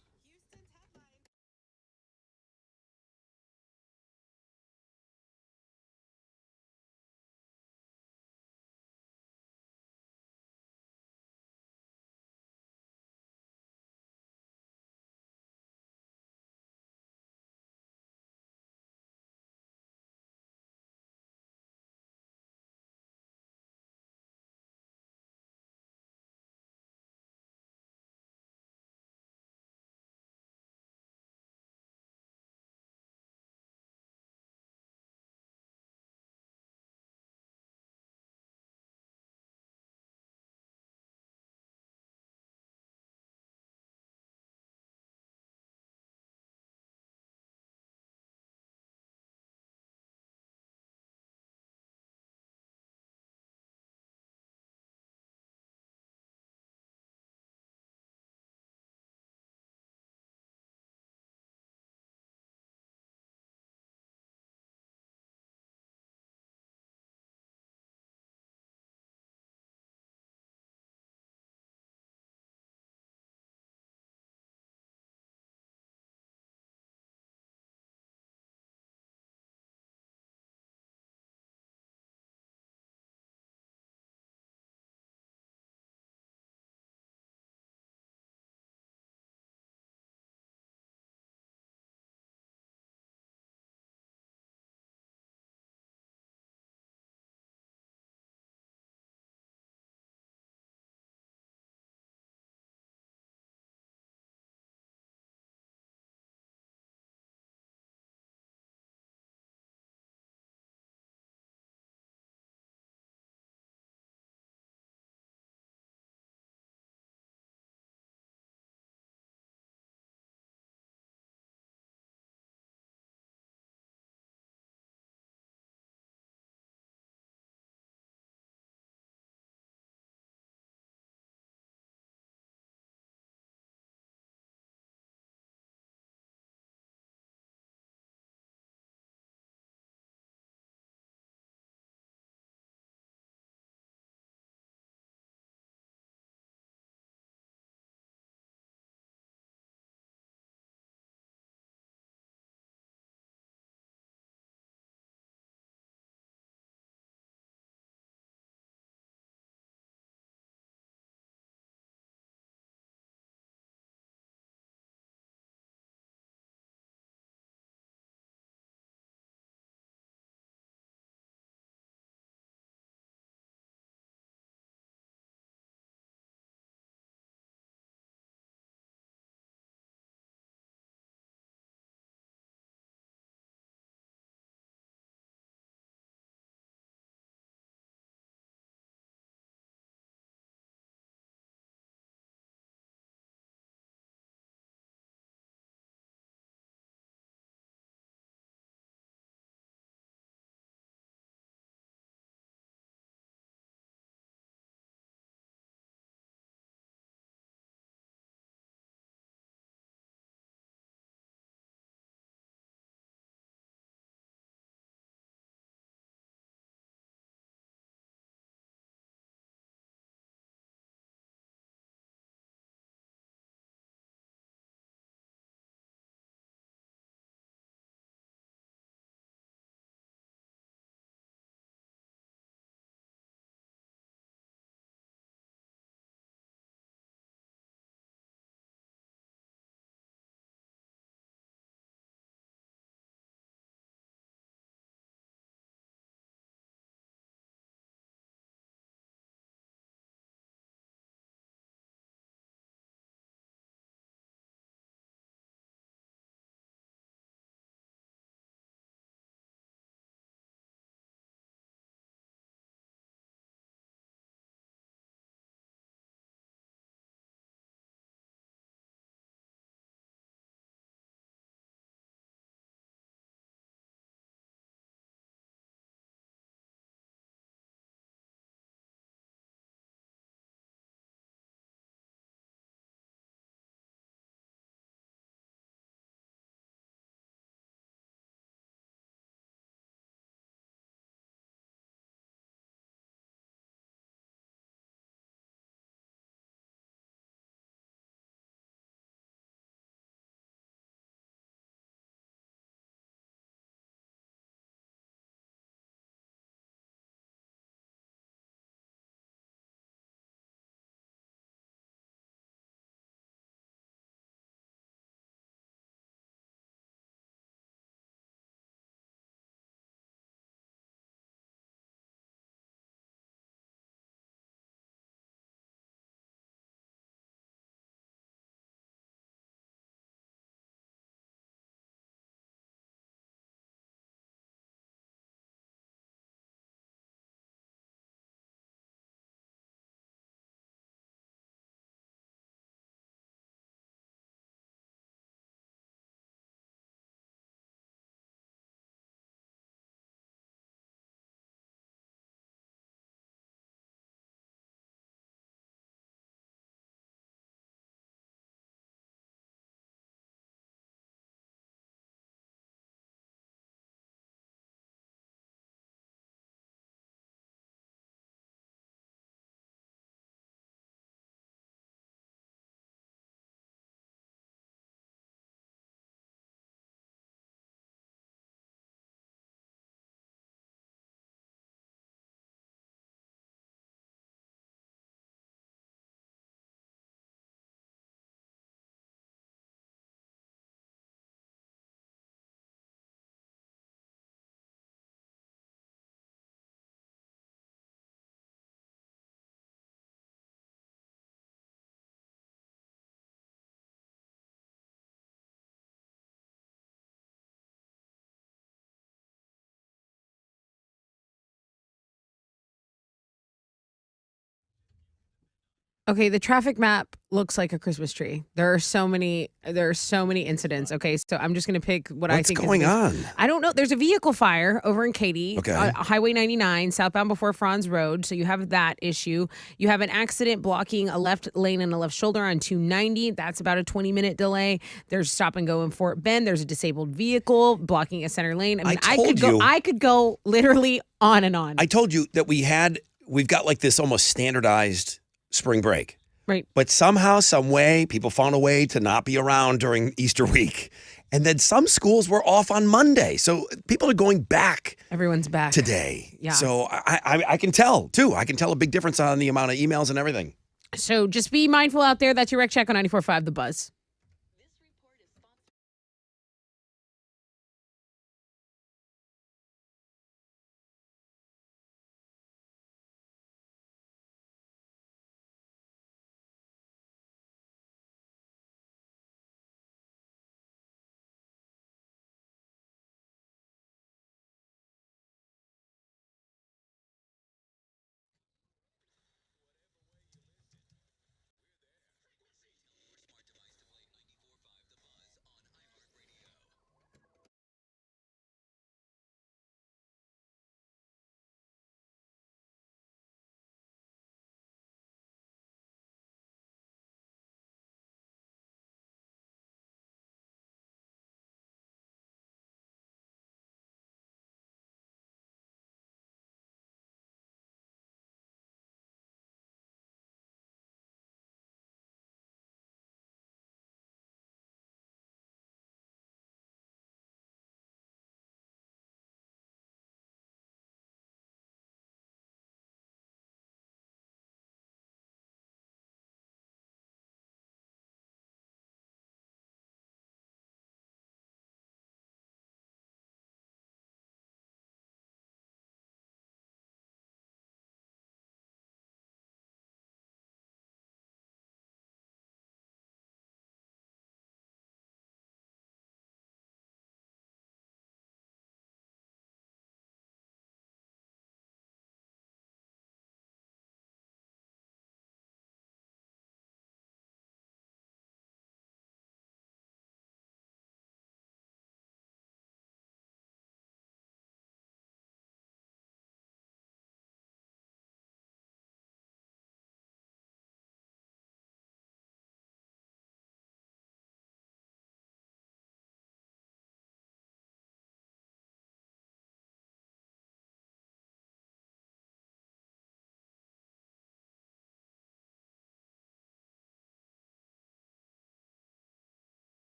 Speaker 2: Okay, the traffic map looks like a Christmas tree. There are so many incidents. Okay, so I'm just going to pick what I
Speaker 1: What's
Speaker 2: think
Speaker 1: going
Speaker 2: is
Speaker 1: on?
Speaker 2: I don't know. There's a vehicle fire over in Katy,
Speaker 1: Okay.
Speaker 2: Highway 99, southbound before Franz Road. So you have that issue. You have an accident blocking a left lane and a left shoulder on 290. That's about a 20-minute delay. There's stop and go in Fort Bend. There's a disabled vehicle blocking a center lane. I mean, I could go literally on and on.
Speaker 1: I told you that we've got like this almost standardized spring break.
Speaker 2: Right.
Speaker 1: But somehow, some way, people found a way to not be around during Easter week. And then some schools were off on Monday. So people are going back.
Speaker 2: Everyone's back
Speaker 1: today.
Speaker 2: Yeah.
Speaker 1: So I can tell, too. I can tell a big difference on the amount of emails and everything.
Speaker 2: So just be mindful out there. That's your Rec Check on 94.5 The Buzz.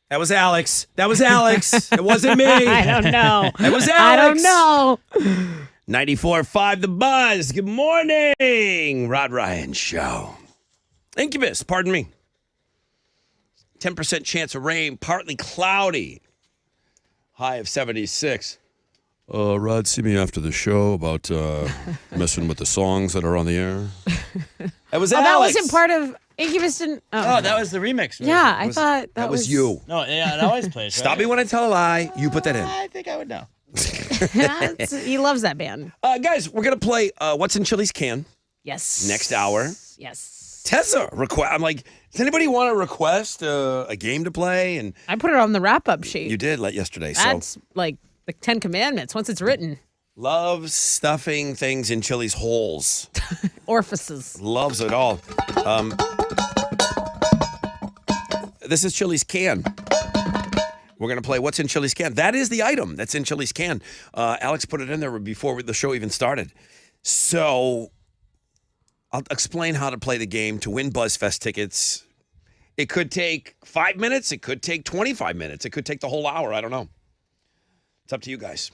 Speaker 1: That was Alex. That was Alex. It wasn't me.
Speaker 2: I don't know.
Speaker 1: It was Alex.
Speaker 2: I don't know.
Speaker 1: 94.5 The Buzz. Good morning. Rod Ryan Show. Incubus, pardon me. 10% chance of rain, partly cloudy. High of 76. Rod, see me after the show about messing with the songs that are on the air. That was Alex.
Speaker 2: That wasn't part of Incubus. Didn't.
Speaker 3: Oh, that was the remix version.
Speaker 2: Yeah, I thought
Speaker 1: that was you.
Speaker 3: No, yeah, it always plays.
Speaker 1: Stop me when I tell a lie. You put that in.
Speaker 3: I think I would know.
Speaker 2: He loves that band.
Speaker 1: Guys, we're going to play What's in Chili's Can
Speaker 2: Yes.
Speaker 1: next hour.
Speaker 2: Yes.
Speaker 1: Tessa, I'm like, does anybody want to request a game to play? And
Speaker 2: I put it on the wrap-up sheet.
Speaker 1: you did yesterday.
Speaker 2: That's like the 10 Commandments once it's written.
Speaker 1: Loves stuffing things in Chili's holes.
Speaker 2: Orifices.
Speaker 1: Loves it all. This is Chili's Can. We're going to play What's in Chili's Can. That is the item that's in Chili's Can. Alex put it in there before the show even started. So I'll explain how to play the game to win BuzzFest tickets. It could take 5 minutes. It could take 25 minutes. It could take the whole hour. I don't know. It's up to you guys.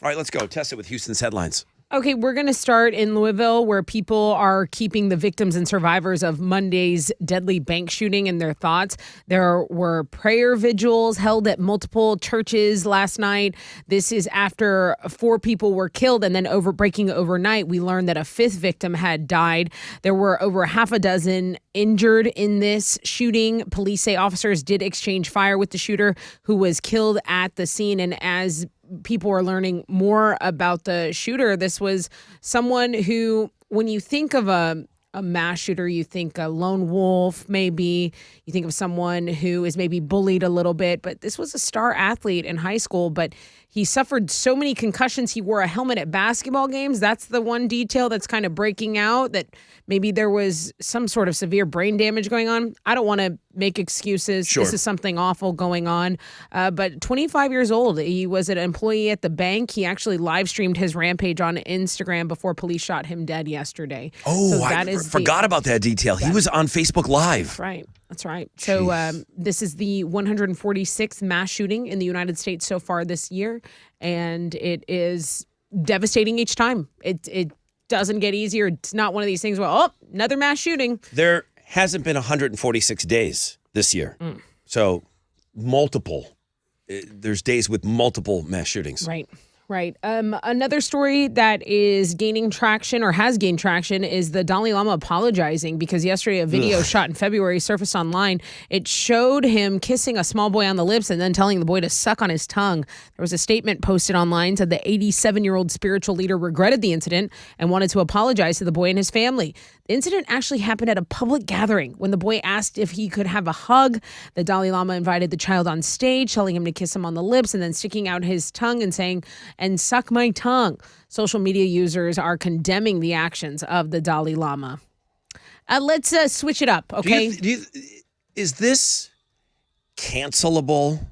Speaker 1: All right, let's go. Test it with Houston's headlines.
Speaker 2: Okay, we're going to start in Louisville, where people are keeping the victims and survivors of Monday's deadly bank shooting in their thoughts. There were prayer vigils held at multiple churches last night. This is after 4 people were killed, and then breaking overnight, we learned that a 5th victim had died. There were over half a dozen injured in this shooting. Police say officers did exchange fire with the shooter, who was killed at the scene. And as people are learning more about the shooter, this was someone who, when you think of a mass shooter, you think a lone wolf, maybe. You think of someone who is maybe bullied a little bit, but this was a star athlete in high school, but he suffered so many concussions. He wore a helmet at basketball games. That's the one detail that's kind of breaking out, that maybe there was some sort of severe brain damage going on. I don't want to make excuses.
Speaker 1: Sure.
Speaker 2: This is something awful going on. But 25 years old, he was an employee at the bank. He actually live streamed his rampage on Instagram before police shot him dead yesterday.
Speaker 1: Oh,
Speaker 2: so
Speaker 1: I forgot about that detail. He was on Facebook Live.
Speaker 2: That's right. That's right. So this is the 146th mass shooting in the United States so far this year, and it is devastating each time. It doesn't get easier. It's not one of these things where, another mass shooting.
Speaker 1: There hasn't been 146 days this year. So multiple. There's days with multiple mass shootings.
Speaker 2: Right. Right. Another story that is gaining traction, or has gained traction, is the Dalai Lama apologizing, because yesterday a video shot in February surfaced online. It showed him kissing a small boy on the lips and then telling the boy to suck on his tongue. There was a statement posted online, said the 87-year-old spiritual leader regretted the incident and wanted to apologize to the boy and his family. The incident actually happened at a public gathering. When the boy asked if he could have a hug, the Dalai Lama invited the child on stage, telling him to kiss him on the lips and then sticking out his tongue and saying, "And suck my tongue." Social media users are condemning the actions of the Dalai Lama. Let's switch it up, okay?
Speaker 1: Is this cancelable?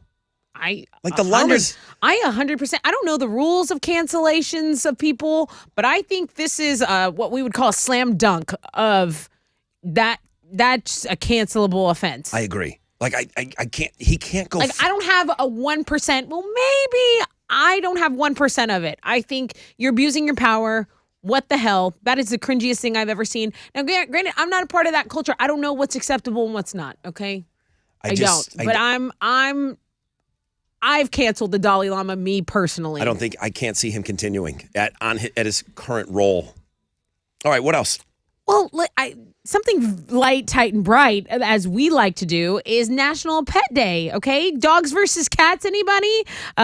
Speaker 2: I
Speaker 1: 100%.
Speaker 2: I don't know the rules of cancellations of people, but I think this is what we would call a slam dunk of that. That's a cancelable offense.
Speaker 1: I agree. I can't. He can't go.
Speaker 2: I don't have a 1%. Well, maybe I don't have 1% of it. I think you're abusing your power. What the hell? That is the cringiest thing I've ever seen. Now, granted, I'm not a part of that culture. I don't know what's acceptable and what's not. Okay, I don't. But I've canceled the Dalai Lama, me personally.
Speaker 1: I can't see him continuing at his current role. All right, what else?
Speaker 2: Well, something light, tight, and bright, as we like to do, is National Pet Day, okay? Dogs versus cats, anybody?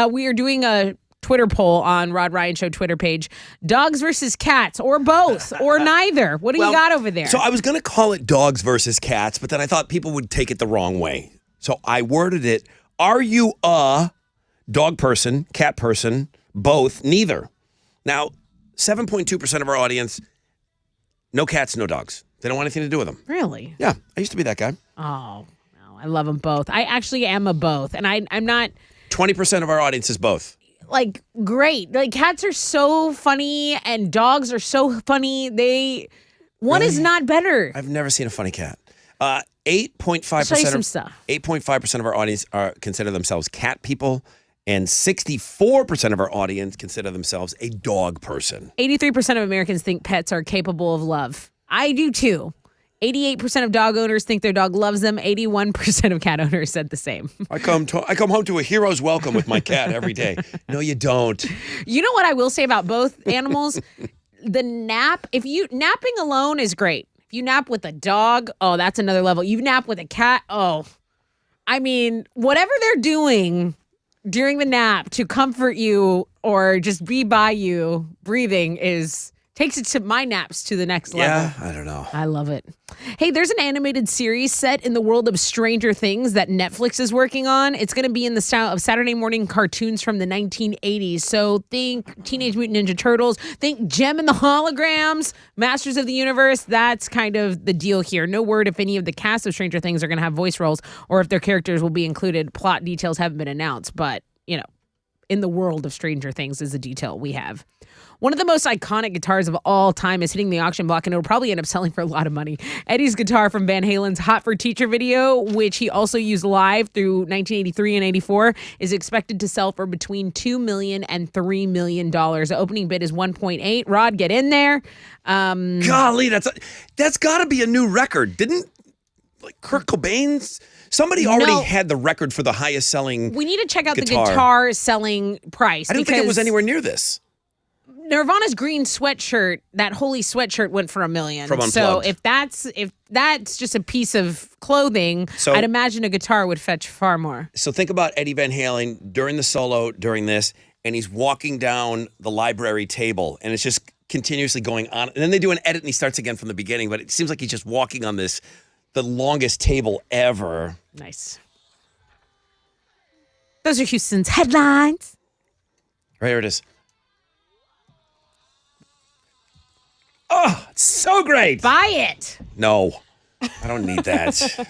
Speaker 2: We are doing a Twitter poll on Rod Ryan Show Twitter page. Dogs versus cats, or both, or neither. What do you got over there?
Speaker 1: So I was going to call it dogs versus cats, but then I thought people would take it the wrong way. So I worded it, are you a dog person, cat person, both, neither? Now, 7.2% of our audience, no cats, no dogs. They don't want anything to do with them.
Speaker 2: Really?
Speaker 1: Yeah, I used to be that guy.
Speaker 2: Oh, no, I love them both. I actually am a both, and I'm not...
Speaker 1: 20% of our audience is both.
Speaker 2: Great. Cats are so funny, and dogs are so funny. One is not better.
Speaker 1: I've never seen a funny cat. 8.5%
Speaker 2: Show you some stuff.
Speaker 1: 8.5% of our audience consider themselves cat people, And 64% of our audience consider themselves a dog person.
Speaker 2: 83% of Americans think pets are capable of love. I do too. 88% of dog owners think their dog loves them. 81% of cat owners said the same.
Speaker 1: I come home to a hero's welcome with my cat every day. No, you don't.
Speaker 2: You know what I will say about both animals? The nap, napping alone is great. If you nap with a dog, oh, that's another level. You nap with a cat, oh. I mean, whatever they're doing during the nap to comfort you or just be by you, breathing takes it to my naps to the next level.
Speaker 1: Yeah, I don't know.
Speaker 2: I love it. Hey, there's an animated series set in the world of Stranger Things that Netflix is working on. It's going to be in the style of Saturday morning cartoons from the 1980s. So think Teenage Mutant Ninja Turtles, think Gem and the Holograms, Masters of the Universe. That's kind of the deal here. No word if any of the cast of Stranger Things are going to have voice roles or if their characters will be included. Plot details haven't been announced, but, in the world of Stranger Things is a detail we have. One of the most iconic guitars of all time is hitting the auction block, and it'll probably end up selling for a lot of money. Eddie's guitar from Van Halen's Hot for Teacher video, which he also used live through 1983 and 84, is expected to sell for between $2 million and $3 million. The opening bid is 1.8. Rod, get in there.
Speaker 1: Golly, that's got to be a new record. Didn't Kurt Cobain's? Somebody already had the record for the highest selling.
Speaker 2: We need to check out the guitar selling price.
Speaker 1: I don't think it was anywhere near this.
Speaker 2: Nirvana's green sweatshirt, that holy sweatshirt, went for $1 million.
Speaker 1: From Unplugged.
Speaker 2: So if that's just a piece of clothing, I'd imagine a guitar would fetch far more.
Speaker 1: So think about Eddie Van Halen during the solo, during this, and he's walking down the library table, and it's just continuously going on. And then they do an edit, and he starts again from the beginning, but it seems like he's just walking on the longest table ever.
Speaker 2: Nice. Those are Houston's headlines.
Speaker 1: Right here it is. Oh, it's so great.
Speaker 2: Buy it.
Speaker 1: No, I don't need that.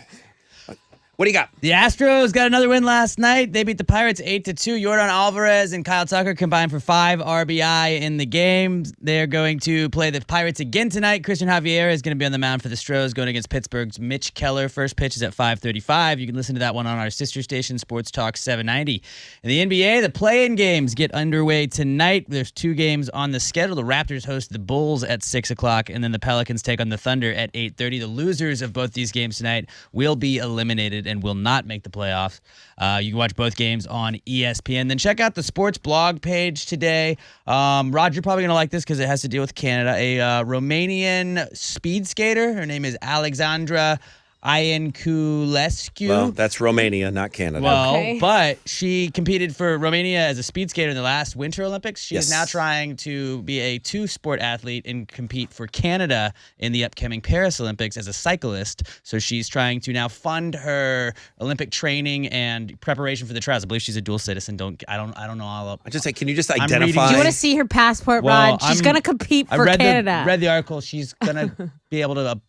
Speaker 1: What do you got?
Speaker 3: The Astros got another win last night. They beat the Pirates 8-2. Yordan Alvarez and Kyle Tucker combined for 5 RBI in the game. They're going to play the Pirates again tonight. Christian Javier is going to be on the mound for the Stros going against Pittsburgh's Mitch Keller. First pitch is at 5:35. You can listen to that one on our sister station, Sports Talk 790. In the NBA, the play-in games get underway tonight. There's 2 games on the schedule. The Raptors host the Bulls at 6 o'clock, and then the Pelicans take on the Thunder at 8:30. The losers of both these games tonight will be eliminated and will not make the playoffs. You can watch both games on ESPN. Then check out the sports blog page today. Rod, you're probably going to like this because it has to deal with Canada. A Romanian speed skater. Her name is Alexandra Ianculescu.
Speaker 1: Well, that's Romania, not Canada.
Speaker 3: Well, but she competed for Romania as a speed skater in the last Winter Olympics. She is now trying to be a 2-sport athlete and compete for Canada in the upcoming Paris Olympics as a cyclist. So she's trying to now fund her Olympic training and preparation for the trials. I believe she's a dual citizen. I don't know all up.
Speaker 1: I just say, can you just identify?
Speaker 2: Do you want to see her passport, Rod? She's going to compete for Canada.
Speaker 3: I read the article. She's going to be able to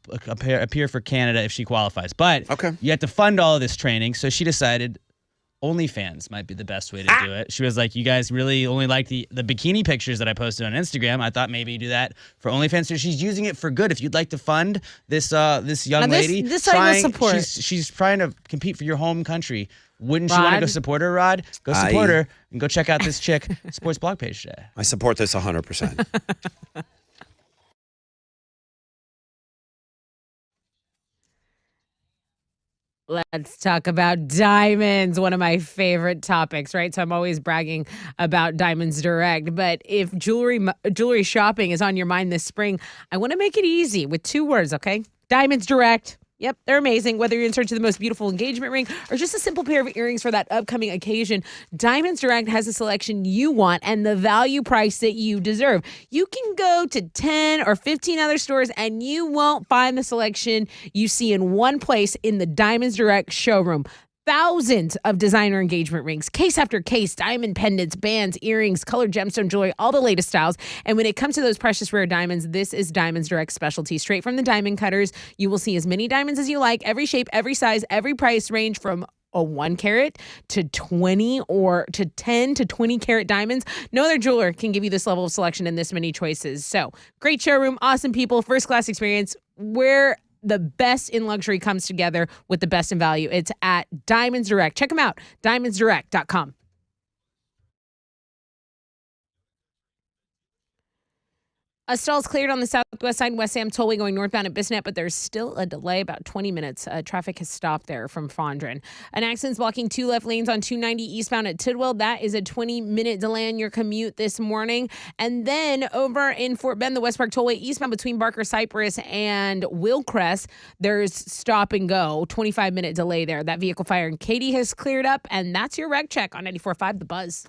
Speaker 3: appear for Canada if she qualifies. But you have to fund all of this training. So she decided OnlyFans might be the best way to do it. She was like, you guys really only like the bikini pictures that I posted on Instagram. I thought maybe do that for OnlyFans. So she's using it for good. If you'd like to fund this young lady,
Speaker 2: this I will support.
Speaker 3: She's trying to compete for your home country. Wouldn't you want to go support her, Rod? Go support her and go check out this chick sports blog page today.
Speaker 1: I support this 100%.
Speaker 2: Let's talk about diamonds, one of my favorite topics, right? So I'm always bragging about Diamonds Direct. But if jewelry shopping is on your mind this spring, I want to make it easy with 2 words, okay? Diamonds Direct. Yep, they're amazing. Whether you're in search of the most beautiful engagement ring or just a simple pair of earrings for that upcoming occasion, Diamonds Direct has the selection you want and the value price that you deserve. You can go to 10 or 15 other stores and you won't find the selection you see in one place in the Diamonds Direct showroom. Thousands of designer engagement rings, case after case, diamond pendants, bands, earrings, colored gemstone jewelry, all the latest styles. And when it comes to those precious rare diamonds, this is Diamonds Direct specialty. Straight from the diamond cutters, you will see as many diamonds as you like, every shape, every size, every price range from a 1 carat to 20 or to 10 to 20 carat diamonds. No other jeweler can give you this level of selection and this many choices. So great showroom, awesome people, first class experience. Where the best in luxury comes together with the best in value. It's at Diamonds Direct. Check them out, diamondsdirect.com. A stall's cleared on the southwest side, West Sam Tollway going northbound at Bissonnette, but there's still a delay, about 20 minutes. Traffic has stopped there from Fondren. An accident's blocking 2 left lanes on 290 eastbound at Tidwell. That is a 20-minute delay on your commute this morning. And then over in Fort Bend, the West Park Tollway eastbound between Barker Cypress and Willcrest, there's stop and go, 25-minute delay there. That vehicle fire in Katy has cleared up, and that's your reg check on 94.5 The Buzz.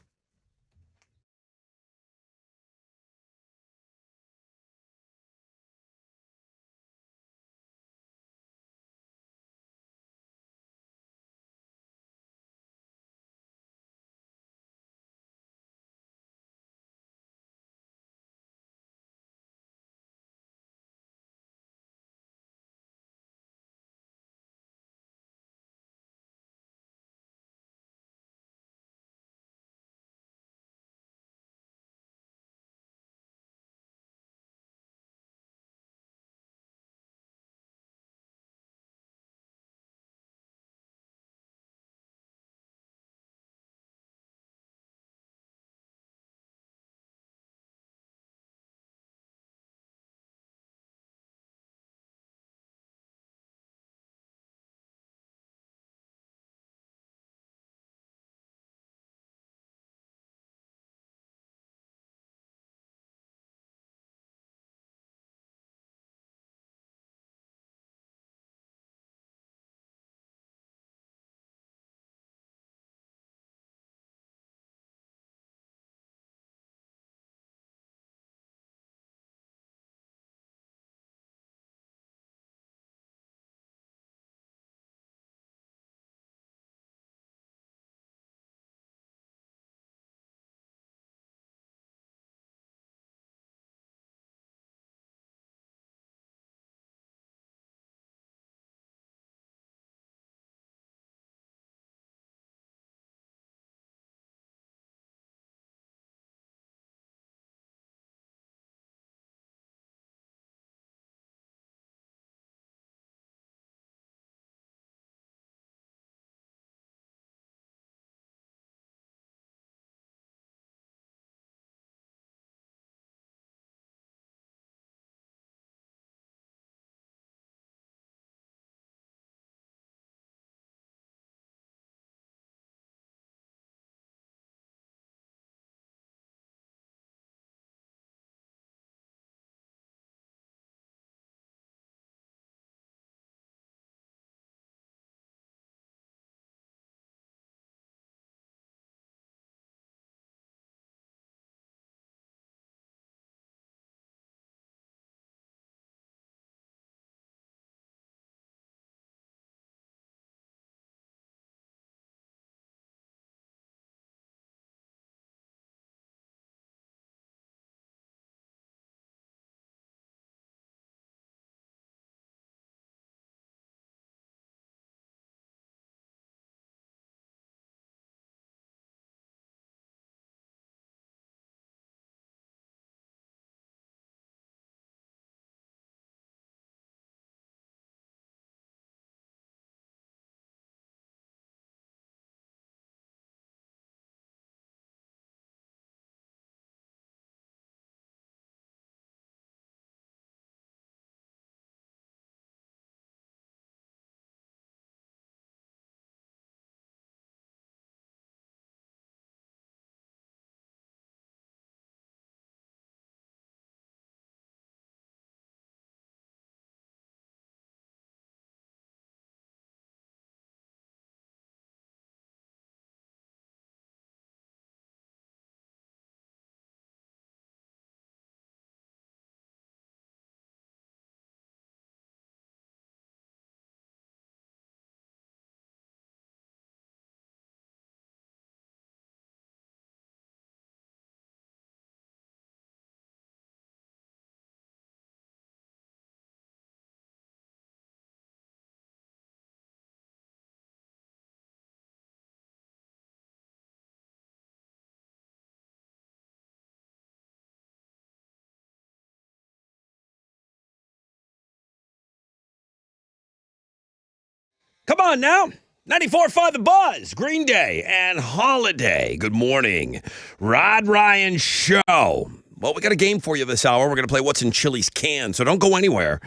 Speaker 1: Come on now. 94.5 The Buzz, Green Day, and Holiday. Good morning. Rod Ryan Show. Well, we got a game for you this hour. We're going to play What's in Chili's Can, so don't go anywhere.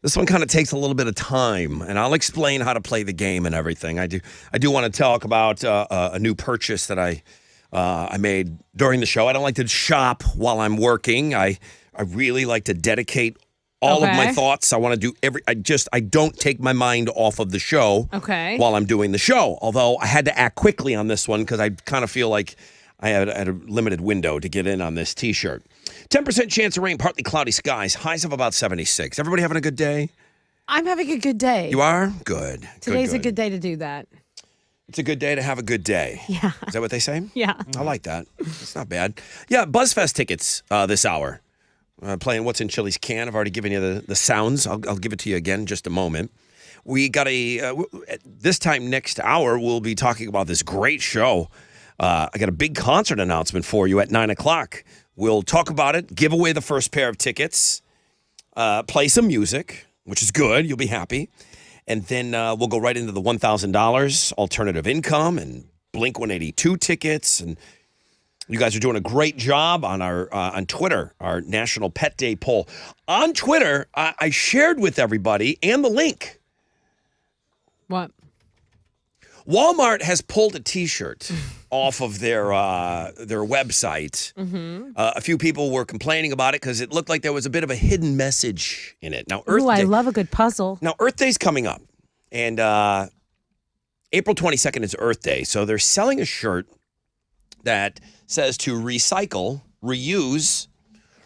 Speaker 1: This one kind of takes a little bit of time, and I'll explain how to play the game and everything. I do want to talk about a new purchase that I made during the show. I don't like to shop while I'm working. I really like to dedicate all of my thoughts. I want to do I don't take my mind off of the show while I'm doing the show. Although I had to act quickly on this one because I kind of feel like I had a limited window to get in on this T-shirt. 10% chance of rain, partly cloudy skies, highs of about 76. Everybody having a good day?
Speaker 2: I'm having a good day.
Speaker 1: You are? Good.
Speaker 2: Today's a good day to do that.
Speaker 1: It's a good day to have a good day.
Speaker 2: Yeah.
Speaker 1: Is that what they say?
Speaker 2: Yeah.
Speaker 1: I like that. It's not bad. Yeah, BuzzFest tickets this hour. Playing What's in Chili's Can. I've already given you the sounds. I'll give it to you again in just a moment. We got this time next hour, we'll be talking about this great show. I got a big concert announcement for you at 9 o'clock. We'll talk about it, give away the first pair of tickets, play some music, which is good. You'll be happy. And then we'll go right into the $1,000 alternative income and Blink-182 tickets. And you guys are doing a great job on our on Twitter, our National Pet Day poll. On Twitter, I shared with everybody and the link.
Speaker 2: What?
Speaker 1: Walmart has pulled a T-shirt off of their website.
Speaker 2: Mm-hmm.
Speaker 1: A few people were complaining about it because it looked like there was a bit of a hidden message in it. Now,
Speaker 2: I love a good puzzle.
Speaker 1: Now, Earth Day's coming up, and April 22nd is Earth Day, so they're selling a shirt that says to recycle, reuse,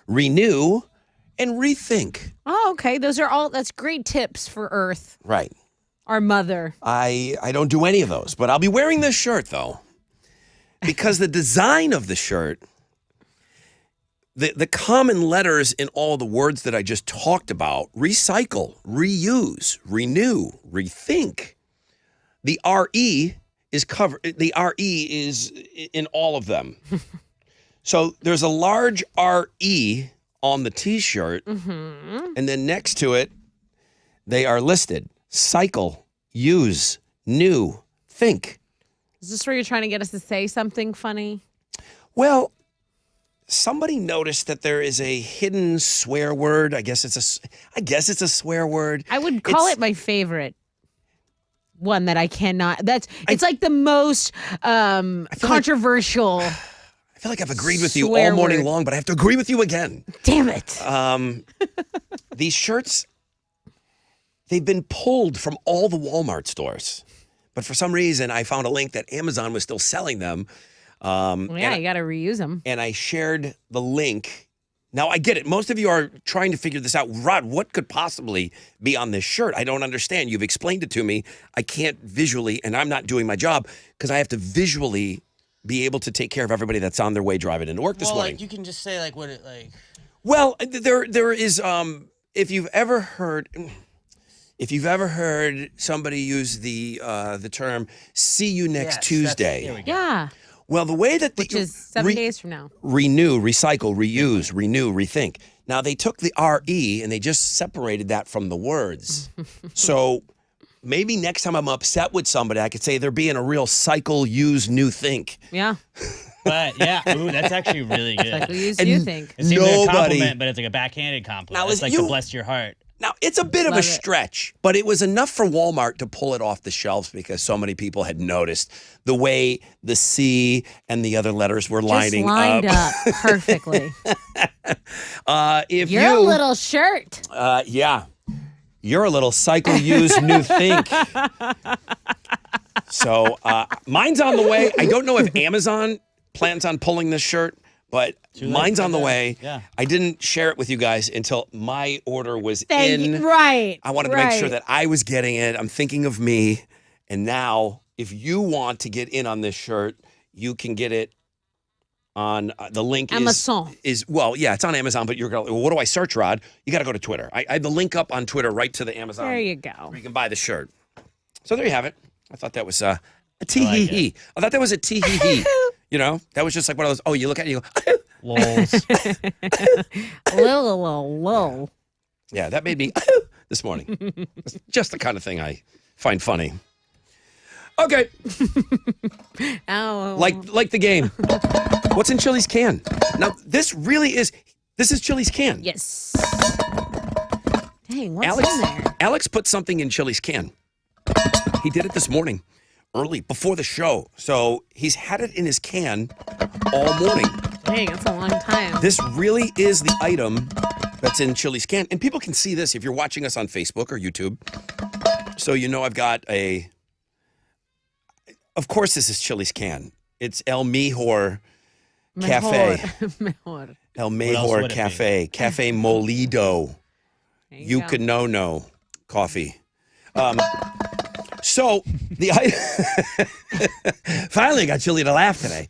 Speaker 1: renew, and rethink.
Speaker 2: Oh, okay. That's great tips for Earth.
Speaker 1: Right.
Speaker 2: Our mother.
Speaker 1: I don't do any of those, but I'll be wearing this shirt, though, because the design of the shirt, the common letters in all the words that I just talked about, recycle, reuse, renew, rethink, the RE is covered. The RE is in all of them. So there's a large RE on the T-shirt, and then next to it, they are listed. Cycle, use, new, think.
Speaker 2: Is this where you're trying to get us to say something funny?
Speaker 1: Well, somebody noticed that there is a hidden swear word. I guess it's a swear word.
Speaker 2: I would call it my favorite one that I cannot. It's like the most controversial.
Speaker 1: I feel like I've agreed with you all morning long, but I have to agree with you again.
Speaker 2: Damn it.
Speaker 1: These shirts, they've been pulled from all the Walmart stores. But for some reason, I found a link that Amazon was still selling them.
Speaker 2: You got to reuse them.
Speaker 1: And I shared the link. Now, I get it. Most of you are trying to figure this out. Rod, what could possibly be on this shirt? I don't understand. You've explained it to me. I can't visually, and I'm not doing my job because I have to visually be able to take care of everybody that's on their way driving into work this morning.
Speaker 3: You can just say what it like.
Speaker 1: Well, there is if you've ever heard somebody use the term "see you next Tuesday."
Speaker 3: Here we go.
Speaker 2: Yeah.
Speaker 1: Well, the way that
Speaker 2: which is 7 days from now.
Speaker 1: Renew, recycle, reuse, renew, rethink. Now they took the RE and they just separated that from the words. So maybe next time I'm upset with somebody, I could say they're being a real cycle, use, new, think.
Speaker 2: Yeah.
Speaker 3: But yeah, ooh, that's actually really good.
Speaker 2: Cycle, use, new, think.
Speaker 3: It seems like a compliment, but it's like a backhanded compliment.
Speaker 1: Now,
Speaker 3: it's like to bless your heart.
Speaker 1: Now, it's a bit of a stretch, but it was enough for Walmart to pull it off the shelves because so many people had noticed the way the C and the other letters were lining
Speaker 2: lined up perfectly. You're a little shirt.
Speaker 1: Yeah. You're a little cycle, use, new, think. So mine's on the way. I don't know if Amazon plans on pulling this shirt, but mine's on the way.
Speaker 3: Yeah.
Speaker 1: I didn't share it with you guys until my order was in.
Speaker 2: Right.
Speaker 1: I wanted to make sure that I was getting it. I'm thinking of me. And now, if you want to get in on this shirt, you can get it on the link.
Speaker 2: Amazon.
Speaker 1: It's on Amazon, but what do I search, Rod? You got to go to Twitter. I have the link up on Twitter right to the Amazon.
Speaker 2: There you go.
Speaker 1: Where you can buy the shirt. So there you have it. I thought that was a tee-hee-hee. I thought that was a tee-hee-hee. You know, that was just like one of those, you look at it, you go,
Speaker 3: Lols.
Speaker 2: Lol.
Speaker 1: Yeah, that made me this morning. It's just the kind of thing I find funny. Okay.
Speaker 2: Oh.
Speaker 1: Like the game. What's in Chili's can? Now, this is Chili's can.
Speaker 2: Yes. Dang, what's in there?
Speaker 1: Alex put something in Chili's can. He did it this morning, early, before the show. So he's had it in his can all morning.
Speaker 2: Dang, that's a long time.
Speaker 1: This really is the item that's in Chili's can. And people can see this if you're watching us on Facebook or YouTube. So you know I've got of course this is Chili's can. It's El Mejor Cafe.
Speaker 2: Mejor.
Speaker 1: El
Speaker 3: else
Speaker 1: Mejor
Speaker 3: would it
Speaker 1: Cafe. Cafe Molido. You could know coffee. So the finally got Chili to laugh today.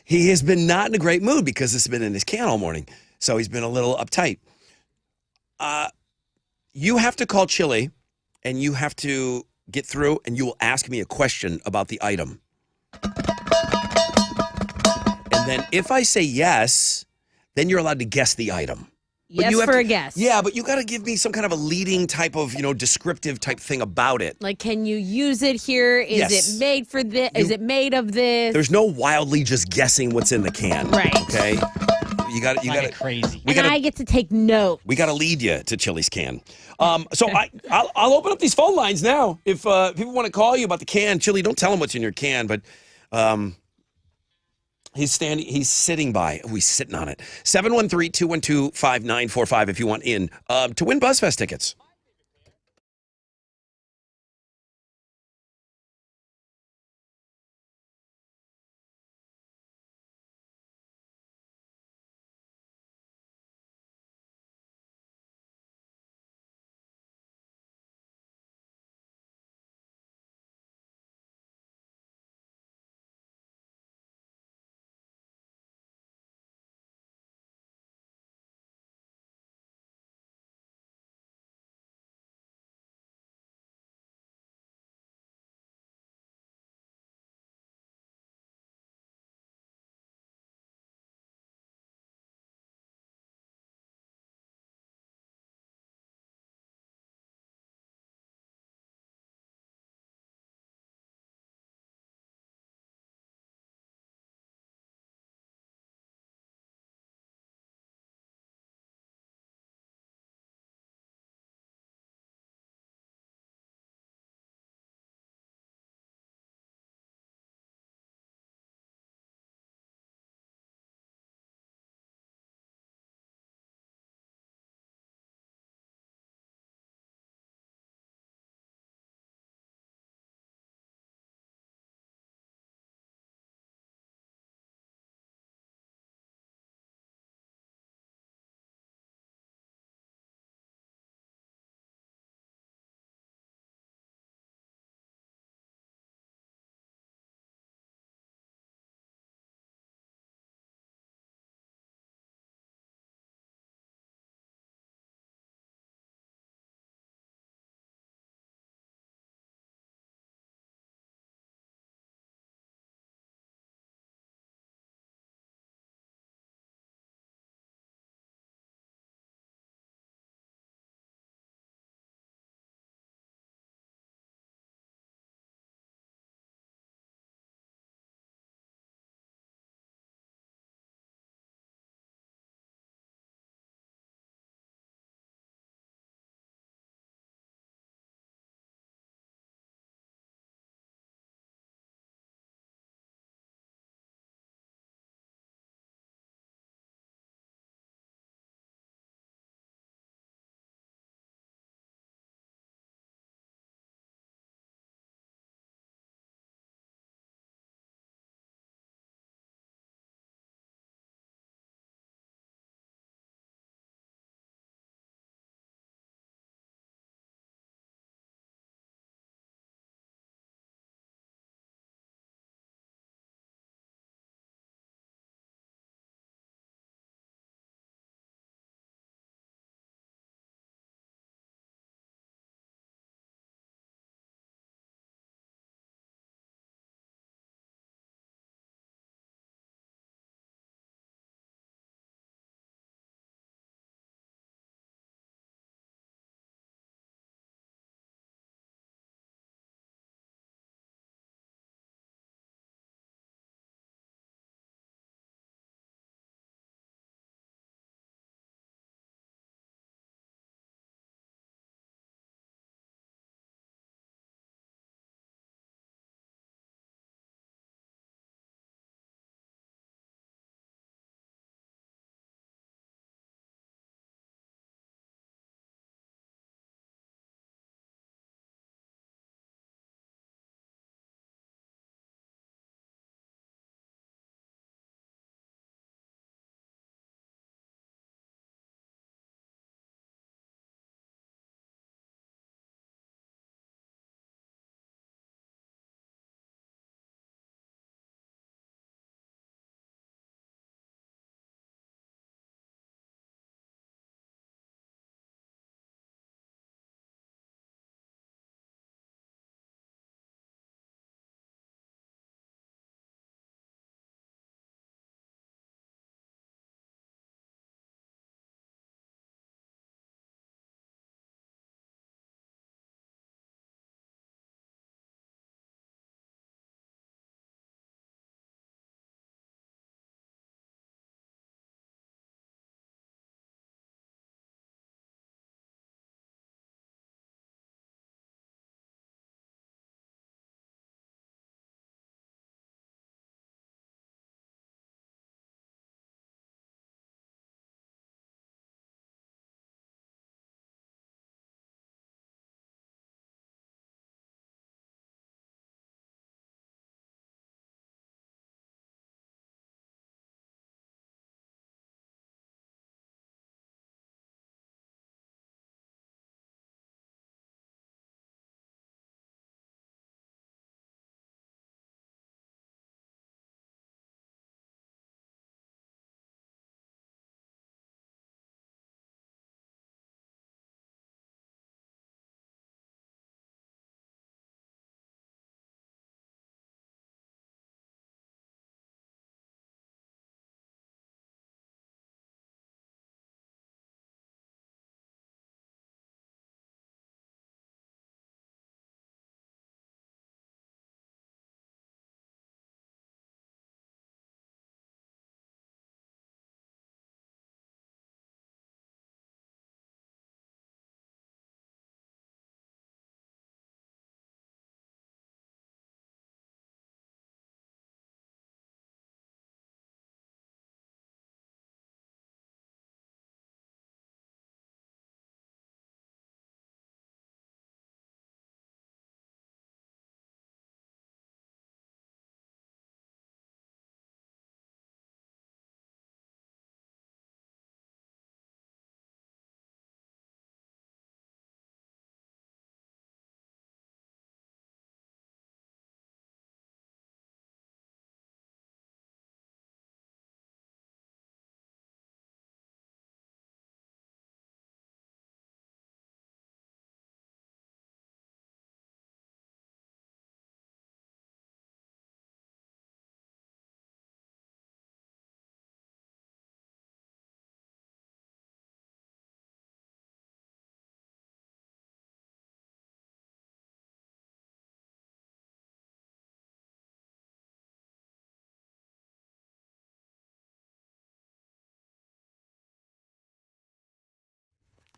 Speaker 1: He has been not in a great mood because it's been in his can all morning. So he's been a little uptight. You have to call Chili and you have to get through and you will ask me a question about the item. And then if I say yes, then you're allowed to guess the item.
Speaker 2: Yes for a guess.
Speaker 1: Yeah, but you got to give me some kind of a leading type of, descriptive type thing about it.
Speaker 2: Like, can you use it here? Is
Speaker 1: Yes.
Speaker 2: it made for this? Is it made of this?
Speaker 1: There's no wildly just guessing what's in the can.
Speaker 2: Right.
Speaker 1: Okay. You got to
Speaker 3: crazy.
Speaker 2: I get to take notes.
Speaker 1: We got to lead you to Chili's can. So I'll open up these phone lines now. If people want to call you about the can, Chili, don't tell them what's in your can, but he's sitting by. Oh, he's sitting on it. 713-212-5945 if you want in to win BuzzFest tickets.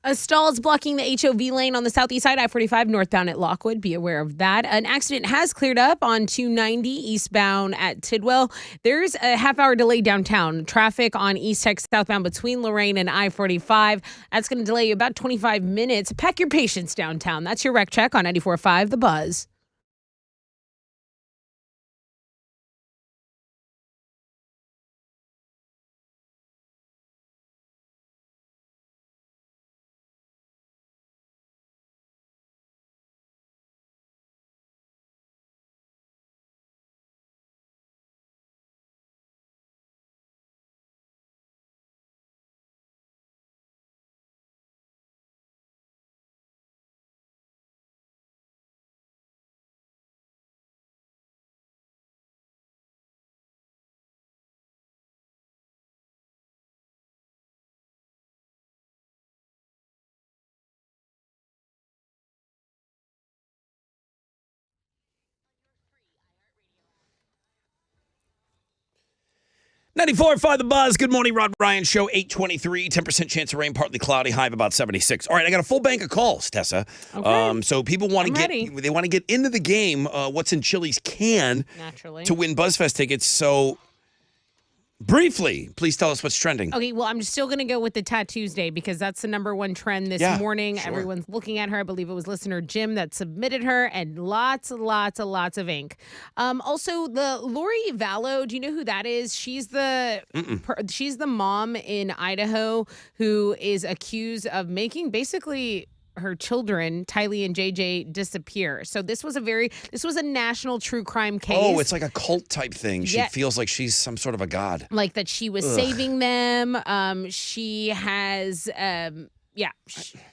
Speaker 11: A stall is blocking the HOV lane on the southeast side, I-45 northbound at Lockwood. Be aware of that. An accident has cleared up on 290 eastbound at Tidwell. There's a half-hour delay downtown. Traffic on East Tech southbound between Lorraine and I-45. That's going to delay you about 25 minutes. Pack your patience downtown. That's your wreck check on 94.5 The Buzz.
Speaker 1: .94.5 The Buzz. Good morning, Rod Ryan Show, 8:23. 10% chance of rain, partly cloudy, high of about 76. All right, I got a full bank of calls, Tessa.
Speaker 11: Okay.
Speaker 1: So people want to they want to get into the game. What's in Chili's can
Speaker 11: Naturally.
Speaker 1: to win BuzzFest tickets. So briefly, please tell us what's trending.
Speaker 11: Okay, well, I'm still going to go with the Tattoos Day because that's the number one trend this morning.
Speaker 1: Sure.
Speaker 11: Everyone's looking at her. I believe it was listener Jim that submitted her, and lots of ink. Also, the Lori Vallow, do you know who that is? She's she's the mom in Idaho who is accused of making basically her children, Tylee and JJ, disappear. So this was a national true crime case.
Speaker 1: Oh, it's like a cult type thing. She
Speaker 11: Yeah.
Speaker 1: feels like she's some sort of a god.
Speaker 11: Like that she was saving them. She has,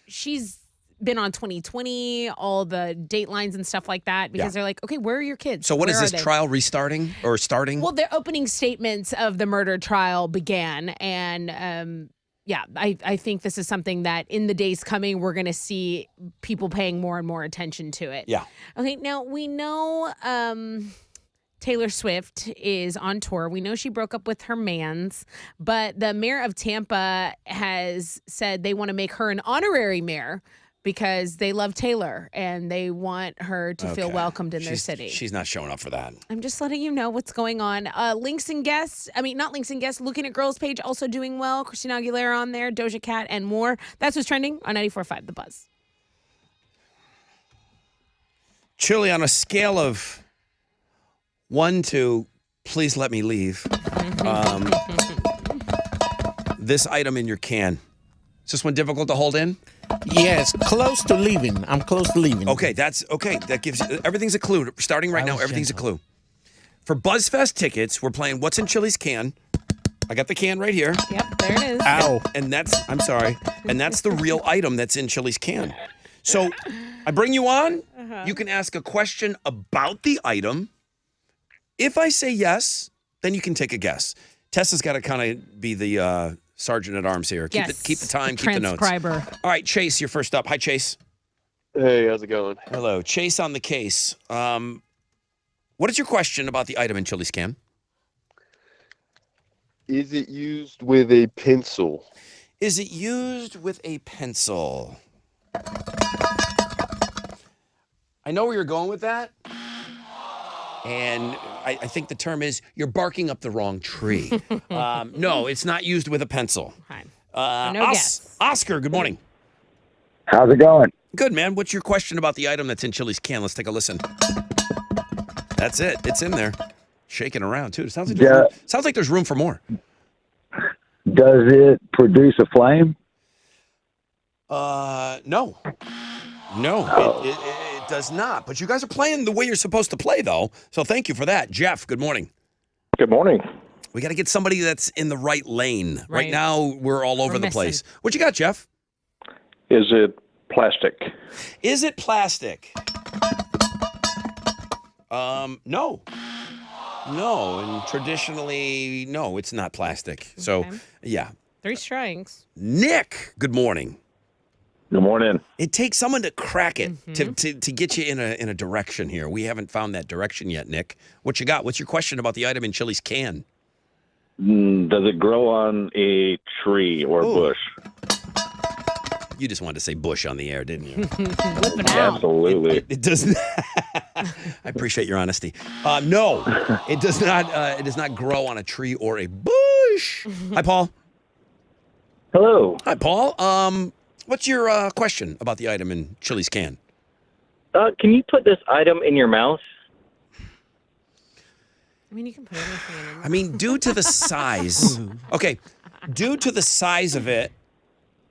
Speaker 11: she's been on 2020, all the datelines and stuff like that, because they're like, okay, where are your kids?
Speaker 1: So what is
Speaker 11: Where
Speaker 1: this
Speaker 11: are they?
Speaker 1: trial restarting or starting?
Speaker 11: Well, the opening statements of the murder trial began, and I think this is something that in the days coming, we're going to see people paying more and more attention to it.
Speaker 1: Yeah.
Speaker 11: Okay, now we know Taylor Swift is on tour. We know she broke up with her mans, but the mayor of Tampa has said they want to make her an honorary mayor because they love Taylor and they want her to feel welcomed in their city.
Speaker 1: She's not showing up for that.
Speaker 11: I'm just letting you know what's going on. Links and Guests, not Links and Guests, Looking at Girls page also doing well. Christina Aguilera on there, Doja Cat, and more. That's what's trending on 94.5 The Buzz.
Speaker 1: Chili, on a scale of 1 to please let me leave, this item in your can, is this one difficult to hold in?
Speaker 9: Yes, close to leaving. I'm close to leaving.
Speaker 1: Okay, that's okay. That gives you everything's a clue. Starting right now, everything's a clue. For BuzzFest tickets, we're playing What's in Chili's Can. I got the can right here.
Speaker 11: Yep, there it is.
Speaker 1: Ow. And I'm sorry. And that's the real item that's in Chili's can. So I bring you on. You can ask a question about the item. If I say yes, then you can take a guess. Tessa's got to kind of be the sergeant at arms here. Keep the time, keep the notes.
Speaker 11: Transcriber.
Speaker 1: All right, Chase, you're first up. Hi, Chase.
Speaker 12: Hey, how's it going?
Speaker 1: Hello. Chase on the case. What is your question about the item in Chili's can?
Speaker 12: Is it used with a pencil?
Speaker 1: Is it used with a pencil? I know where you're going with that. And I think the term is you're barking up the wrong tree. No, it's not used with a pencil.
Speaker 11: No guess.
Speaker 1: Oscar, good morning.
Speaker 10: How's it going?
Speaker 1: Good, man. What's your question about the item that's in Chili's can? Let's take a listen. That's it. It's in there. Shaking around, too. It sounds like there's room for more.
Speaker 10: Does it produce a flame?
Speaker 1: No. No, it does not. But you guys are playing the way you're supposed to play, though. So thank you for that. Jeff, good morning.
Speaker 12: Good morning.
Speaker 1: We got to get somebody that's in the right lane. Right now, we're all over the
Speaker 11: missing.
Speaker 1: place. What you got, Jeff?
Speaker 12: Is it plastic?
Speaker 1: Is it plastic? No. No, and traditionally, no, it's not plastic. So, yeah.
Speaker 11: 3 strikes.
Speaker 1: Nick, good morning.
Speaker 10: Good morning.
Speaker 1: It takes someone to crack it to get you in a direction here. We haven't found that direction yet, Nick. What you got? What's your question about the item in Chili's can?
Speaker 10: Does it grow on a tree or a bush?
Speaker 1: You just wanted to say bush on the air, didn't you?
Speaker 2: Whipping out.
Speaker 12: Absolutely.
Speaker 1: It does not. I appreciate your honesty. No, it does not. It does not grow on a tree or a bush. Hi, Paul.
Speaker 10: Hello.
Speaker 1: Hi, Paul. What's your question about the item in Chili's can?
Speaker 10: Can you put this item in your mouth?
Speaker 11: I mean, you can put anything in it.
Speaker 1: I mean, due to the size. Okay, due to the size of it,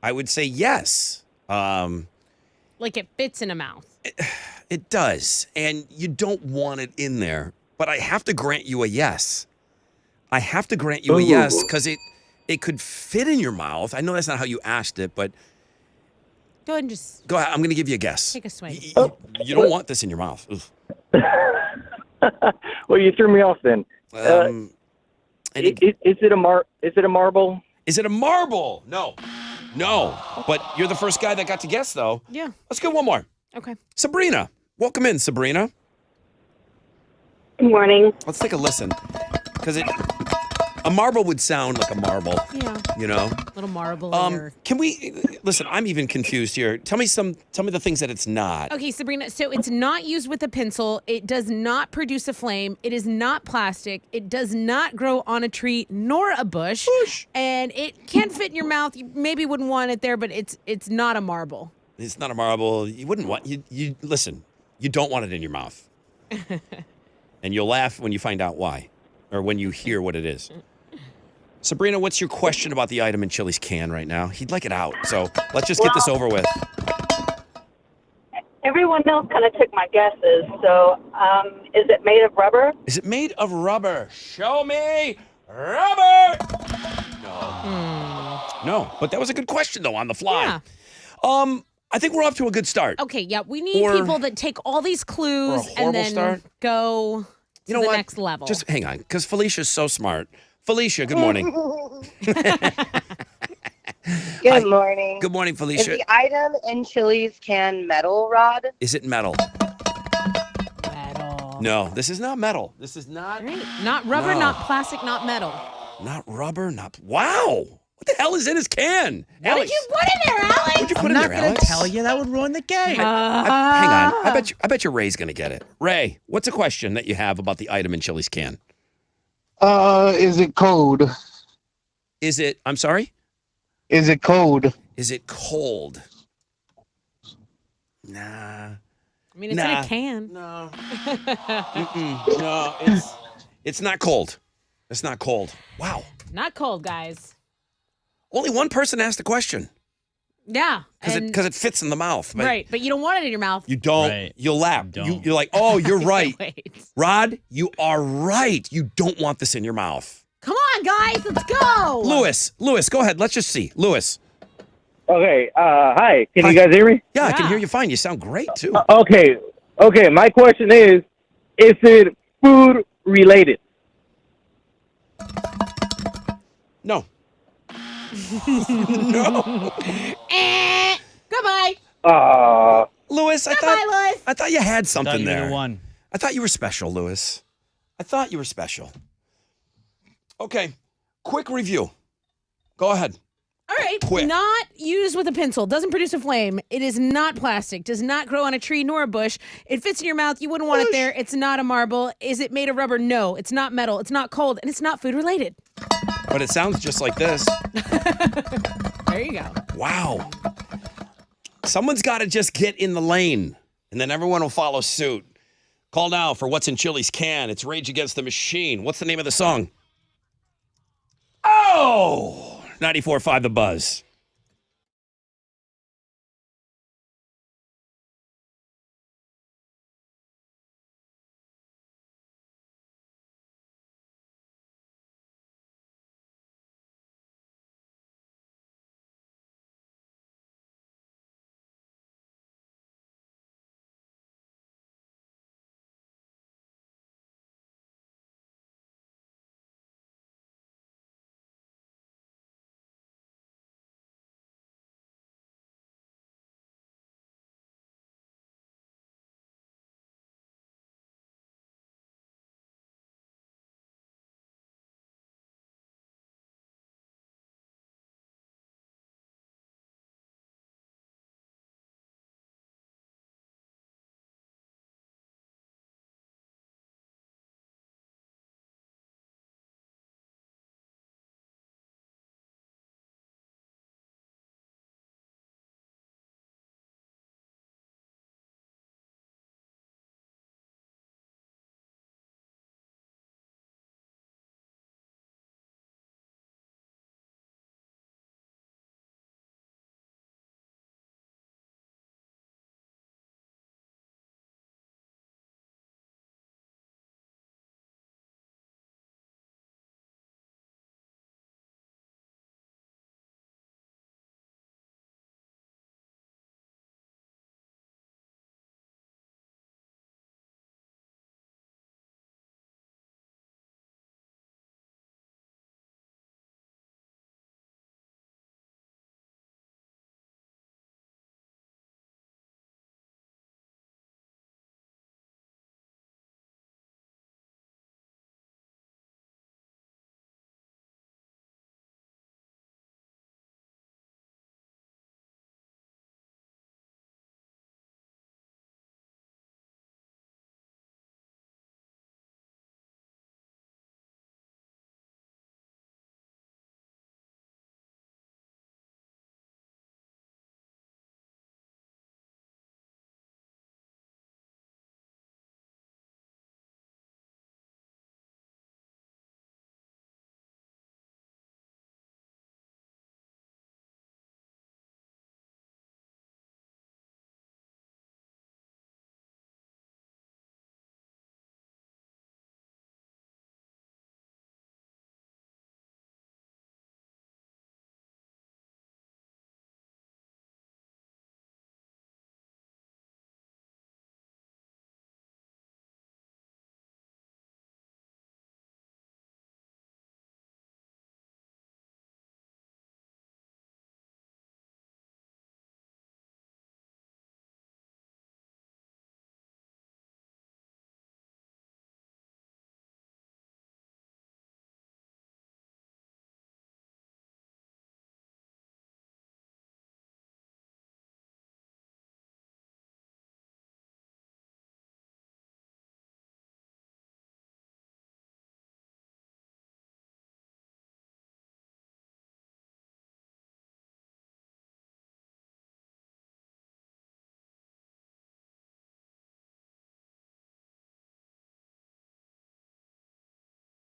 Speaker 1: I would say yes.
Speaker 11: Like it fits in a mouth.
Speaker 1: It does, and you don't want it in there. But I have to grant you a yes. I have to grant you a yes because it could fit in your mouth. I know that's not how you asked it, but
Speaker 11: Go ahead and just
Speaker 1: go ahead. I'm going to give you a guess.
Speaker 11: take a swing.
Speaker 1: You don't want this in your mouth. Ugh.
Speaker 10: Well, you threw me off then.
Speaker 1: And
Speaker 10: Is it a marble?
Speaker 1: Is it a marble? No. But you're the first guy that got to guess, though.
Speaker 11: Yeah.
Speaker 1: Let's get one more.
Speaker 11: Okay.
Speaker 1: Sabrina, welcome in, Sabrina.
Speaker 8: Good morning.
Speaker 1: Let's take a listen, because a marble would sound like a marble.
Speaker 11: Yeah.
Speaker 1: You know.
Speaker 11: Little marble. Or...
Speaker 1: Can we listen? I'm even confused here. Tell me the things that it's not.
Speaker 11: Okay, Sabrina. So it's not used with a pencil. It does not produce a flame. It is not plastic. It does not grow on a tree nor a bush. And it can fit in your mouth. You maybe wouldn't want it there, but it's not a marble.
Speaker 1: It's not a marble. You wouldn't want you listen. You don't want it in your mouth, and you'll laugh when you find out why, or when you hear what it is. Sabrina, what's your question about the item in Chili's can right now? He'd like it out, so let's just get this over with.
Speaker 8: Everyone else kind of took my guesses. So, is it made of rubber?
Speaker 1: Is it made of rubber? Show me rubber. No, but that was a good question though on the fly.
Speaker 11: Yeah.
Speaker 1: I think we're off to a good start.
Speaker 11: Okay, yeah. We need people that take all these clues and then go to the next level.
Speaker 1: Just hang on, because Felicia's so smart. Felicia, good morning.
Speaker 13: Good morning.
Speaker 1: Good morning, Felicia.
Speaker 13: Is the item in Chili's can metal, Rod?
Speaker 1: Is it metal?
Speaker 11: Metal.
Speaker 1: No, this is not metal. This is not.
Speaker 11: Right. Not rubber,
Speaker 1: No.
Speaker 11: not plastic, not metal.
Speaker 1: Not rubber, not. Wow. What the hell is in his can?
Speaker 11: What
Speaker 1: Alex,
Speaker 11: did you put in there, Alex?
Speaker 1: what'd you put
Speaker 3: I'm
Speaker 1: in
Speaker 3: not
Speaker 1: there,
Speaker 3: gonna
Speaker 1: Alex?
Speaker 3: tell you. That would ruin the game.
Speaker 1: Hang on. I bet your Ray's gonna get it. Ray, what's a question that you have about the item in Chili's can?
Speaker 14: Is it cold?
Speaker 1: Is it? I'm sorry.
Speaker 14: Is it cold?
Speaker 1: Is it cold? Nah.
Speaker 11: I mean, it's in
Speaker 1: Nah.
Speaker 11: a can.
Speaker 1: No. No, it's not cold. It's not cold. Wow.
Speaker 11: Not cold, guys.
Speaker 1: Only one person asked the question
Speaker 11: Yeah.
Speaker 1: because it fits in the mouth. But
Speaker 11: right, but you don't want it in your mouth.
Speaker 1: You don't.
Speaker 3: Right.
Speaker 1: You'll laugh.
Speaker 3: Don't.
Speaker 1: You're like, oh, you're right.
Speaker 11: Wait.
Speaker 1: Rod, you are right. You don't want this in your mouth.
Speaker 11: Come on, guys, let's go.
Speaker 1: Lewis, go ahead. Let's just see. Lewis.
Speaker 10: Okay. Hi. Can you guys hear me?
Speaker 1: Yeah, I can
Speaker 11: Yeah.
Speaker 1: hear you fine. You sound great too.
Speaker 10: Okay. My question is it food related?
Speaker 1: No. No.
Speaker 11: Goodbye.
Speaker 1: Lewis,
Speaker 11: Goodbye, Lewis.
Speaker 1: I thought you had something
Speaker 3: you
Speaker 1: there.
Speaker 3: won.
Speaker 1: I thought you were special, Lewis. I thought you were special. Okay, quick review. Go ahead.
Speaker 11: All right.
Speaker 1: Quit.
Speaker 11: Not used with a pencil. Doesn't produce a flame. It is not plastic. Does not grow on a tree nor a bush. It fits in your mouth. You wouldn't want it there. It's not a marble. Is it made of rubber? No. It's not metal. It's not cold. And it's not food related.
Speaker 1: But it sounds just like this.
Speaker 11: There you go.
Speaker 1: Wow. Someone's got to just get in the lane, and then everyone will follow suit. Call now for What's in Chili's Can. It's Rage Against the Machine. What's the name of the song? Oh! 94.5 The Buzz.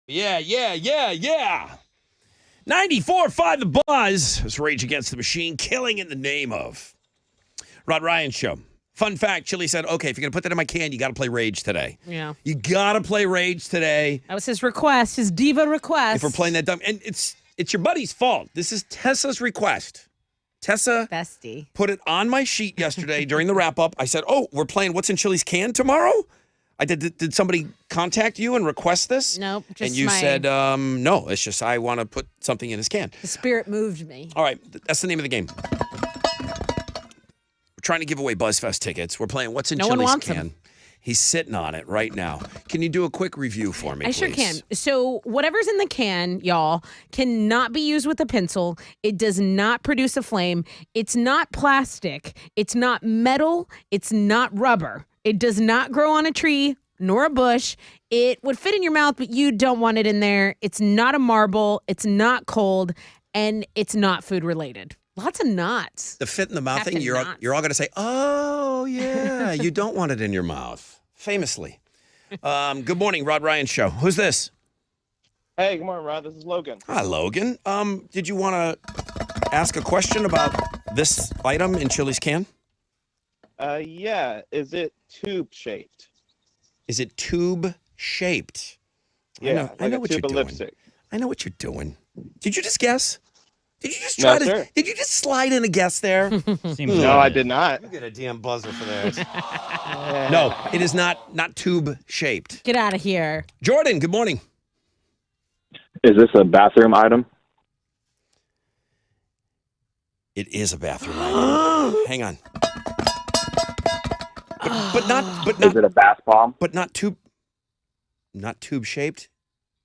Speaker 1: Yeah. 94.5 The Buzz. It's Rage Against the Machine, killing in the name of. Rod Ryan Show. Fun fact, Chili said, okay, if you're going to put that in my can, you got to play Rage today.
Speaker 11: Yeah.
Speaker 1: You got to play Rage today.
Speaker 2: That was his request, his diva request.
Speaker 1: If we're playing that dumb. And it's your buddy's fault. This is Tessa's request. Tessa
Speaker 11: Bestie.
Speaker 1: put it on my sheet yesterday during the wrap-up. I said, oh, we're playing What's in Chili's Can tomorrow? I did somebody contact you and request this?
Speaker 11: Nope. Just
Speaker 1: and you said, no, it's just I want to put something in his can.
Speaker 11: The spirit moved me.
Speaker 1: All right, that's the name of the game. We're trying to give away BuzzFest tickets. We're playing What's in
Speaker 11: No one
Speaker 1: Chili's
Speaker 11: wants
Speaker 1: Can.
Speaker 11: them.
Speaker 1: He's sitting on it right now. Can you do a quick review for me,
Speaker 11: I
Speaker 1: please?
Speaker 11: sure can. So whatever's in the can, y'all, cannot be used with a pencil. It does not produce a flame. It's not plastic. It's not metal. It's not rubber. It does not grow on a tree nor a bush. It would fit in your mouth, but you don't want it in there. It's not a marble. It's not cold. And it's not food related. Lots of knots.
Speaker 1: The fit in the mouth
Speaker 11: Captain
Speaker 1: thing, you're all
Speaker 11: Knots.
Speaker 1: going to say, oh, yeah, you don't want it in your mouth. Famously. Good morning, Rod Ryan Show. Who's this?
Speaker 15: Hey, good morning, Rod. This is Logan.
Speaker 1: Hi, Logan. Did you want to ask a question about this item in Chili's Can?
Speaker 15: Yeah. Is it tube shaped?
Speaker 1: Is it tube shaped?
Speaker 15: Yeah,
Speaker 1: I know
Speaker 15: like
Speaker 1: what
Speaker 15: a
Speaker 1: you're
Speaker 15: tube of
Speaker 1: doing.
Speaker 15: lipstick.
Speaker 1: I know what you're doing. Did you just guess? Did you just
Speaker 15: No,
Speaker 1: try to?
Speaker 15: sir.
Speaker 1: Did you just slide in a guess there?
Speaker 15: No, I did not.
Speaker 1: You get a damn buzzer for that. No, it is not tube shaped.
Speaker 2: Get out of here.
Speaker 1: Jordan, good morning.
Speaker 12: Is this a bathroom item?
Speaker 1: It is a bathroom item. Hang on. But not.
Speaker 12: Is it a bath bomb?
Speaker 1: But not tube shaped.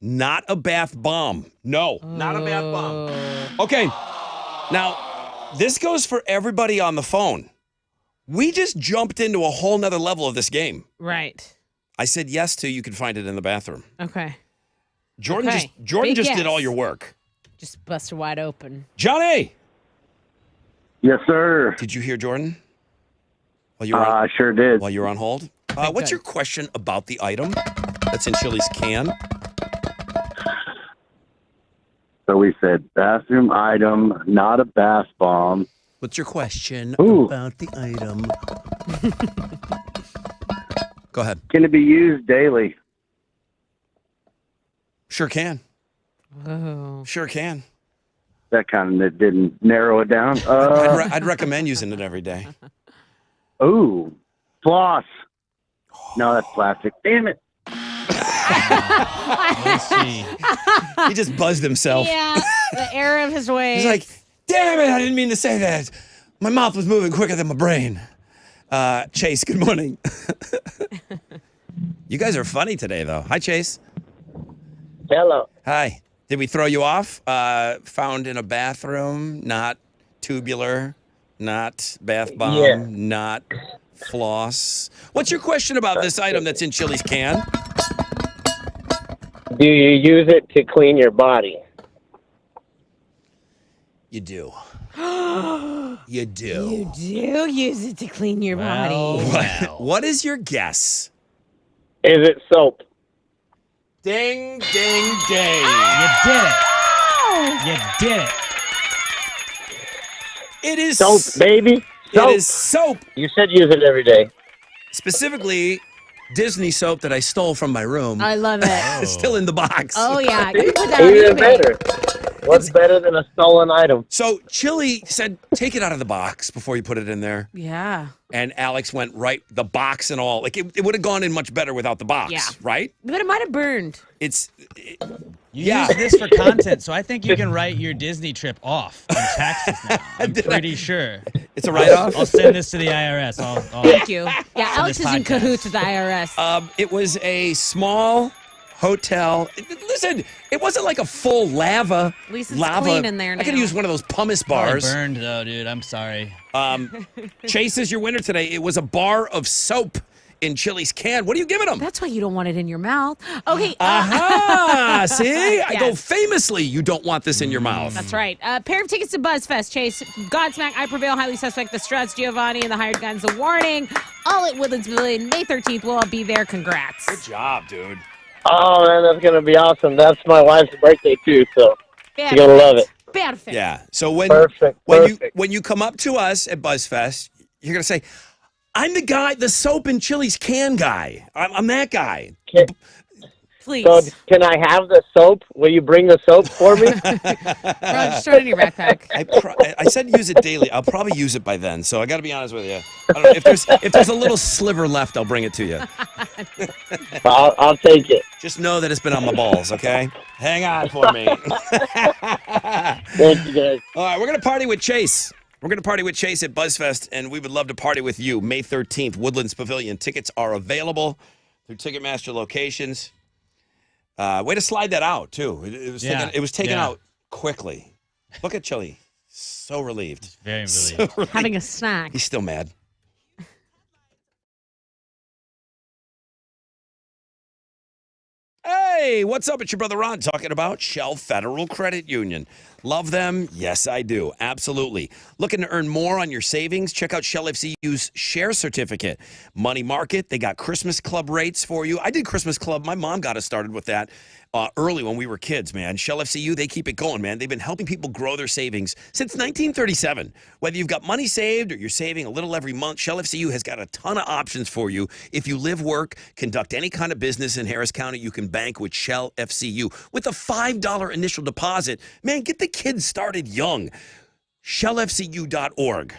Speaker 1: Not a bath bomb. No, not a bath bomb. Okay. Now, this goes for everybody on the phone. We just jumped into a whole nother level of this game.
Speaker 11: Right.
Speaker 1: I said yes to you can find it in the bathroom.
Speaker 11: Okay.
Speaker 1: Jordan
Speaker 11: Okay.
Speaker 1: Jordan
Speaker 11: Big
Speaker 1: just did
Speaker 11: yes.
Speaker 1: all your work.
Speaker 11: Just busted wide open.
Speaker 1: Johnny!
Speaker 12: Yes, sir.
Speaker 1: Did you hear Jordan? While you were
Speaker 12: I sure did.
Speaker 1: While you're on hold? What's your question about the item that's in Chili's Can?
Speaker 12: So we said bathroom item, not a bath bomb.
Speaker 1: What's your question
Speaker 12: Ooh.
Speaker 1: about the item? Go ahead.
Speaker 12: Can it be used daily?
Speaker 1: Sure can.
Speaker 11: Oh.
Speaker 1: Sure can.
Speaker 12: That kind of didn't narrow it down.
Speaker 1: I'd recommend using it every day.
Speaker 12: Ooh, floss. No, that's plastic. Damn it.
Speaker 1: He just buzzed himself.
Speaker 11: Yeah. The error of his ways.
Speaker 1: He's like, damn it, I didn't mean to say that. My mouth was moving quicker than my brain. Chase, good morning. You guys are funny today, though. Hi, Chase.
Speaker 16: Hello.
Speaker 1: Hi. Did we throw you off? Found in a bathroom, not tubular, not bath bomb,
Speaker 16: Yeah.
Speaker 1: not floss. What's your question about this item that's in Chili's Can?
Speaker 16: Do you use it to clean your body?
Speaker 1: You do. You do.
Speaker 2: You do use it to clean your body.
Speaker 1: What is your guess?
Speaker 16: Is it soap?
Speaker 1: Ding, ding, ding.
Speaker 3: You did it. You did it.
Speaker 1: It is
Speaker 16: Soap, baby. Soap.
Speaker 1: It is soap.
Speaker 16: You said use it every day.
Speaker 1: Specifically, Disney soap that I stole from my room.
Speaker 2: I love it.
Speaker 1: It's still in the box.
Speaker 2: Oh, yeah. You can put that on
Speaker 16: Even
Speaker 2: eBay.
Speaker 16: better. What's better than a stolen item?
Speaker 1: So Chili said, take it out of the box before you put it in there.
Speaker 2: Yeah.
Speaker 1: And Alex went the box and all. Like, it would have gone in much better without the box,
Speaker 2: Yeah.
Speaker 1: right?
Speaker 2: But it might have burned.
Speaker 3: You use this for content, so I think you can write your Disney trip off on taxes now. I'm pretty sure.
Speaker 1: It's a write-off?
Speaker 3: I'll send this to the IRS.
Speaker 2: Thank you. Yeah,
Speaker 3: Send
Speaker 2: Alex
Speaker 3: this
Speaker 2: is in
Speaker 3: podcast.
Speaker 2: cahoots with the IRS.
Speaker 1: It was a small hotel. Listen, it wasn't like a full lava.
Speaker 2: At least it's
Speaker 1: lava.
Speaker 2: clean in there
Speaker 1: I could
Speaker 2: now.
Speaker 1: use one of those pumice
Speaker 3: Probably
Speaker 1: bars.
Speaker 3: burned though, dude. I'm sorry.
Speaker 1: Chase is your winner today. It was a bar of soap in Chili's Can. What are you giving them?
Speaker 2: That's why you don't want it in your mouth. Okay.
Speaker 1: Aha! See? I go
Speaker 2: Yes.
Speaker 1: famously, you don't want this in your mouth.
Speaker 2: That's right. Pair of tickets to BuzzFest. Chase, Godsmack, I Prevail, Highly Suspect, The Struts, Giovanni, and the Hired Guns. The Warning. All at Woodlands Pavilion. May 13th. We'll all be there. Congrats.
Speaker 1: Good job, dude.
Speaker 16: Oh man, that's gonna be awesome. That's my wife's birthday too, so she's gonna love it.
Speaker 11: Perfect.
Speaker 1: Yeah. So when
Speaker 16: Perfect.
Speaker 1: when you come up to us at BuzzFest, you're gonna say, "I'm the guy, the soap and chilies can guy. I'm that guy."
Speaker 2: Please.
Speaker 16: So can I have the soap? Will you bring the soap for me?
Speaker 11: Bro, just throw it in your backpack.
Speaker 1: I said use it daily. I'll probably use it by then. So I got to be honest with you. I don't know, if there's a little sliver left, I'll bring it to you.
Speaker 16: I'll take it.
Speaker 1: Just know that it's been on my balls. Okay, hang on for me.
Speaker 16: Thank you, guys.
Speaker 1: All right, we're gonna party with Chase. We're going to party with Chase at BuzzFest, and we would love to party with you. May 13th, Woodlands Pavilion. Tickets are available through Ticketmaster locations. Way to slide that out, too. It was taken out quickly. Look at Chili. So relieved.
Speaker 3: Very relieved.
Speaker 1: So relieved.
Speaker 11: Having a snack.
Speaker 1: He's still mad. Hey, what's up? It's your brother Ron talking about Shell Federal Credit Union. Love them? Yes, I do. Absolutely. Looking to earn more on your savings? Check out Shell FCU's Share Certificate. Money Market, they got Christmas Club rates for you. I did Christmas Club. My mom got us started with that early when we were kids, man. Shell FCU, they keep it going, man. They've been helping people grow their savings since 1937. Whether you've got money saved or you're saving a little every month, Shell FCU has got a ton of options for you. If you live, work, conduct any kind of business in Harris County, you can bank with Shell FCU. With a $5 initial deposit, man, get the kids started young. ShellFCU.org.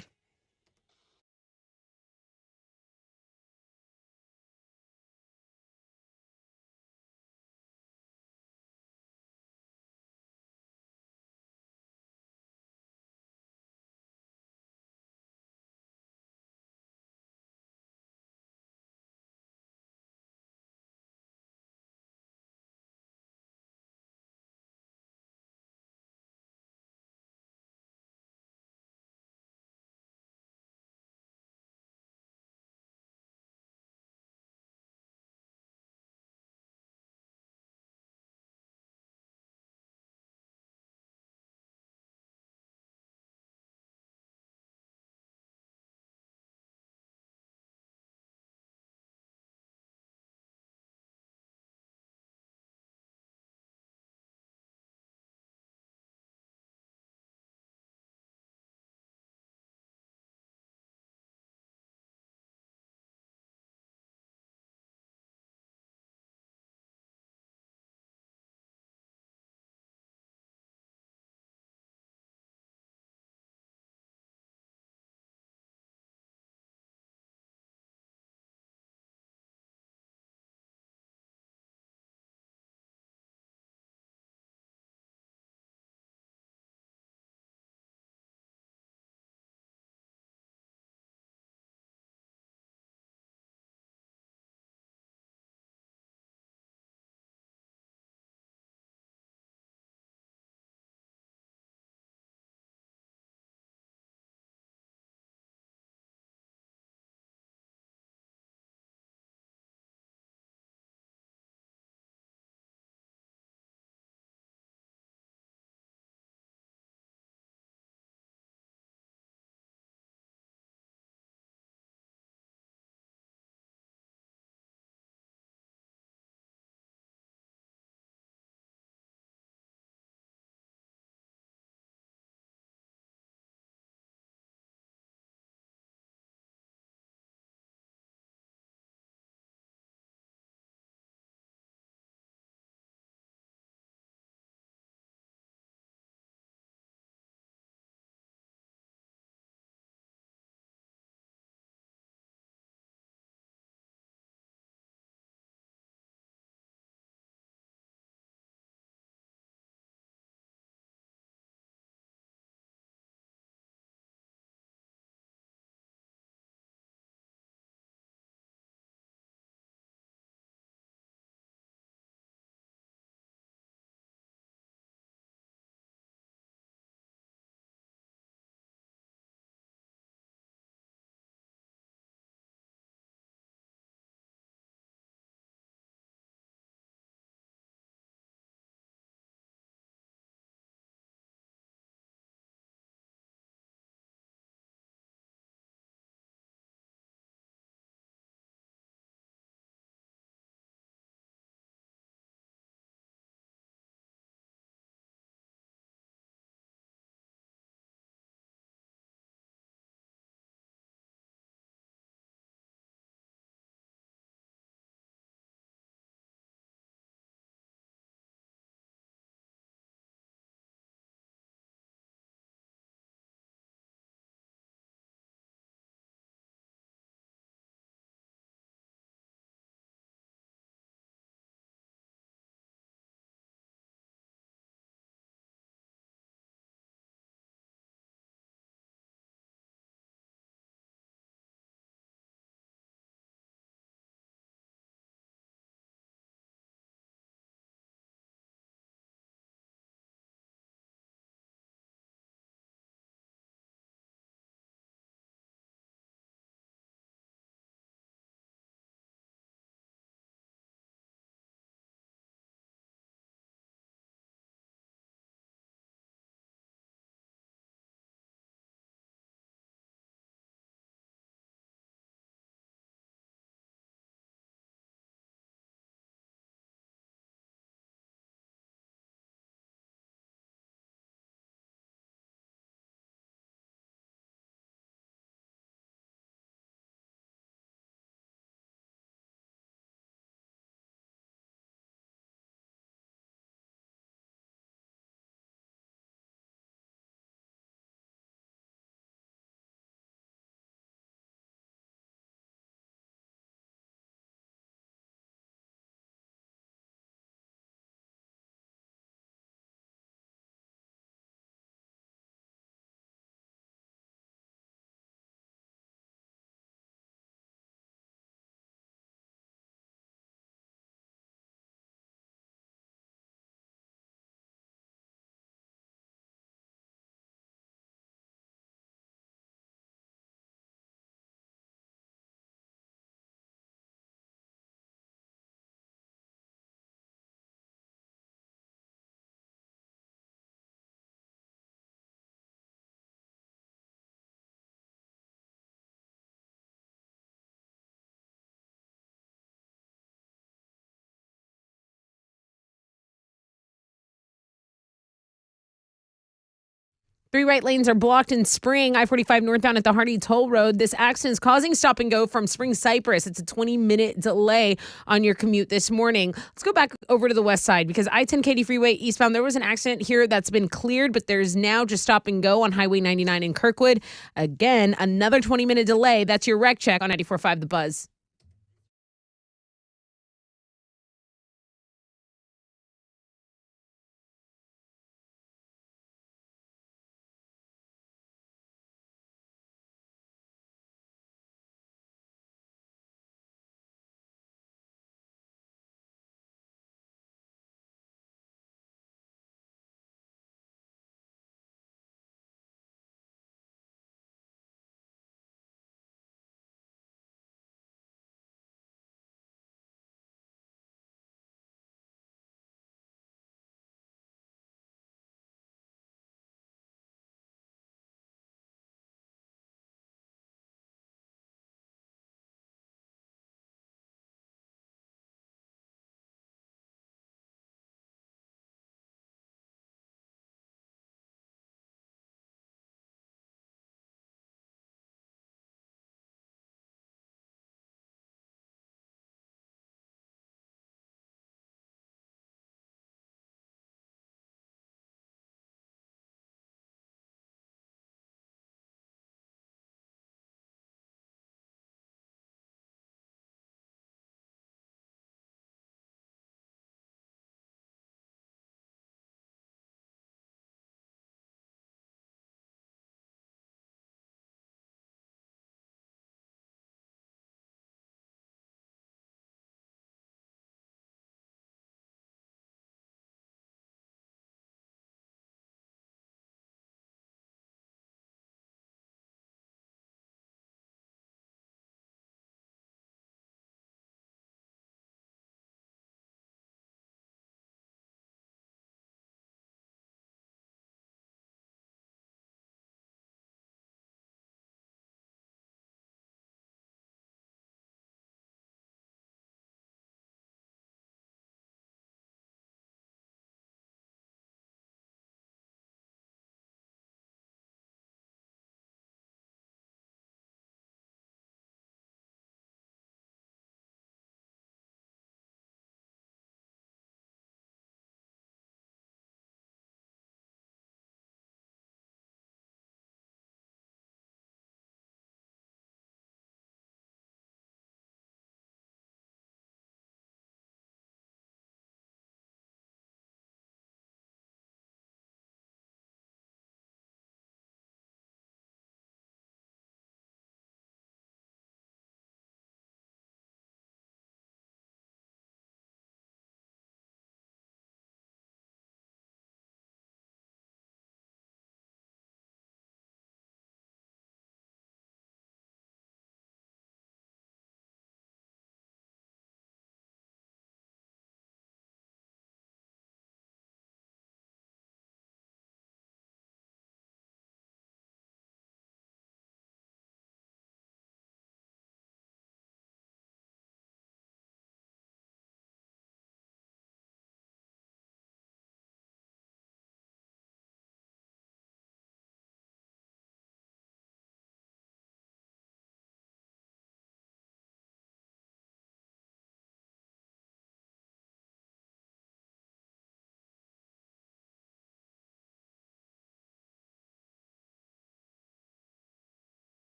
Speaker 11: 3 right lanes are blocked in Spring. I-45 northbound at the Hardy Toll Road. This accident is causing stop and go from Spring Cypress. It's a 20-minute delay on your commute this morning. Let's go back over to the west side because I-10 Katy Freeway eastbound, there was an accident here that's been cleared, but there's now just stop and go on Highway 99 in Kirkwood. Again, another 20-minute delay. That's your wreck check on 94.5 The Buzz.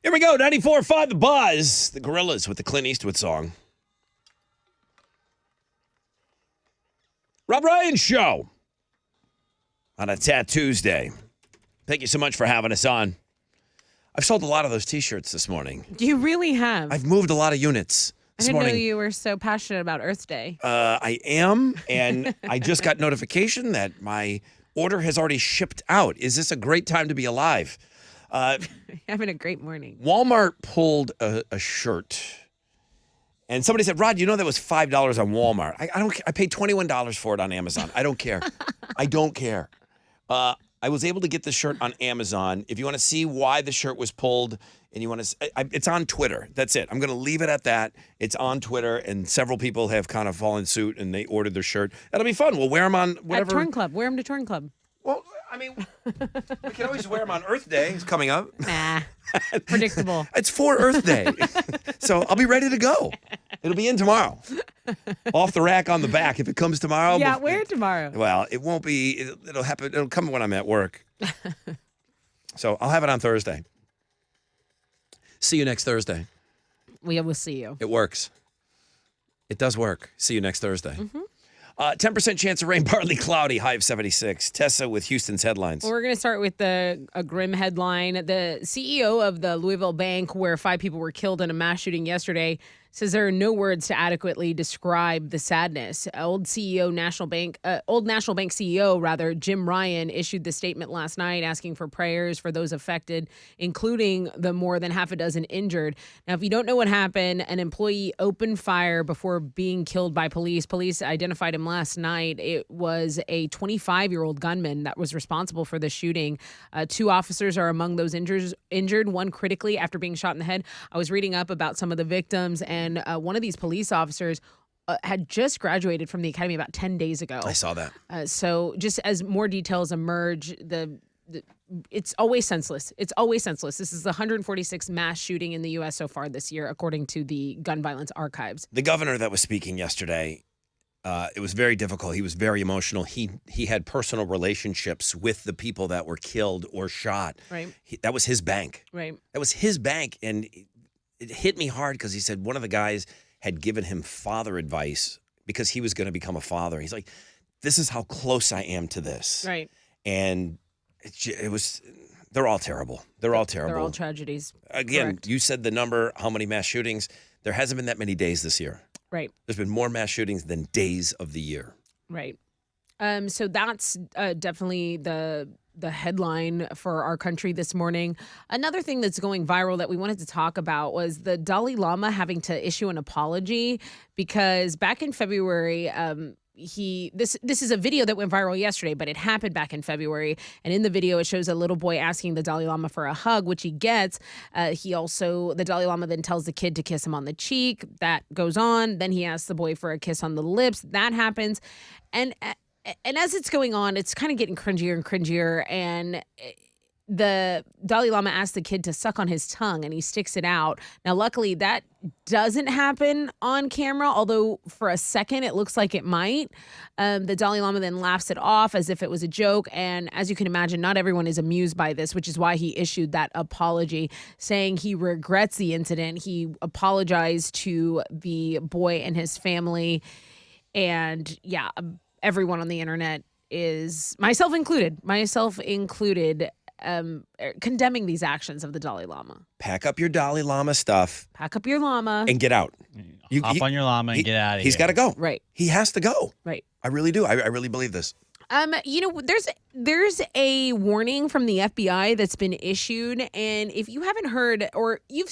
Speaker 1: Here we go, 94.5 The Buzz. The Gorillas with the Clint Eastwood song. Rob Ryan Show on a Tuesday. Thank you so much for having us on. I've sold a lot of those T-shirts this morning.
Speaker 2: You really have.
Speaker 1: I've moved a lot of units this
Speaker 2: I didn't
Speaker 1: morning.
Speaker 2: know you were so passionate about Earth Day.
Speaker 1: I am, and I just got notification that my order has already shipped out. Is this a great time to be alive?
Speaker 2: Having a great morning.
Speaker 1: Walmart pulled a shirt, and somebody said, "Rod, you know that was $5 on Walmart." I don't. I paid $21 for it on Amazon. I don't care. I don't care. I was able to get the shirt on Amazon. If you want to see why the shirt was pulled, and you want to, it's on Twitter. That's it. I'm going to leave it at that. It's on Twitter, and several people have kind of fallen suit, and they ordered their shirt. That'll be fun. We'll wear them on whatever.
Speaker 11: At Torn Club. Wear them to Torn Club.
Speaker 1: Well, I mean, we can always wear them on Earth Day. It's coming up.
Speaker 11: Nah, predictable.
Speaker 1: It's for Earth Day. So I'll be ready to go. It'll be in tomorrow. Off the rack on the back. If it comes tomorrow.
Speaker 2: Yeah, wear it tomorrow.
Speaker 1: Well, it won't be. It'll happen. It'll come when I'm at work. So I'll have it on Thursday. See you next Thursday.
Speaker 11: We will see you.
Speaker 1: It works. It does work. See you next Thursday.
Speaker 11: Mm-hmm.
Speaker 1: 10% chance of rain, partly cloudy, high of 76. Tessa with Houston's headlines.
Speaker 11: Well, we're going to start with a grim headline. The CEO of the Louisville Bank, where 5 people were killed in a mass shooting yesterday, says there are no words to adequately describe the sadness. Old National Bank CEO Jim Ryan issued the statement last night asking for prayers for those affected, including the more than half a dozen injured. Now, if you don't know what happened, an employee opened fire before being killed by police. Police identified him last night. It was a 25-year-old gunman that was responsible for the shooting. 2 officers are among those injured, one critically after being shot in the head. I was reading up about some of the victims, and one of these police officers had just graduated from the academy about 10 days ago.
Speaker 1: I saw that.
Speaker 11: So just as more details emerge, it's always senseless. It's always senseless. This is the 146th mass shooting in the U.S. so far this year, according to the Gun Violence Archives.
Speaker 1: The governor that was speaking yesterday, it was very difficult. He was very emotional. He had personal relationships with the people that were killed or shot.
Speaker 11: Right.
Speaker 1: That was his bank.
Speaker 11: Right.
Speaker 1: That was his bank, and it hit me hard because he said one of the guys had given him father advice because he was going to become a father. He's like, this is how close I am to this.
Speaker 11: Right.
Speaker 1: And it was, they're all terrible. They're all terrible.
Speaker 11: They're all tragedies.
Speaker 1: Again,
Speaker 11: Correct.
Speaker 1: You said the number, how many mass shootings. There hasn't been that many days this year.
Speaker 11: Right.
Speaker 1: There's been more mass shootings than days of the year.
Speaker 11: Right. So that's definitely the headline for our country this morning. Another thing that's going viral that we wanted to talk about was the Dalai Lama having to issue an apology, because back in February, this is a video that went viral yesterday, but it happened back in February. And in the video, it shows a little boy asking the Dalai Lama for a hug, which he gets. The Dalai Lama then tells the kid to kiss him on the cheek. That goes on. Then he asks the boy for a kiss on the lips. That happens. And as it's going on, it's kind of getting cringier and cringier. And the Dalai Lama asks the kid to suck on his tongue, and he sticks it out. Now, luckily, that doesn't happen on camera, although for a second it looks like it might. The Dalai Lama then laughs it off as if it was a joke. And as you can imagine, not everyone is amused by this, which is why he issued that apology, saying he regrets the incident. He apologized to the boy and his family. And yeah, everyone on the internet is, myself included, condemning these actions of the Dalai Lama.
Speaker 1: Pack up your Dalai Lama stuff.
Speaker 11: Pack up your llama.
Speaker 1: And get out.
Speaker 3: Hop on your llama and get out of here.
Speaker 1: He's got to go.
Speaker 11: Right.
Speaker 1: He has to go.
Speaker 11: Right.
Speaker 1: I really do. I really believe this.
Speaker 11: There's a warning from the FBI that's been issued, and if you haven't heard, or you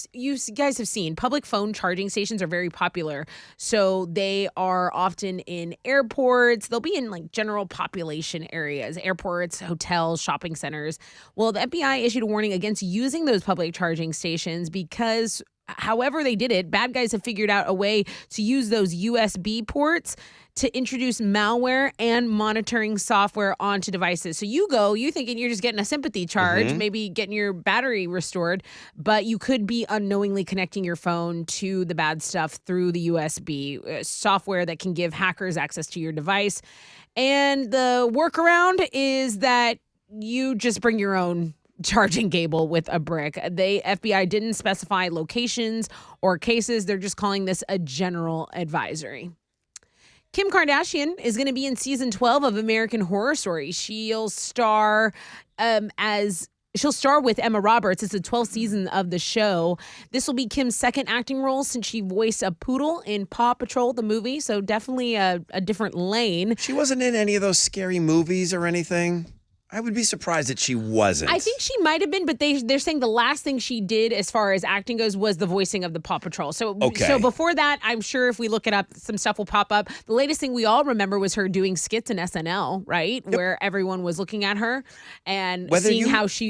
Speaker 11: guys have seen, public phone charging stations are very popular. So they are often in airports. They'll be in like general population areas, airports, hotels, shopping centers. Well, the FBI issued a warning against using those public charging stations because however they did it, bad guys have figured out a way to use those USB ports to introduce malware and monitoring software onto devices. So you thinking you're just getting a sympathy charge, maybe getting your battery restored, but you could be unknowingly connecting your phone to the bad stuff through the USB software that can give hackers access to your device. And the workaround is that you just bring your own charging cable with a brick. The FBI didn't specify locations or cases. They're just calling this a general advisory. Kim Kardashian is going to be in season 12 of American Horror Story. She'll star with Emma Roberts. It's the 12th season of the show. This will be Kim's second acting role since she voiced a poodle in Paw Patrol, the movie. So definitely a different lane.
Speaker 1: She wasn't in any of those scary movies or anything. I would be surprised that she wasn't.
Speaker 11: I think she might have been, but they're saying the last thing she did as far as acting goes was the voicing of the Paw Patrol. So before that, I'm sure if we look it up, some stuff will pop up. The latest thing we all remember was her doing skits in SNL, right? Yep. Where everyone was looking at her and seeing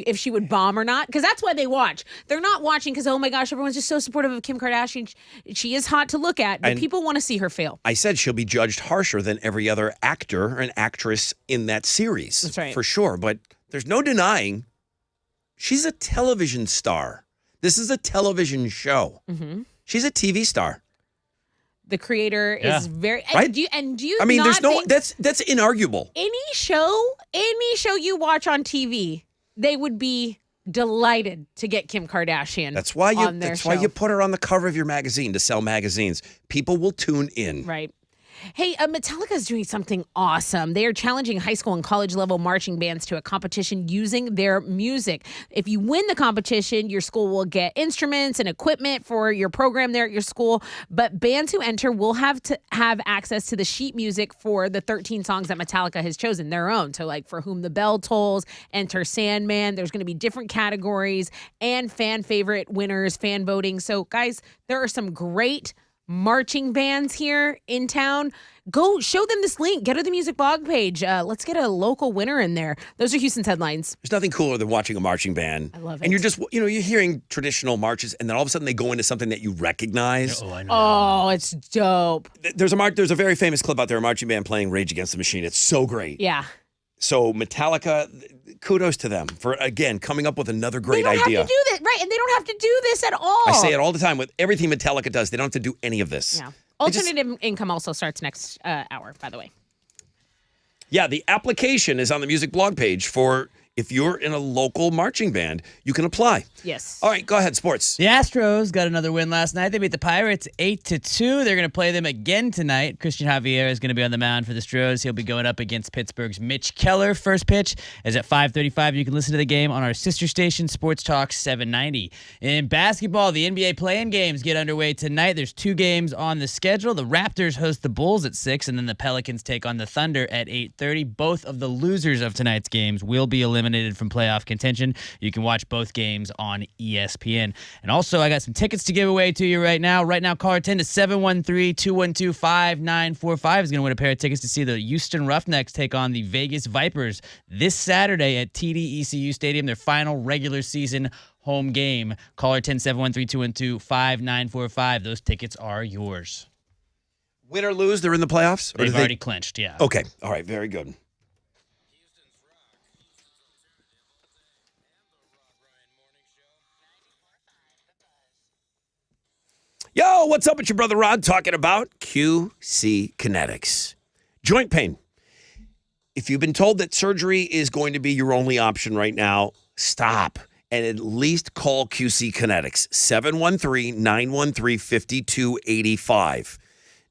Speaker 11: if she would bomb or not. Because that's why they watch. They're not watching because, oh my gosh, everyone's just so supportive of Kim Kardashian. She is hot to look at, but people want to see her fail.
Speaker 1: I said she'll be judged harsher than every other actor and actress in that series.
Speaker 11: That's right.
Speaker 1: For sure. But there's no denying she's a television star. This is a television show. Mm-hmm. She's a TV star.
Speaker 11: The creator is very
Speaker 1: right.
Speaker 11: Do you
Speaker 1: I mean,
Speaker 11: not
Speaker 1: that's inarguable.
Speaker 11: Any show you watch on TV, they would be delighted to get Kim Kardashian.
Speaker 1: That's why you put her on the cover of your magazine to sell magazines. People will tune in.
Speaker 11: Right. Hey, Metallica is doing something awesome. They are challenging high school and college level marching bands to a competition using their music. If you win the competition, your school will get instruments and equipment for your program there at your school. But bands who enter will have to have access to the sheet music for the 13 songs that Metallica has chosen, their own. So like For Whom the Bell Tolls, Enter Sandman. There's going to be different categories and fan favorite winners, fan voting. So guys, there are some great marching bands here in town. Go show them this link. Get her the music blog page. Let's get a local winner in there. Those are Houston's headlines.
Speaker 1: There's nothing cooler than watching a marching band.
Speaker 11: I love it.
Speaker 1: And you're just, you're hearing traditional marches, and then all of a sudden they go into something that you recognize.
Speaker 3: Oh, I know.
Speaker 11: Oh, it's dope.
Speaker 1: There's a very famous clip out there, a marching band playing Rage Against the Machine. It's so great.
Speaker 11: Yeah.
Speaker 1: So Metallica, kudos to them for, again, coming up with another great idea.
Speaker 11: They don't have to do this, right? And they don't have to do this at all.
Speaker 1: I say it all the time with everything Metallica does. They don't have to do any of this.
Speaker 11: Yeah. Alternative income also starts next hour, by the way.
Speaker 1: Yeah, the application is on the music blog page for if you're in a local marching band, you can apply.
Speaker 11: Yes.
Speaker 1: All right, go ahead, sports.
Speaker 3: The Astros got another win last night. They beat the Pirates 8-2. They're going to play them again tonight. Christian Javier is going to be on the mound for the Stros. He'll be going up against Pittsburgh's Mitch Keller. First pitch is at 5:35. You can listen to the game on our sister station, Sports Talk 790. In basketball, the NBA play-in games get underway tonight. There's 2 games on the schedule. The Raptors host the Bulls at 6, and then the Pelicans take on the Thunder at 8:30. Both of the losers of tonight's games will be eliminated from playoff contention. You can watch both games on ESPN. And also, I got some tickets to give away to you right now. Right now, caller 10 to 713-212-5945 is going to win a pair of tickets to see the Houston Roughnecks take on the Vegas Vipers this Saturday at TD ECU Stadium, their final regular season home game. Caller 10 713-212-5945. Those tickets are yours.
Speaker 1: Win or lose, they're in the playoffs?
Speaker 3: They've already clinched, yeah.
Speaker 1: Okay. All right. Very good. Yo, what's up with your brother Rod talking about QC Kinetics? Joint pain. If you've been told that surgery is going to be your only option right now, stop and at least call QC Kinetics. 713-913-5285.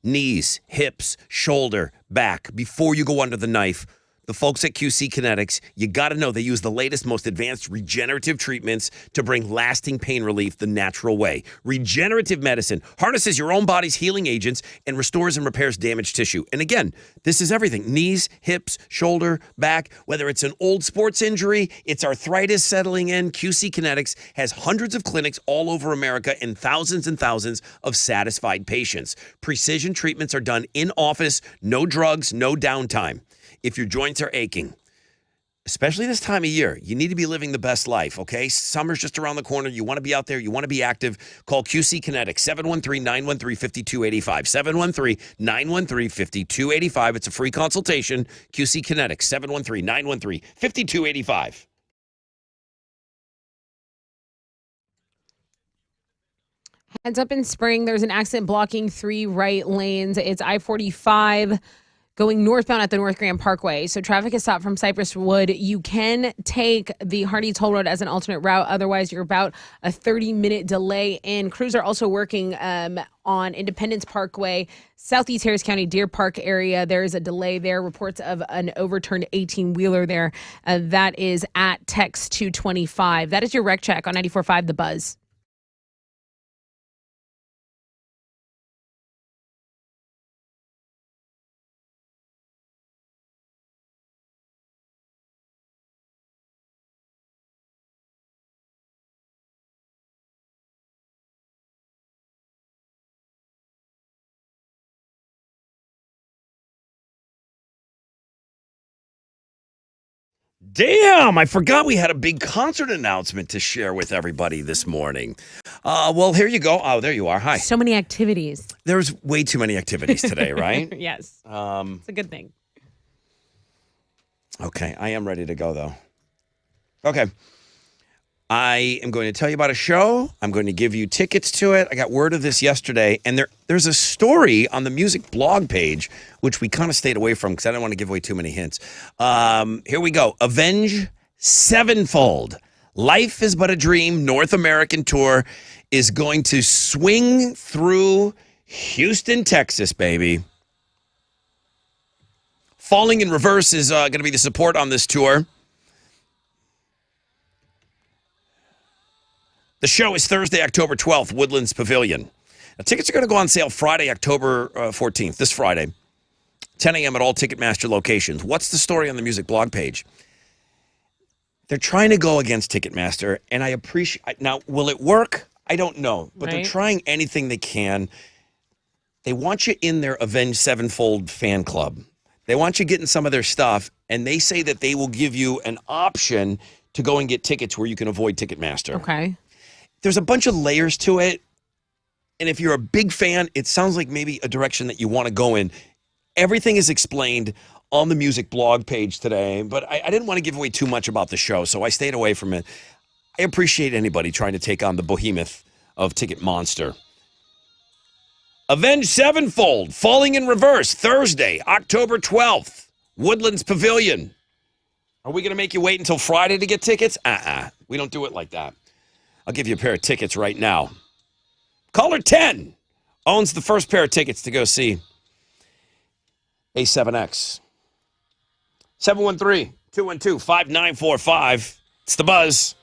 Speaker 1: Knees, hips, shoulder, back. Before you go under the knife, the folks at QC Kinetics, you got to know they use the latest, most advanced regenerative treatments to bring lasting pain relief the natural way. Regenerative medicine harnesses your own body's healing agents and restores and repairs damaged tissue. And again, this is everything. Knees, hips, shoulder, back, whether it's an old sports injury, it's arthritis settling in, QC Kinetics has hundreds of clinics all over America and thousands of satisfied patients. Precision treatments are done in office, no drugs, no downtime. If your joints are aching, especially this time of year, you need to be living the best life, okay? Summer's just around the corner. You want to be out there. You want to be active. Call QC Kinetics, 713-913-5285, 713-913-5285. It's a free consultation. QC Kinetics, 713-913-5285.
Speaker 11: Heads up in Spring, there's an accident blocking 3 right lanes. It's I-45 going northbound at the North Grand Parkway. So traffic is stopped from Cypress Wood. You can take the Hardy Toll Road as an alternate route. Otherwise, you're about a 30-minute delay. And crews are also working on Independence Parkway, Southeast Harris County, Deer Park area. There is a delay there. Reports of an overturned 18-wheeler there. That is at Tex 225. That is your wreck check on 94.5 The Buzz.
Speaker 1: Damn, I forgot we had a big concert announcement to share with everybody this morning. Well, here you go. Oh, there you are. Hi.
Speaker 11: So many activities.
Speaker 1: There's way too many activities today, right?
Speaker 11: Yes. It's a good thing.
Speaker 1: Okay, I am ready to go, though. Okay. I am going to tell you about a show. I'm going to give you tickets to it. I got word of this yesterday, and there's a story on the music blog page, which we kind of stayed away from because I didn't want to give away too many hints. Here we go. Avenged Sevenfold. Life is But a Dream North American Tour is going to swing through Houston, Texas, baby. Falling in Reverse is going to be the support on this tour. The show is Thursday, October 12th, Woodlands Pavilion. Now, tickets are going to go on sale Friday, October 14th, this Friday, 10 a.m. at all Ticketmaster locations. What's the story on the music blog page? They're trying to go against Ticketmaster, and I appreciate. Now, will it work? I don't know, but they're trying anything they can. They want you in their Avenged Sevenfold fan club. They want you getting some of their stuff, and they say that they will give you an option to go and get tickets where you can avoid Ticketmaster.
Speaker 11: Okay.
Speaker 1: There's a bunch of layers to it, and if you're a big fan, it sounds like maybe a direction that you want to go in. Everything is explained on the music blog page today, but I didn't want to give away too much about the show, so I stayed away from it. I appreciate anybody trying to take on the behemoth of Ticket Monster. Avenged Sevenfold, Falling in Reverse, Thursday, October 12th, Woodlands Pavilion. Are we going to make you wait until Friday to get tickets? We don't do it like that. I'll give you a pair of tickets right now. Caller 10 owns the first pair of tickets to go see A7X. 713-212-5945. It's The Buzz.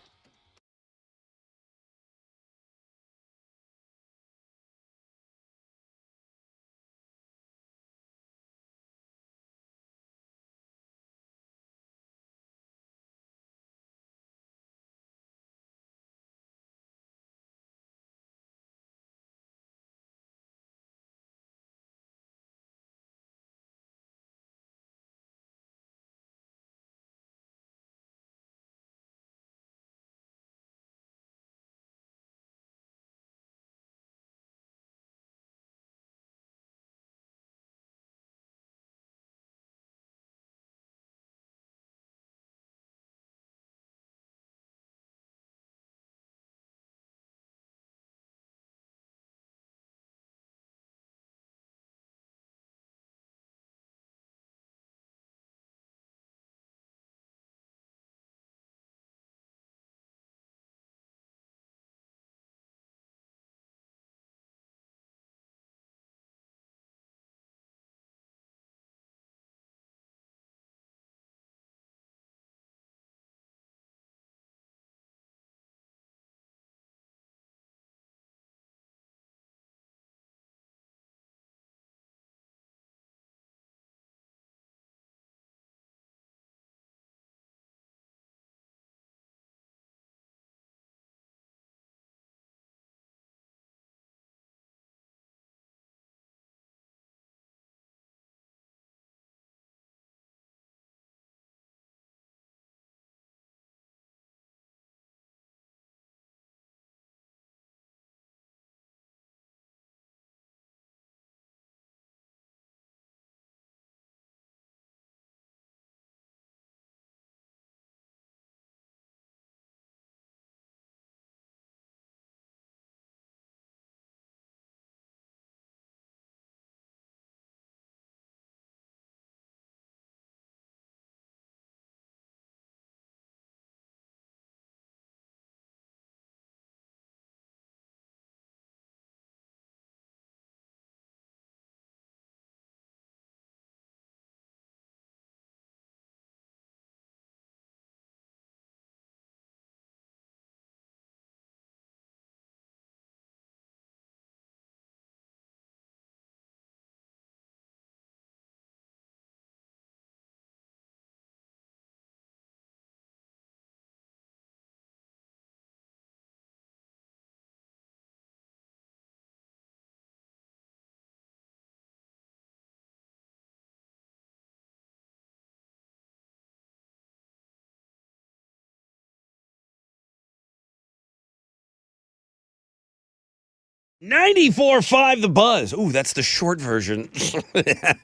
Speaker 1: 94.5 The Buzz. Ooh, that's the short version.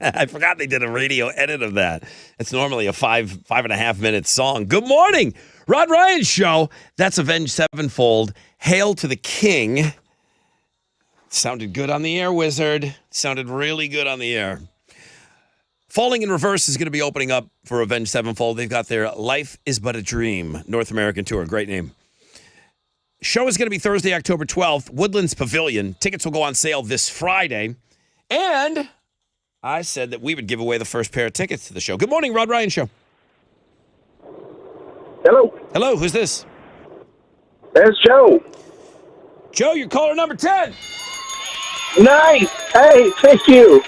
Speaker 1: I forgot they did a radio edit of that. It's normally a 5.5 minute song. Good morning, Rod Ryan Show. That's Avenged Sevenfold. Hail to the King. Sounded good on the air, Wizard. Sounded really good on the air. Falling in Reverse is going to be opening up for Avenged Sevenfold. They've got their Life is But a Dream North American tour. Great name. Show is going to be Thursday, October 12th, Woodlands Pavilion. Tickets will go on sale this Friday. And I said that we would give away the first pair of tickets to the show. Good morning, Rod Ryan Show.
Speaker 17: Hello.
Speaker 1: Hello, who's this?
Speaker 17: There's Joe.
Speaker 1: Joe, you're caller number 10.
Speaker 17: Nice. Hey, thank you.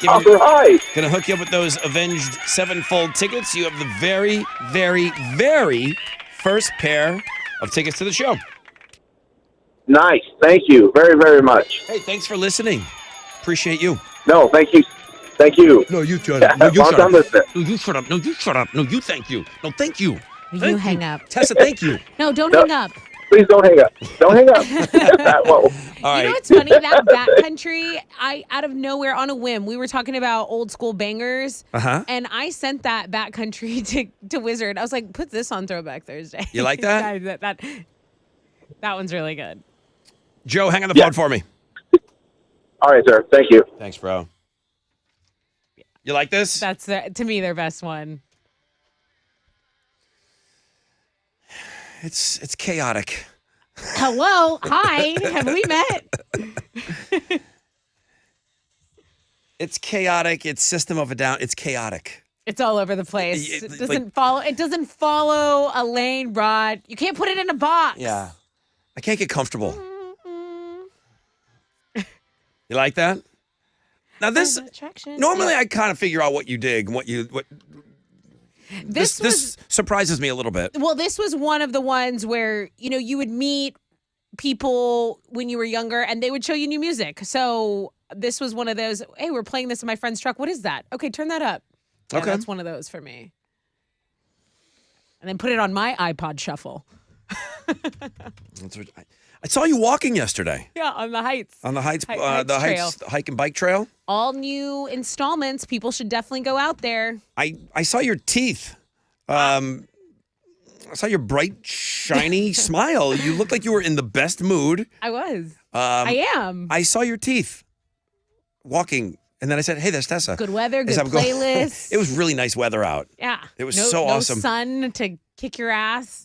Speaker 17: All right.
Speaker 1: Going to hook you up with those Avenged Sevenfold tickets. You have the very, very, very first pair of tickets to the show.
Speaker 17: Nice. Thank you very, very much.
Speaker 1: Hey, thanks for listening. Appreciate you.
Speaker 17: No, thank you. Thank you.
Speaker 1: No, you shut up. No, you
Speaker 17: Long
Speaker 1: shut
Speaker 17: time
Speaker 1: up.
Speaker 17: listener.
Speaker 1: No, you shut up. No, you shut up. No, you thank you. No, thank you.
Speaker 11: You hang up.
Speaker 1: Tessa, thank you.
Speaker 11: No, don't
Speaker 17: No.
Speaker 11: hang up.
Speaker 17: Please don't hang up. Don't hang up. Whoa.
Speaker 1: All right.
Speaker 11: You know what's funny? That Backcountry, I out of nowhere on a whim, we were talking about old school bangers, and I sent that Backcountry to Wizard. I was like, put this on Throwback Thursday.
Speaker 1: You like that?
Speaker 11: Yeah, that one's really good.
Speaker 1: Joe, hang on the phone for me.
Speaker 17: All right, sir. Thank you.
Speaker 1: Thanks, bro. You like this?
Speaker 11: That's to me their best one.
Speaker 1: It's chaotic.
Speaker 11: Hello, hi, have we met?
Speaker 1: It's chaotic. It's System of a Down. It's chaotic.
Speaker 11: It's all over the place.
Speaker 1: It-
Speaker 11: It
Speaker 1: like-
Speaker 11: doesn't follow. It doesn't follow a lane, Rod. You can't put it in a box.
Speaker 1: Yeah. I can't get comfortable. You like that? Now this normally I kind of figure out what you dig and what this surprises me a little bit.
Speaker 11: Well, this was one of the ones where, you would meet people when you were younger and they would show you new music. So this was one of those, hey, we're playing this in my friend's truck. What is that? Okay, turn that up. Yeah,
Speaker 1: Okay.
Speaker 11: That's one of those for me. And then put it on my iPod shuffle.
Speaker 1: That's what- I saw you walking yesterday
Speaker 11: Yeah, on the Heights.
Speaker 1: on the Heights,
Speaker 11: Heights
Speaker 1: the
Speaker 11: Trail.
Speaker 1: Heights hike and bike trail.
Speaker 11: All new installments. People should definitely go out there.
Speaker 1: I saw your teeth. I saw your bright, shiny smile. You looked like you were in the best mood.
Speaker 11: I was. I am.
Speaker 1: I saw your teeth walking, and then I said, "Hey, there's Tessa."
Speaker 11: Good weather,
Speaker 1: As
Speaker 11: good
Speaker 1: I'm going-
Speaker 11: playlist.
Speaker 1: It was really nice weather out.
Speaker 11: Yeah.
Speaker 1: It was
Speaker 11: No-
Speaker 1: so
Speaker 11: no
Speaker 1: awesome.
Speaker 11: sun to kick your ass.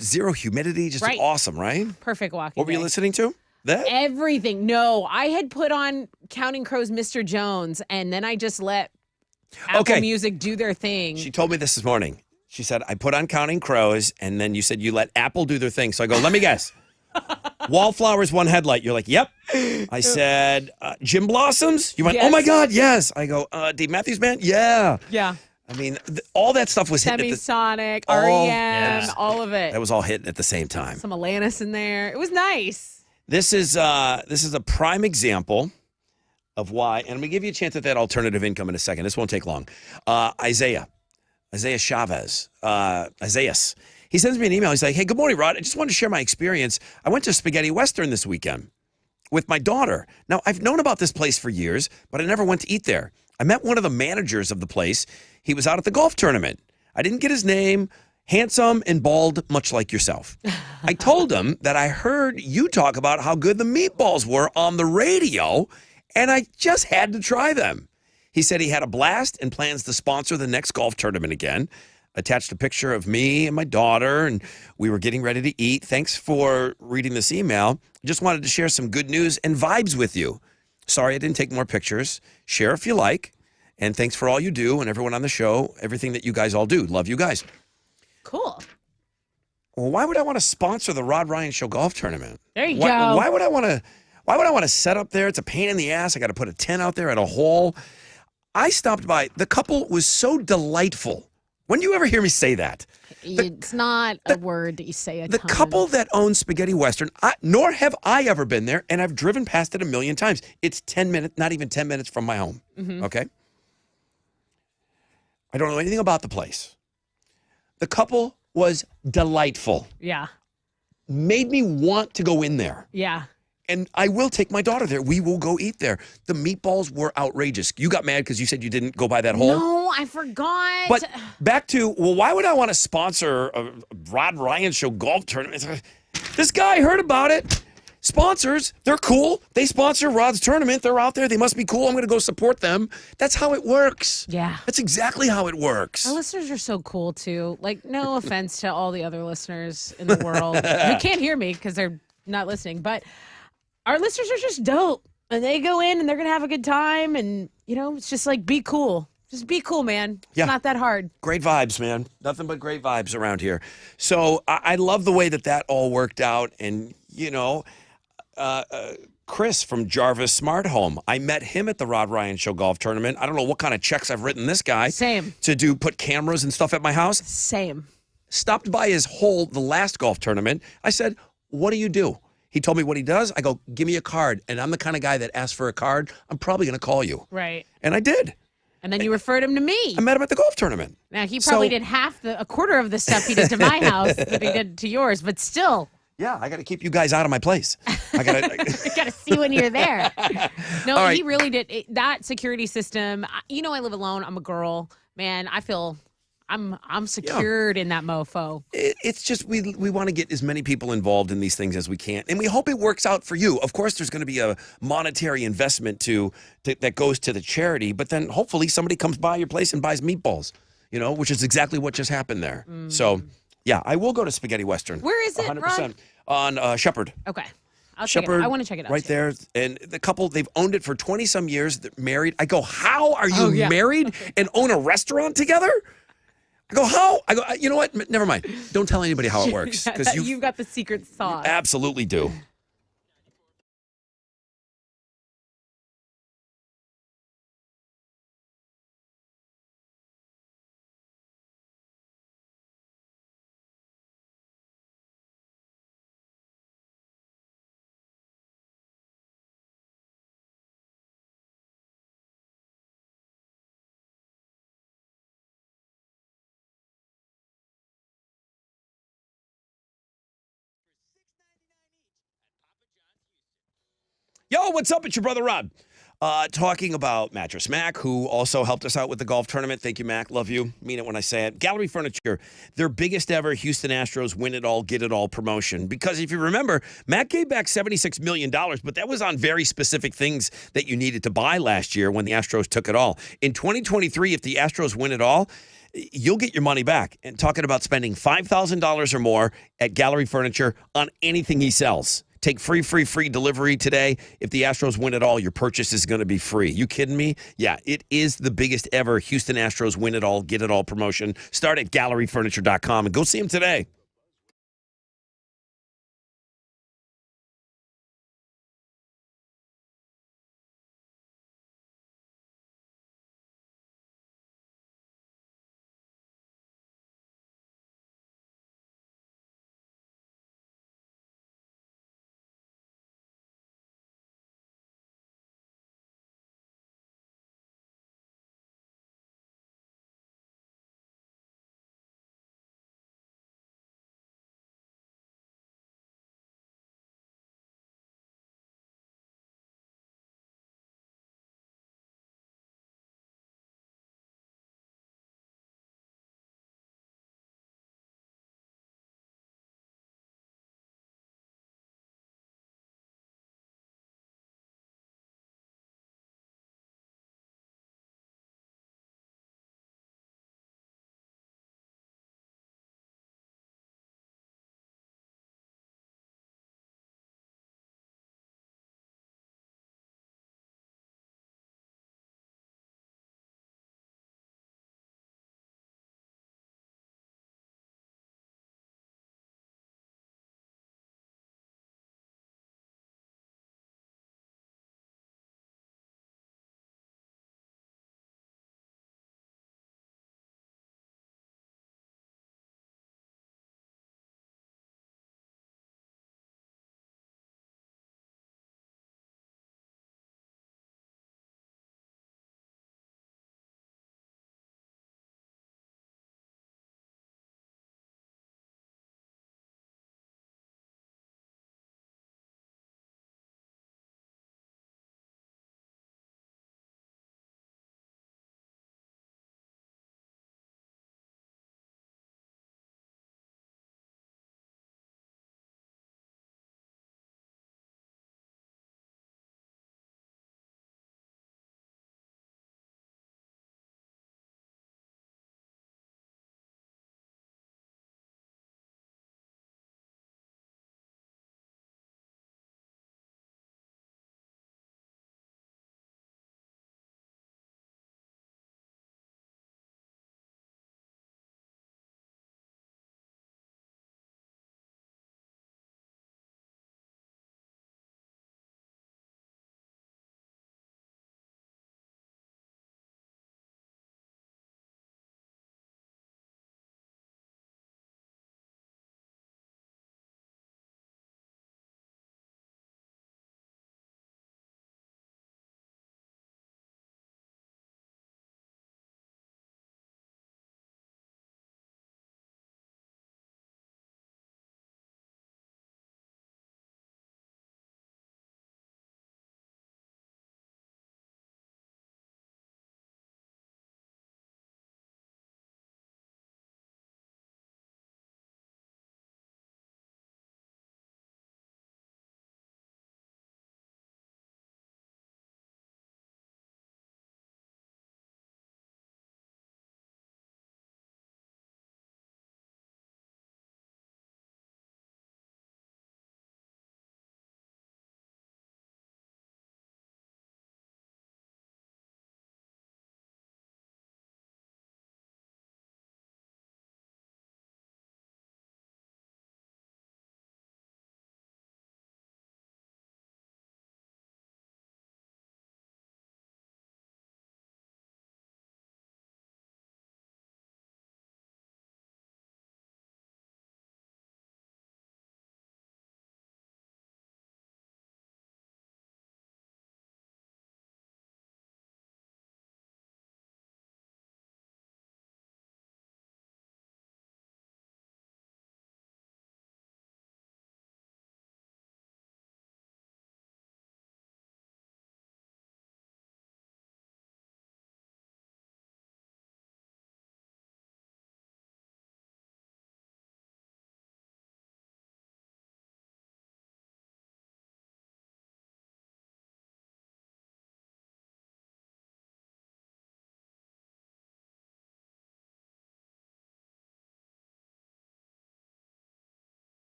Speaker 1: Zero humidity, just
Speaker 11: Right.
Speaker 1: awesome, right?
Speaker 11: Perfect walking.
Speaker 1: What were you
Speaker 11: day.
Speaker 1: listening to? That?
Speaker 11: Everything. No, I had put on Counting Crows, Mr. Jones, and then I just let Apple
Speaker 1: Okay.
Speaker 11: Music do their thing.
Speaker 1: She told me this morning. She said, I put on Counting Crows, and then you said you let Apple do their thing. So I go, let me guess. Wallflowers, One Headlight. You're like, yep. I said, Jim Blossoms? You went, oh my
Speaker 11: Yes.
Speaker 1: God, yes. I go, Dave Matthews Band? Yeah.
Speaker 11: Yeah.
Speaker 1: I mean, all that stuff was hitting at the
Speaker 11: Semisonic,
Speaker 1: all-
Speaker 11: REM,
Speaker 1: yes.
Speaker 11: all of it.
Speaker 1: That was all hitting at the same time.
Speaker 11: Some Alanis in there. It was nice.
Speaker 1: This is a prime example of why, and I'm gonna give you a chance at that alternative income in a second. This won't take long. Isaiah Chavez, Isaias. He sends me an email. He's like, "Hey, good morning, Rod. I just wanted to share my experience. I went to Spaghetti Western this weekend with my daughter. Now, I've known about this place for years, but I never went to eat there. I met one of the managers of the place. He was out at the golf tournament. I didn't get his name. Handsome and bald, much like yourself. I told him that I heard you talk about how good the meatballs were on the radio, and I just had to try them. He said he had a blast and plans to sponsor the next golf tournament again. Attached a picture of me and my daughter, and we were getting ready to eat. Thanks for reading this email. Just wanted to share some good news and vibes with you. Sorry I didn't take more pictures. Share if you like. And thanks for all you do and everyone on the show, everything that you guys all do. Love you guys."
Speaker 11: Cool.
Speaker 1: Well, why would I want to sponsor the Rod Ryan Show golf tournament?
Speaker 11: There you
Speaker 1: why,
Speaker 11: go.
Speaker 1: Why would I want to set up there? It's a pain in the ass. I got to put a tent out there at a hole. I stopped by. The couple was so delightful. When do you ever hear me say that?
Speaker 11: It's not a word that you say a
Speaker 1: The
Speaker 11: ton.
Speaker 1: couple that owns Spaghetti Western, nor have I ever been there, and I've driven past it a million times. It's 10 minutes, not even 10 minutes from my home.
Speaker 11: Mhm.
Speaker 1: Okay? I don't know anything about the place. The couple was delightful.
Speaker 11: Yeah.
Speaker 1: Made me want to go in there.
Speaker 11: Yeah.
Speaker 1: And I will take my daughter there. We will go eat there. The meatballs were outrageous. You got mad because you said you didn't go by that hole?
Speaker 11: No, I forgot.
Speaker 1: But back to, well, why would I want to sponsor a Rod Ryan Show golf tournament? This guy heard about it. Sponsors, they're cool. They sponsor Rod's tournament. They're out there. They must be cool. I'm going to go support them. That's how it works.
Speaker 2: Yeah.
Speaker 1: That's exactly how it works.
Speaker 2: Our listeners are so cool, too. Like, no offense to all the other listeners in the world who can't hear me because they're not listening. But our listeners are just dope. And they go in and they're going to have a good time. And, you know, it's just like, be cool. Just be cool, man. It's not that hard.
Speaker 1: Great vibes, man. Nothing but great vibes around here. So I love the way that all worked out. And, you know, Chris from Jarvis Smart Home. I met him at the Rod Ryan Show golf tournament. I don't know what kind of checks I've written this guy.
Speaker 2: Same.
Speaker 1: To put cameras and stuff at my house.
Speaker 2: Same.
Speaker 1: Stopped by his hole the last golf tournament. I said, what do you do? He told me what he does. I go, give me a card. And I'm the kind of guy that asks for a card. I'm probably going to call you.
Speaker 2: Right.
Speaker 1: And I did.
Speaker 2: And then you referred him to me.
Speaker 1: I met him at the golf tournament.
Speaker 2: Now, he probably did a quarter of the stuff he did to my house that he did to yours, but still.
Speaker 1: Yeah, I got to keep you guys out of my place. I got
Speaker 2: to see when you're there. No,
Speaker 1: All right.
Speaker 2: he really did. That security system, you know, I live alone. I'm a girl. Man, I feel I'm secured in that mofo.
Speaker 1: It's just we want to get as many people involved in these things as we can, and we hope it works out for you. Of course, there's going to be a monetary investment that goes to the charity, but then hopefully somebody comes by your place and buys meatballs, you know, which is exactly what just happened there. So, yeah, I will go to Spaghetti Western.
Speaker 2: Where is it,
Speaker 1: 100%. On Shepherd.
Speaker 2: Okay. I'll check it
Speaker 1: Shepherd,
Speaker 2: out. I want to check it out.
Speaker 1: Right
Speaker 2: too.
Speaker 1: there. And the couple, they've owned it for 20-some years. They're married. I go, how are you
Speaker 2: Oh, yeah.
Speaker 1: married and own a restaurant together? I go, how? I go, you know what? Never mind. Don't tell anybody how it works. Because
Speaker 2: You've got the secret sauce.
Speaker 1: absolutely do. Yo, what's up? It's your brother Rob. Talking about Mattress Mac, who also helped us out with the golf tournament. Thank you, Mac. Love you. Mean it when I say it. Gallery Furniture, their biggest ever Houston Astros win it all, get it all promotion. Because if you remember, Mac gave back $76 million, but that was on very specific things that you needed to buy last year when the Astros took it all. In 2023, if the Astros win it all, you'll get your money back. And talking about spending $5,000 or more at Gallery Furniture on anything he sells. Take free delivery today. If the Astros win it all, your purchase is going to be free. You kidding me? Yeah, it is the biggest ever Houston Astros win it all, get it all promotion. Start at galleryfurniture.com and go see them today.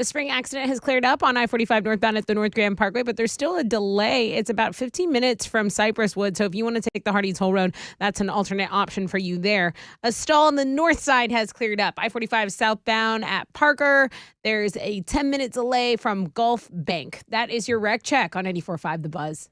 Speaker 11: The spring accident has cleared up on I-45 northbound at the North Grand Parkway, but there's still a delay. It's about 15 minutes from Cypress Wood, so if you want to take the Hardee's Toll Road, that's an alternate option for you there. A stall on the north side has cleared up. I-45 southbound at Parker, there's a 10-minute delay from Gulf Bank. That is your wreck check on 94.5 The Buzz.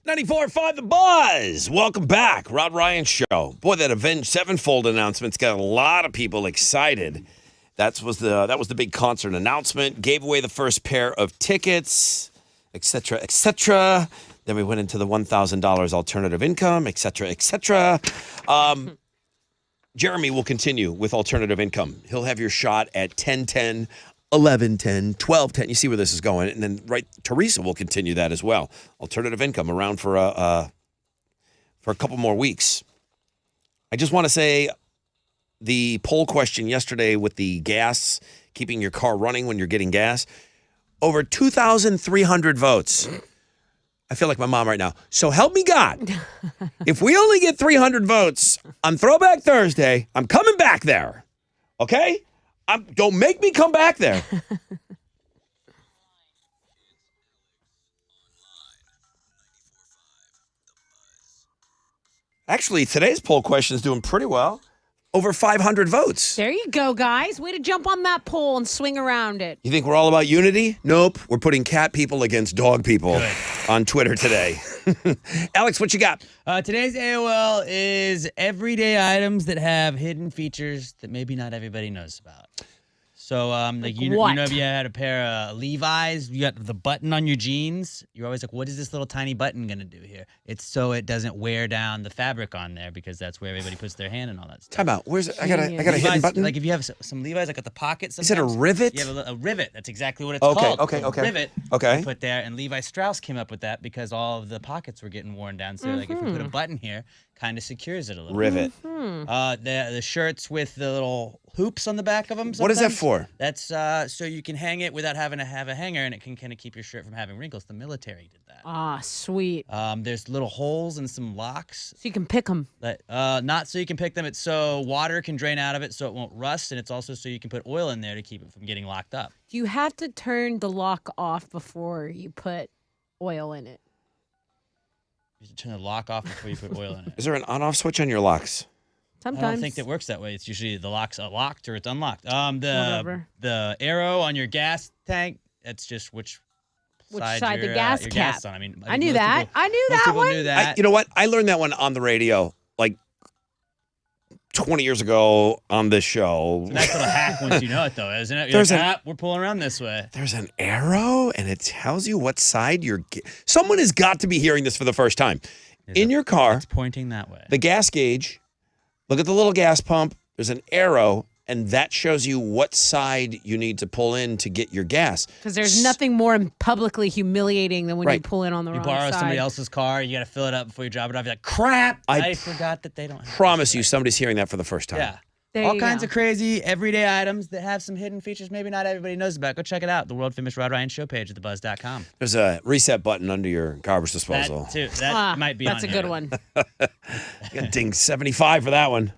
Speaker 1: .94.5 The Buzz. Welcome back. Rod Ryan Show. Boy, that Avenged Sevenfold announcement's got a lot of people excited. That was the big concert announcement. Gave away the first pair of tickets, etc., etc. Then we went into the $1,000 alternative income, etc., etc. Jeremy will continue with alternative income. He'll have your shot at 10-10, 11-10, 12-10. You see where this is going. And then, Teresa will continue that as well. Alternative income around for a couple more weeks. I just want to say the poll question yesterday with the gas, keeping your car running when you're getting gas, over 2,300 votes. I feel like my mom right now. So help me God. If we only get 300 votes on Throwback Thursday, I'm coming back there. Okay? Don't make me come back there. Actually, today's poll question is doing pretty well. Over 500 votes.
Speaker 11: There you go, guys. Way to jump on that pole and swing around it.
Speaker 1: You think we're all about unity? Nope. We're putting cat people against dog people on Twitter today. Alex, what you got?
Speaker 3: Today's AOL is everyday items that have hidden features that maybe not everybody knows about. So, you know, if you had a pair of Levi's, you got the button on your jeans. You're always like, what is this little tiny button going to do here? It's so it doesn't wear down the fabric on there because that's where everybody puts their hand and all that stuff.
Speaker 1: Time out. Where's it? I got a hidden button.
Speaker 3: Like if you have some Levi's, like at the pockets.
Speaker 1: Is it a rivet?
Speaker 3: You have a rivet. That's exactly what it's called.
Speaker 1: Okay.
Speaker 3: Rivet.
Speaker 1: Okay.
Speaker 3: You put there, and Levi Strauss came up with that because all of the pockets were getting worn down. So like if we put a button here, kind of secures it a little.
Speaker 1: Rivet.
Speaker 3: The shirts with the little hoops on the back of them.
Speaker 1: What is that for?
Speaker 3: That's so you can hang it without having to have a hanger, and it can kind of keep your shirt from having wrinkles. The military did that.
Speaker 11: Ah, sweet.
Speaker 3: There's little holes and some locks.
Speaker 11: So you can pick them.
Speaker 3: But not so you can pick them. It's so water can drain out of it so it won't rust, and it's also so you can put oil in there to keep it from getting locked up.
Speaker 11: Do you have to turn the lock off before you put oil in it?
Speaker 3: You have to turn the lock off before you put oil in it.
Speaker 1: Is there an on-off switch on your locks?
Speaker 11: Sometimes.
Speaker 3: I don't think that works that way. It's usually the lock's locked or it's unlocked.
Speaker 11: Whatever.
Speaker 3: The arrow on your gas tank, that's just which
Speaker 11: side
Speaker 3: your,
Speaker 11: the gas
Speaker 3: your
Speaker 11: cap.
Speaker 3: gas on. I mean,
Speaker 11: I knew that. I knew
Speaker 3: most
Speaker 11: that
Speaker 3: people
Speaker 11: one.
Speaker 3: knew that.
Speaker 1: You know what? I learned that one on the radio like 20 years ago on this show.
Speaker 3: It's a nice little hack once you know it, though, isn't it? We're pulling around this way.
Speaker 1: There's an arrow, and it tells you what side you're. Someone has got to be hearing this for the first time. In your car,
Speaker 3: it's pointing that way.
Speaker 1: The gas gauge. Look at the little gas pump. There's an arrow, and that shows you what side you need to pull in to get your gas.
Speaker 11: Because there's nothing more publicly humiliating than when you pull in on the wrong side.
Speaker 3: You borrow somebody else's car, you got to fill it up before you drop it off. You're like, crap! I forgot that they don't have
Speaker 1: promise you somebody's hearing that for the first time.
Speaker 3: Yeah.
Speaker 11: There
Speaker 3: All
Speaker 11: you
Speaker 3: kinds
Speaker 11: go.
Speaker 3: of crazy everyday items that have some hidden features maybe not everybody knows about. Go check it out. The world famous Rod Ryan Show page at thebuzz.com.
Speaker 1: There's a reset button under your garbage disposal.
Speaker 3: That too. That might be
Speaker 11: That's
Speaker 3: on
Speaker 11: a
Speaker 3: here.
Speaker 11: good one.
Speaker 1: You got ding 75 for that one.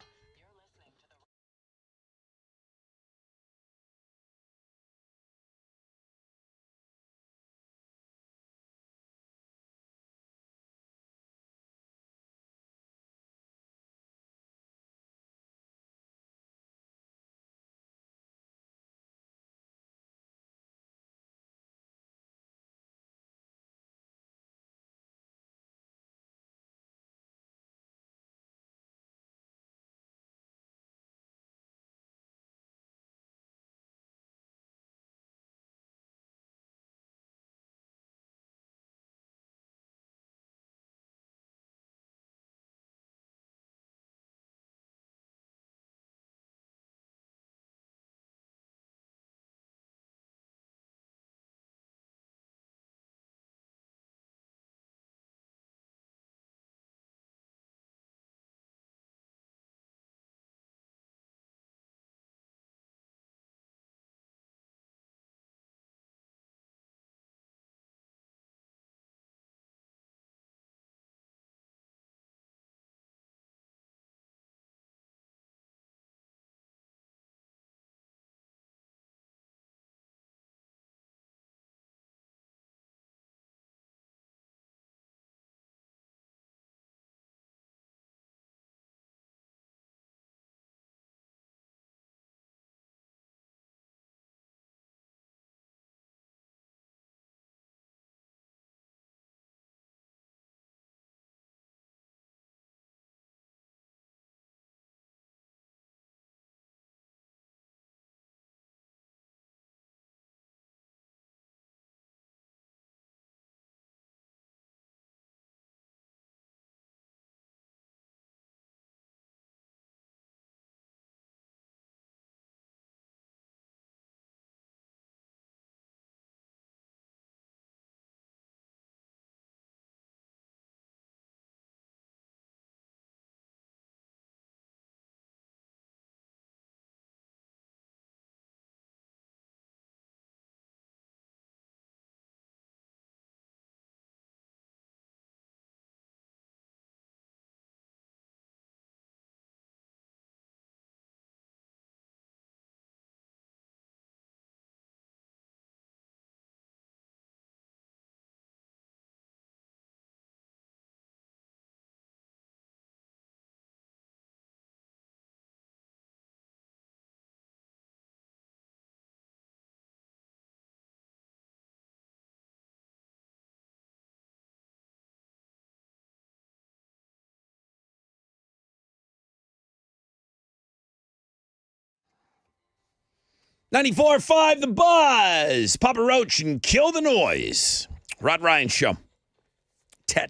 Speaker 1: 94.5 The Buzz. Papa Roach and Kill the Noise. Rod Ryan Show.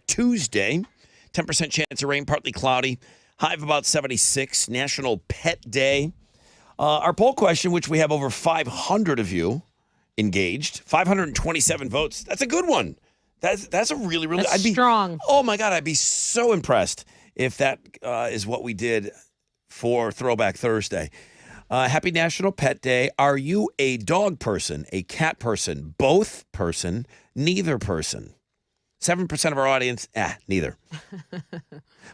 Speaker 1: Tuesday. 10% chance of rain, partly cloudy. High of about 76. National Pet Day. Our poll question, which we have over 500 of you engaged. 527 votes. That's a good one. That's a really, really...
Speaker 11: That's strong.
Speaker 1: Oh, my God. I'd be so impressed if that is what we did for Throwback Thursday. Happy National Pet Day. Are you a dog person, a cat person, both person, neither person? 7% of our audience, neither.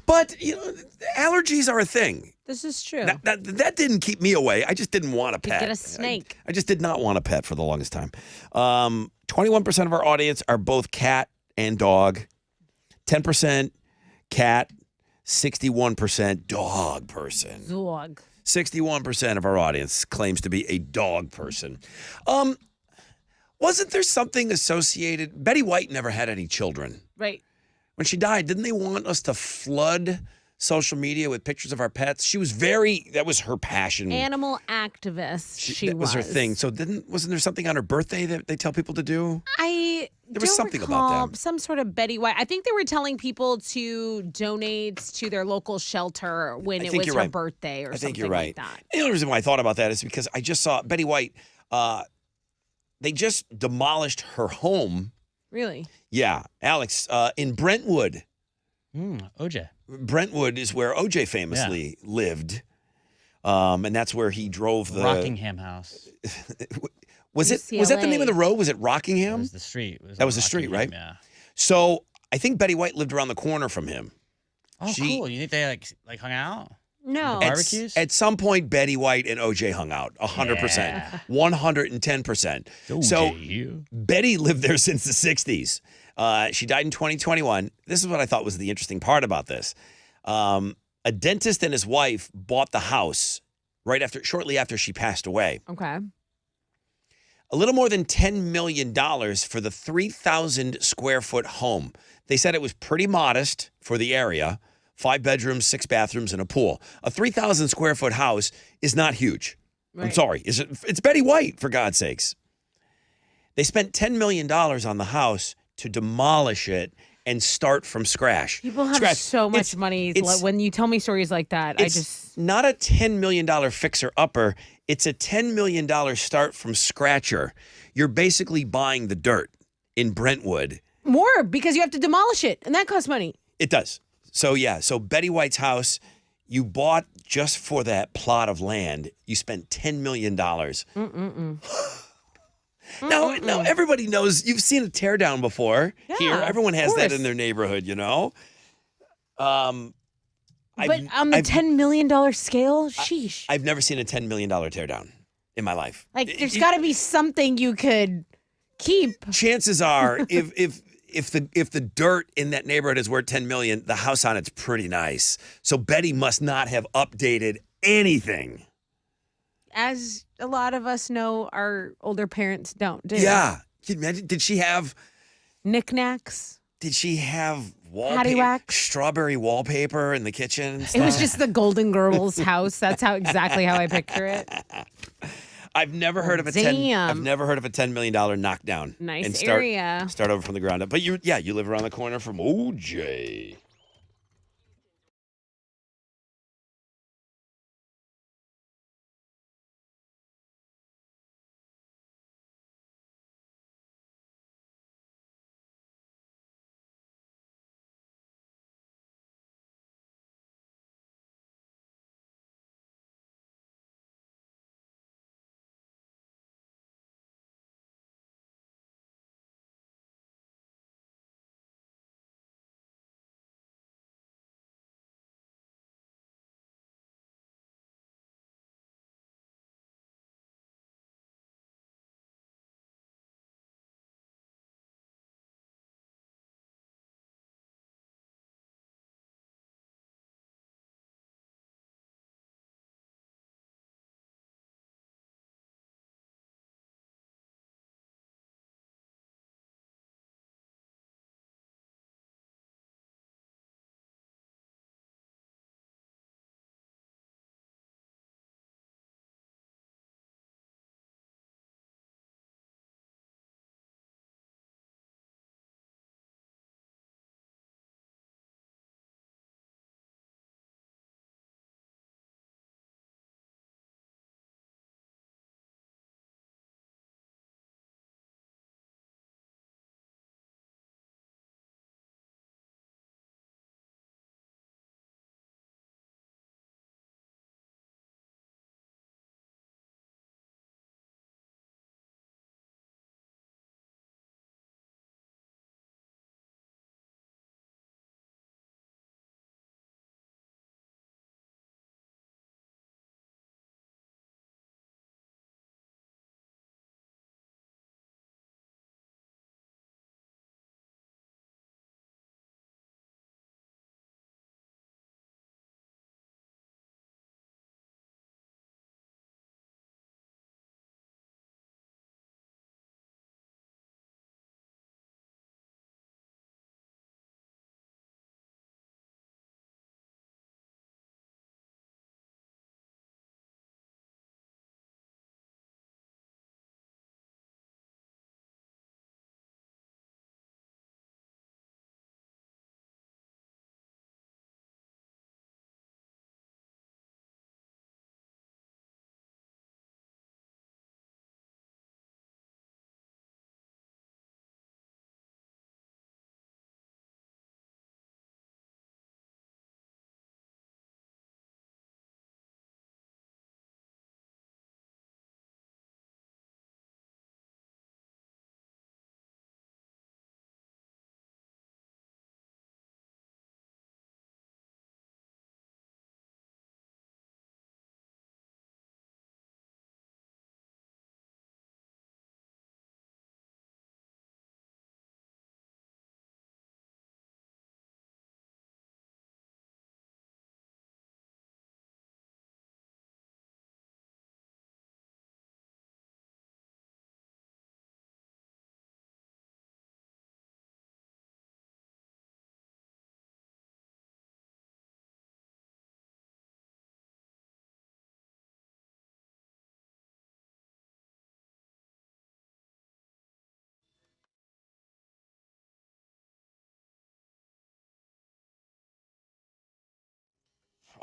Speaker 1: But, allergies are a thing.
Speaker 11: This is true.
Speaker 1: That didn't keep me away. I just didn't want a pet.
Speaker 11: Get a snake.
Speaker 1: I just did not want a pet for the longest time. 21% of our audience are both cat and dog. 10% cat, 61% dog person.
Speaker 11: Dog.
Speaker 1: 61% of our audience claims to be a dog person. Wasn't there something associated? Betty White never had any children.
Speaker 11: Right.
Speaker 1: When she died, didn't they want us to flood social media with pictures of our pets? That was her passion.
Speaker 11: Animal activist. That
Speaker 1: was her thing. So wasn't there something on her birthday that they tell people to do?
Speaker 11: There
Speaker 1: was something about that.
Speaker 11: Some sort of Betty White. I think they were telling people to donate to their local shelter when it was her birthday or something
Speaker 1: think you're right.
Speaker 11: like that.
Speaker 1: The only reason why I thought about that is because I just saw Betty White. They just demolished her home.
Speaker 11: Really?
Speaker 1: Yeah, Alex, in Brentwood.
Speaker 3: OJ.
Speaker 1: Brentwood is where OJ famously lived. And that's where he drove the
Speaker 3: Rockingham house.
Speaker 1: Was that the name of the road? Was it Rockingham?
Speaker 3: That was the street.
Speaker 1: That was the street, right?
Speaker 3: Yeah.
Speaker 1: So I think Betty White lived around the corner from him.
Speaker 3: Oh, cool. You think they like hung out?
Speaker 11: No.
Speaker 3: Barbecues?
Speaker 1: At some point, Betty White and OJ hung out. 100%. 110%. So Betty lived there since the 60s. She died in 2021. This is what I thought was the interesting part about this. A dentist and his wife bought the house shortly after she passed away.
Speaker 11: Okay.
Speaker 1: A little more than $10 million for the 3,000 square foot home. They said it was pretty modest for the area. 5 bedrooms, 6 bathrooms, and a pool. A 3,000 square foot house is not huge.
Speaker 11: Right.
Speaker 1: I'm sorry. It's Betty White, for God's sakes. They spent $10 million on the house to demolish it and start from scratch.
Speaker 11: People have so much money. When you tell me stories like that,
Speaker 1: it's not a $10 million fixer-upper. It's a $10 million start from scratcher. You're basically buying the dirt in Brentwood.
Speaker 11: More, because you have to demolish it, and that costs money.
Speaker 1: It does. So, Betty White's house, you bought just for that plot of land. You spent $10 million. Now, everybody knows, you've seen a teardown before here. Everyone has that in their neighborhood,
Speaker 11: But on the $10 million scale, sheesh.
Speaker 1: I've never seen a $10 million teardown in my life.
Speaker 11: Like, there's got to be something you could keep.
Speaker 1: Chances are, if the dirt in that neighborhood is worth $10 million, the house on it's pretty nice. So Betty must not have updated anything.
Speaker 11: As a lot of us know, our older parents don't do.
Speaker 1: Yeah. Can you imagine? Did she have
Speaker 11: knickknacks?
Speaker 1: Did she have wallpaper,
Speaker 11: Paddywhack?
Speaker 1: Strawberry wallpaper in the kitchen?
Speaker 11: It was just the Golden Girls house. That's exactly how I picture it.
Speaker 1: I've never heard of a $10 million knockdown.
Speaker 11: Nice area.
Speaker 1: Start over from the ground up. But you live around the corner from OJ.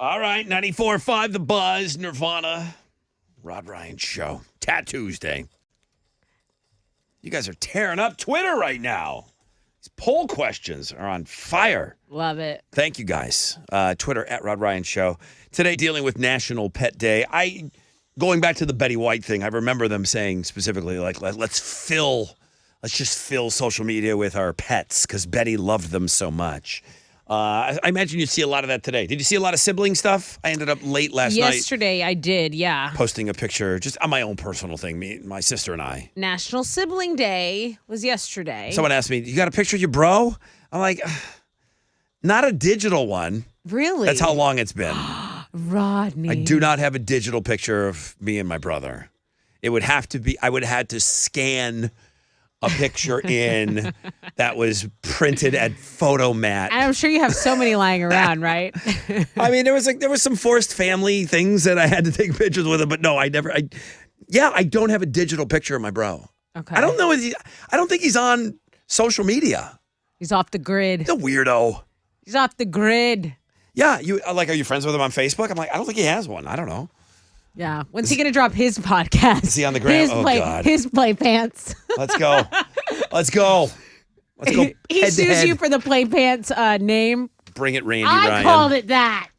Speaker 1: All right, 94.5 The Buzz, Nirvana, Rod Ryan Show. Tattoos Day. You guys are tearing up Twitter right now. These poll questions are on fire.
Speaker 11: Love it.
Speaker 1: Thank you, guys. Twitter at Rod Ryan Show. Today, dealing with National Pet Day. Going back to the Betty White thing, I remember them saying specifically, like, let's just fill social media with our pets because Betty loved them so much. I imagine you see a lot of that today. Did you see a lot of sibling stuff? I ended up late last night.
Speaker 11: Yesterday, I did, yeah.
Speaker 1: Posting a picture just on my own personal thing, my sister and I.
Speaker 11: National Sibling Day was yesterday.
Speaker 1: Someone asked me, you got a picture of your bro? I'm like, not a digital one.
Speaker 11: Really?
Speaker 1: That's how long it's been.
Speaker 11: Rodney.
Speaker 1: I do not have a digital picture of me and my brother. It would have to be, I would have had to scan a picture in that was printed at Photomat.
Speaker 11: And I'm sure you have so many lying around, right?
Speaker 1: I mean, there was some forced family things that I had to take pictures with him, but no, I don't have a digital picture of my bro.
Speaker 11: Okay.
Speaker 1: I don't know. I don't think he's on social media.
Speaker 11: He's off the grid.
Speaker 1: He's a weirdo.
Speaker 11: He's off the grid.
Speaker 1: Yeah, are you friends with him on Facebook? I'm like, I don't think he has one. I don't know.
Speaker 11: Yeah. When's he going to drop his podcast?
Speaker 1: Is he on the ground? God.
Speaker 11: His play pants.
Speaker 1: Let's go. Let's go. Let's go.
Speaker 11: He sues you for the play pants name.
Speaker 1: Bring it, Randy
Speaker 11: I
Speaker 1: Ryan.
Speaker 11: called it that.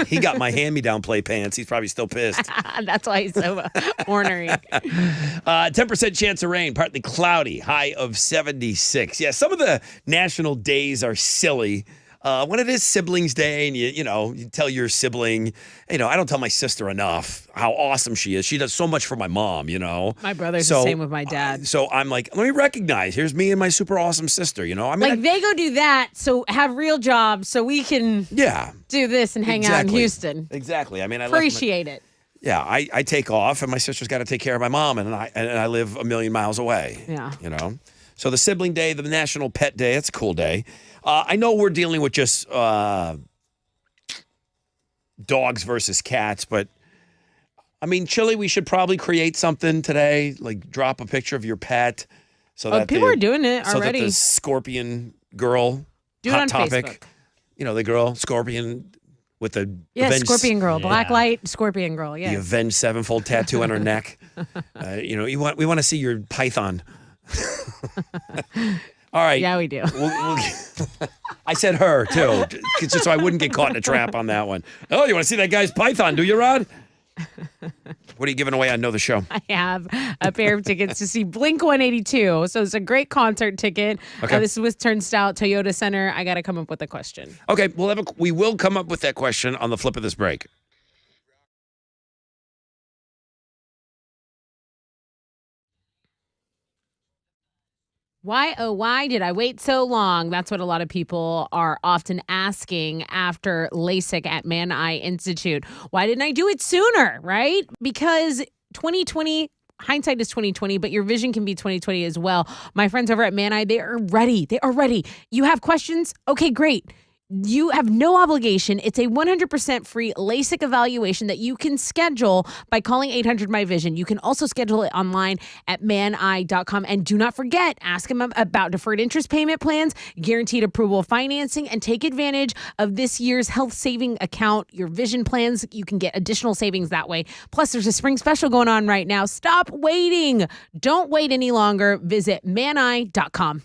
Speaker 1: He got my hand-me-down play pants. He's probably still pissed.
Speaker 11: That's why he's so ornery.
Speaker 1: 10% chance of rain, partly cloudy, high of 76. Yeah, some of the national days are silly. When it is Siblings Day and you tell your sibling, I don't tell my sister enough how awesome she is. She does so much for my mom,
Speaker 11: My brother's the same with my dad.
Speaker 1: So I'm like, let me recognize, here's me and my super awesome sister, I mean,
Speaker 11: like they go do that, so have real jobs so we can do this and hang out in Houston.
Speaker 1: Exactly. I mean,
Speaker 11: Appreciate it.
Speaker 1: Yeah, I take off and my sister's got to take care of my mom and I live a million miles away.
Speaker 11: Yeah.
Speaker 1: So the Sibling Day, the National Pet Day, it's a cool day. I know we're dealing with just dogs versus cats, but I mean, Chili, we should probably create something today, like drop a picture of your pet. So that
Speaker 11: people are doing it
Speaker 1: so
Speaker 11: already.
Speaker 1: That the scorpion girl,
Speaker 11: Do it
Speaker 1: hot
Speaker 11: on
Speaker 1: topic,
Speaker 11: Facebook.
Speaker 1: The girl, scorpion with the
Speaker 11: Scorpion Girl, black light, Scorpion Girl, yeah.
Speaker 1: The Avenged Sevenfold tattoo on her neck. We want to see your python. All right.
Speaker 11: Yeah, we do.
Speaker 1: I said her, too, just so I wouldn't get caught in a trap on that one. Oh, you want to see that guy's python, do you, Rod? What are you giving away on Know the Show?
Speaker 11: I have a pair of tickets to see Blink 182. So it's a great concert ticket.
Speaker 1: Okay.
Speaker 11: This is with Turnstile Toyota Center. I got to come up with a question.
Speaker 1: Okay, we will come up with that question on the flip of this break.
Speaker 11: Why, oh, why did I wait so long? That's what a lot of people are often asking after LASIK at Man Eye Institute. Why didn't I do it sooner, right? Because 2020, hindsight is 2020, but your vision can be 2020 as well. My friends over at Man Eye, they are ready. They are ready. You have questions? Okay, great. You have no obligation. It's a 100% free LASIK evaluation that you can schedule by calling 800-MY-VISION. You can also schedule it online at maneye.com. And do not forget, ask them about deferred interest payment plans, guaranteed approval financing, and take advantage of this year's health saving account, your vision plans. You can get additional savings that way. Plus, there's a spring special going on right now. Stop waiting. Don't wait any longer. Visit maneye.com.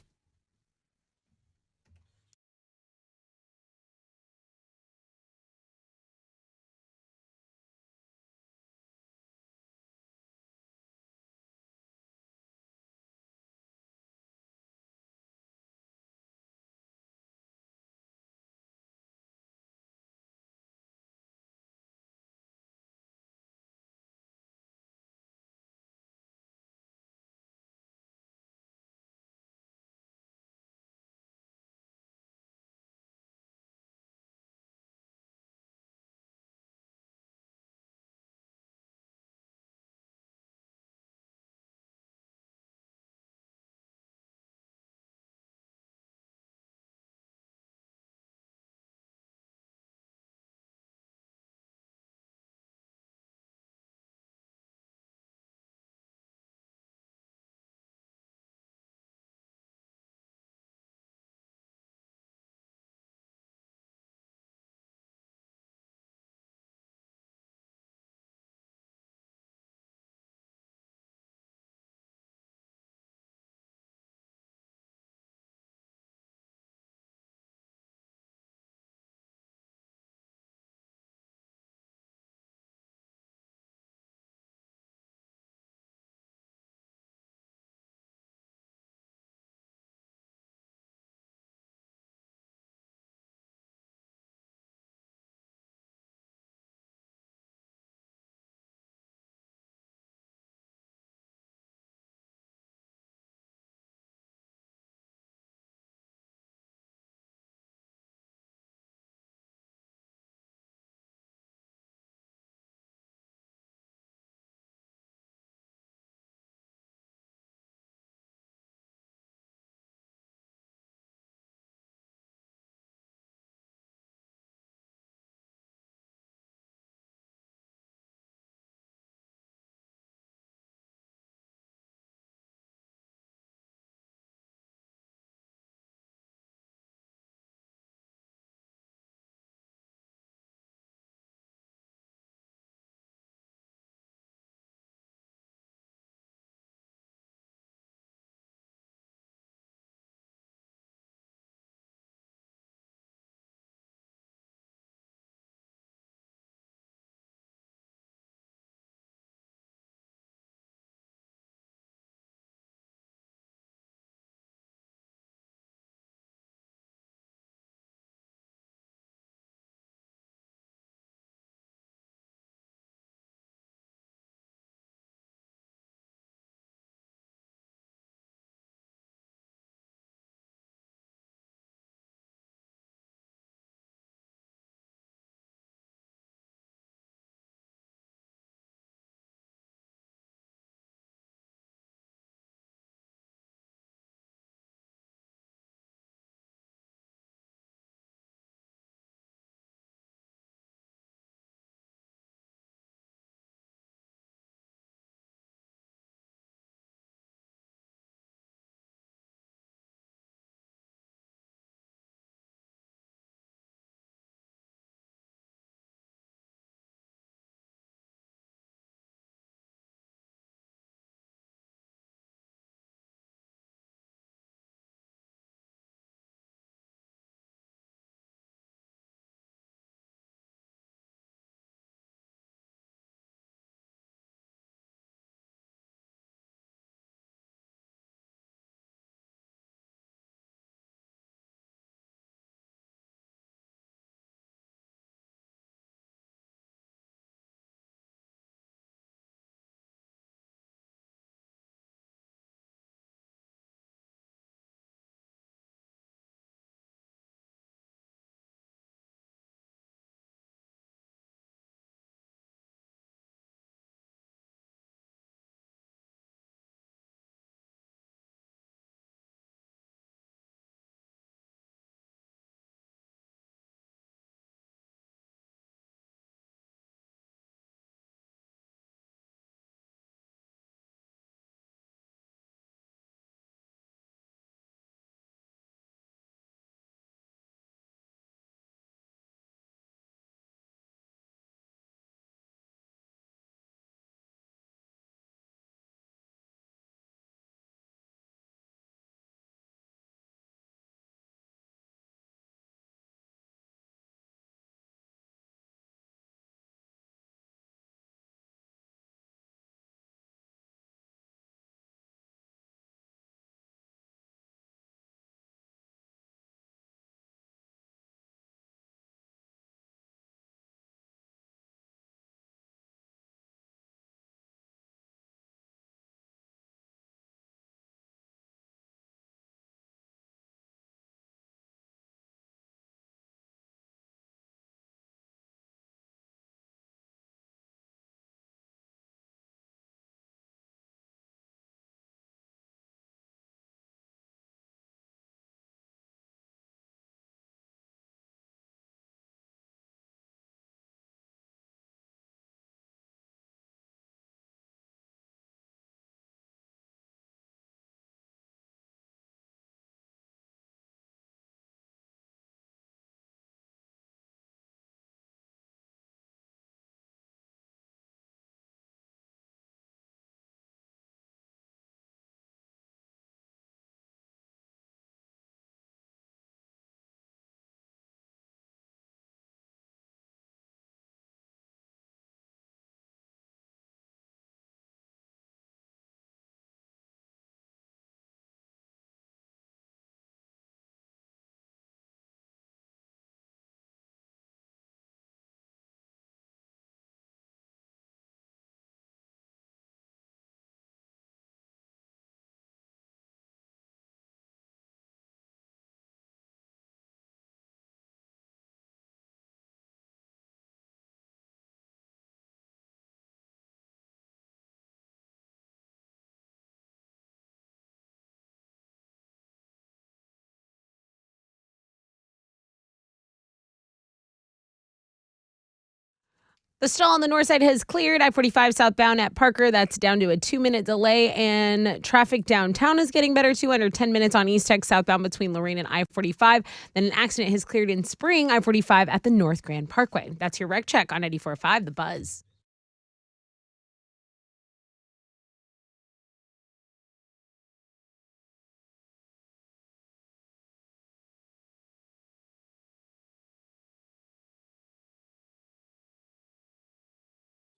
Speaker 11: The stall on the north side has cleared. I-45 southbound at Parker, that's down to a 2-minute delay. And traffic downtown is getting better too, under 10 minutes on East Tech southbound between Lorraine and I-45. Then an accident has cleared in Spring, I-45 at the North Grand Parkway. That's your wreck check on 94.5 The Buzz.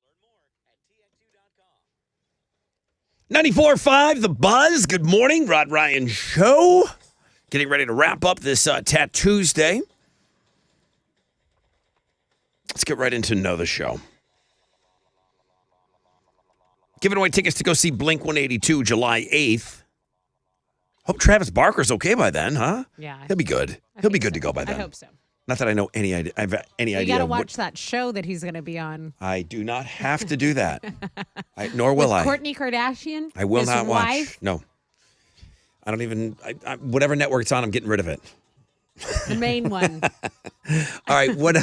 Speaker 1: Learn more at TX2.com. 94.5 The Buzz. Good morning, Rod Ryan Show. Getting ready to wrap up this Tat Tuesday. Let's get right into Know the Show. Giving away tickets to go see Blink-182 July 8th. Hope Travis Barker's okay by then, huh?
Speaker 11: Yeah.
Speaker 1: He'll be good. He'll be good to go by
Speaker 11: I
Speaker 1: then.
Speaker 11: hope so.
Speaker 1: Not that I know any idea. I have any
Speaker 11: You
Speaker 1: idea.
Speaker 11: got to
Speaker 1: of what-
Speaker 11: watch that show that he's going to be on.
Speaker 1: I do not have to do that. Nor will
Speaker 11: With
Speaker 1: I.
Speaker 11: Kourtney Kardashian.
Speaker 1: I will
Speaker 11: his
Speaker 1: not watch.
Speaker 11: wife,
Speaker 1: No. I don't even. Whatever network it's on, I'm getting rid of it.
Speaker 11: The main one.
Speaker 1: All right. What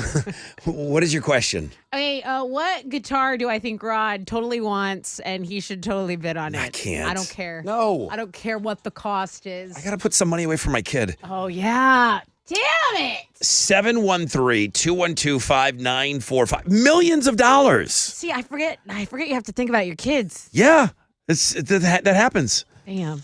Speaker 1: is your question?
Speaker 11: Okay, what guitar do I think Rod totally wants and he should totally bid on it?
Speaker 1: I can't.
Speaker 11: I don't care.
Speaker 1: No.
Speaker 11: I don't care what the cost is.
Speaker 1: I got to put some money away for my kid.
Speaker 11: Oh, yeah. Damn it.
Speaker 1: 713-212-5945. Millions of dollars.
Speaker 11: See, I forget you have to think about your kids.
Speaker 1: Yeah. That happens.
Speaker 11: Damn.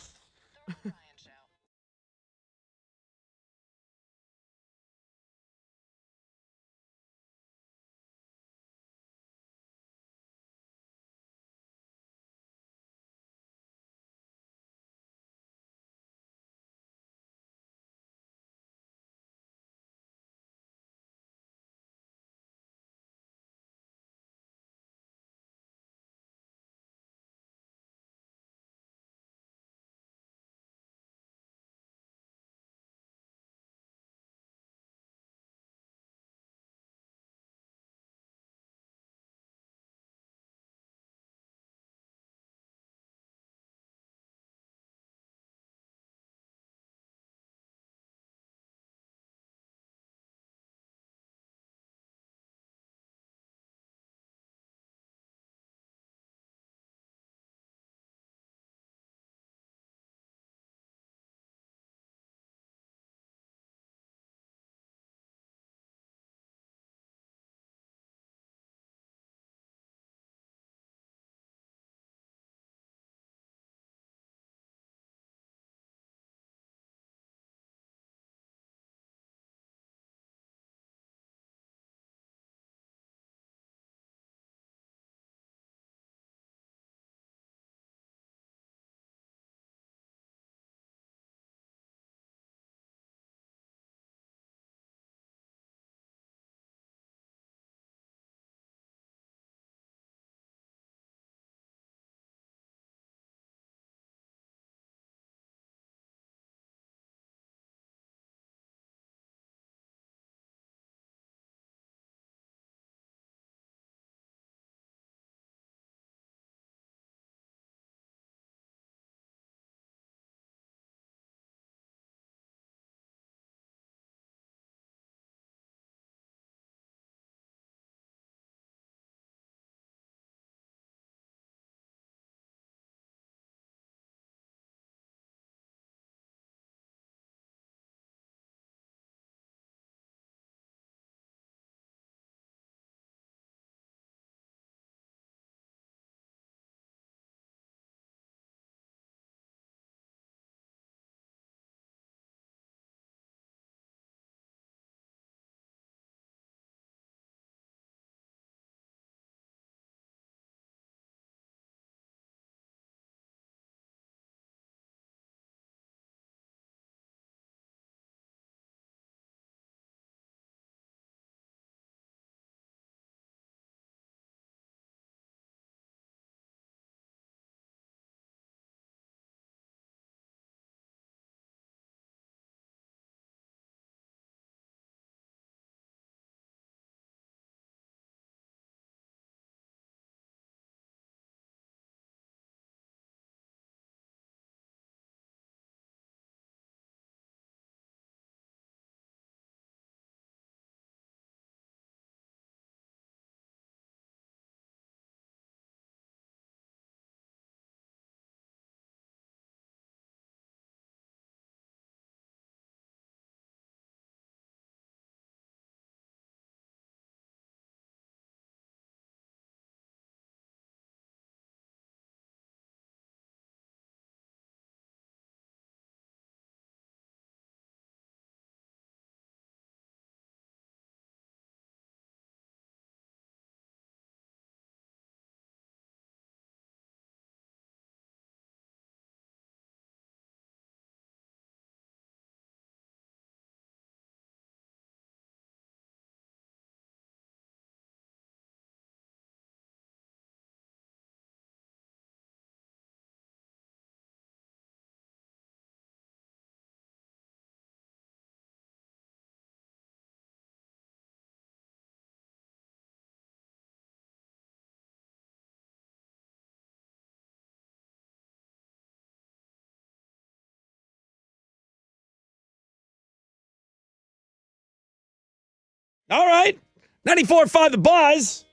Speaker 1: All right. 94.5 The Buzz.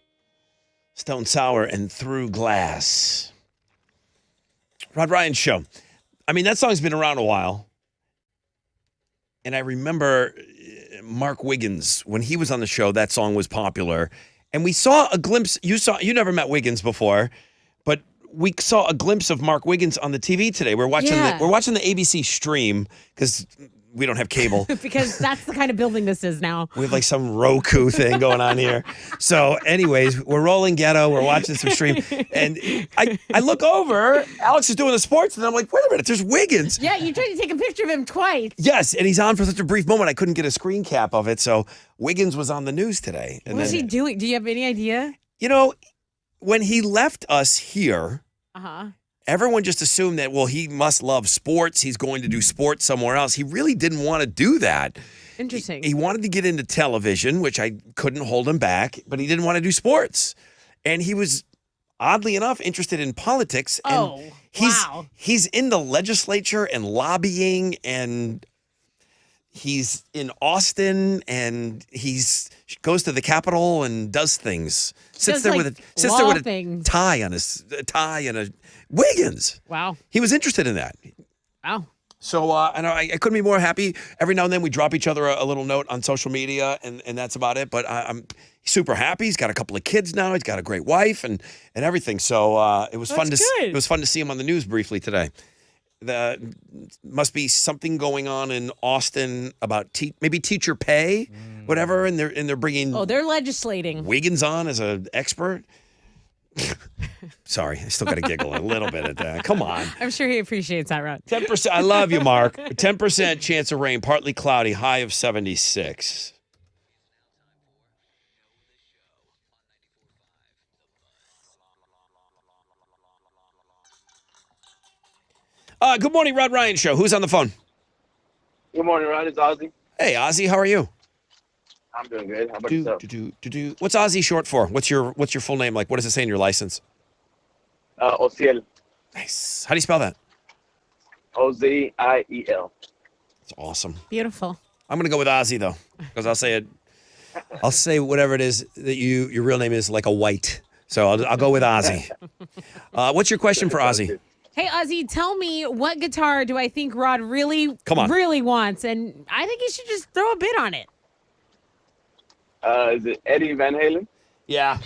Speaker 1: Stone Sour and Through Glass. Rod Ryan Show. I mean, that song's been around a while. And I remember Mark Wiggins, when he was on the show, that song was popular. And we saw a glimpse. You never met Wiggins before, but we saw a glimpse of Mark Wiggins on the TV today. We're watching the ABC stream because we don't have cable.
Speaker 11: Because that's the kind of building this is now.
Speaker 1: We have like some Roku thing going on here. So anyways, we're rolling ghetto. We're watching some stream. And I look over. Alex is doing the sports. And I'm like, wait a minute. There's Wiggins.
Speaker 11: Yeah, you tried to take a picture of him twice.
Speaker 1: Yes. And he's on for such a brief moment. I couldn't get a screen cap of it. So Wiggins was on the news today. And
Speaker 11: What was he doing? Do you have any idea?
Speaker 1: You know, when he left us here,
Speaker 11: Uh-huh.
Speaker 1: everyone just assumed that, well, he must love sports. He's going to do sports somewhere else. He really didn't want to do that.
Speaker 11: Interesting.
Speaker 1: He wanted to get into television, which I couldn't hold him back, but he didn't want to do sports. And he was, oddly enough, interested in politics. And he's in the legislature and lobbying, and he's in Austin, and goes to the Capitol and does things. Sits there with a tie on and a Wiggins.
Speaker 11: Wow.
Speaker 1: He was interested in that.
Speaker 11: Wow.
Speaker 1: So I couldn't be more happy. Every now and then we drop each other a little note on social media, and that's about it. But I'm super happy. He's got a couple of kids now. He's got a great wife and everything. So it was fun to it was fun to see him on the news briefly today. Must be something going on in Austin about maybe teacher pay, whatever, and they're bringing
Speaker 11: they're legislating
Speaker 1: Wiggins on as an expert. Sorry, I still got to giggle a little bit at that. Come on.
Speaker 11: I'm sure he appreciates that, Rod.
Speaker 1: 10%. I love you, Mark. 10% chance of rain, partly cloudy, high of 76. Good morning, Rod Ryan Show. Who's on the phone?
Speaker 15: Good morning, Rod. It's Ozzy.
Speaker 1: Hey, Ozzy. How are you?
Speaker 15: I'm doing good. How about yourself?
Speaker 1: What's Ozzy short for? What's your full name? Like, what does it say in your license?
Speaker 15: Ociel.
Speaker 1: Nice. How do you spell that?
Speaker 15: Oziel.
Speaker 1: That's awesome.
Speaker 11: Beautiful.
Speaker 1: I'm gonna go with Ozzy though, because I'll say it. I'll say whatever it is that your real name is, like a white. So I'll go with Ozzy. What's your question for Ozzy?
Speaker 11: Hey, Ozzy, tell me, what guitar do I think Rod really wants? And I think he should just throw a bid on it.
Speaker 15: Is it Eddie Van Halen?
Speaker 1: Yeah.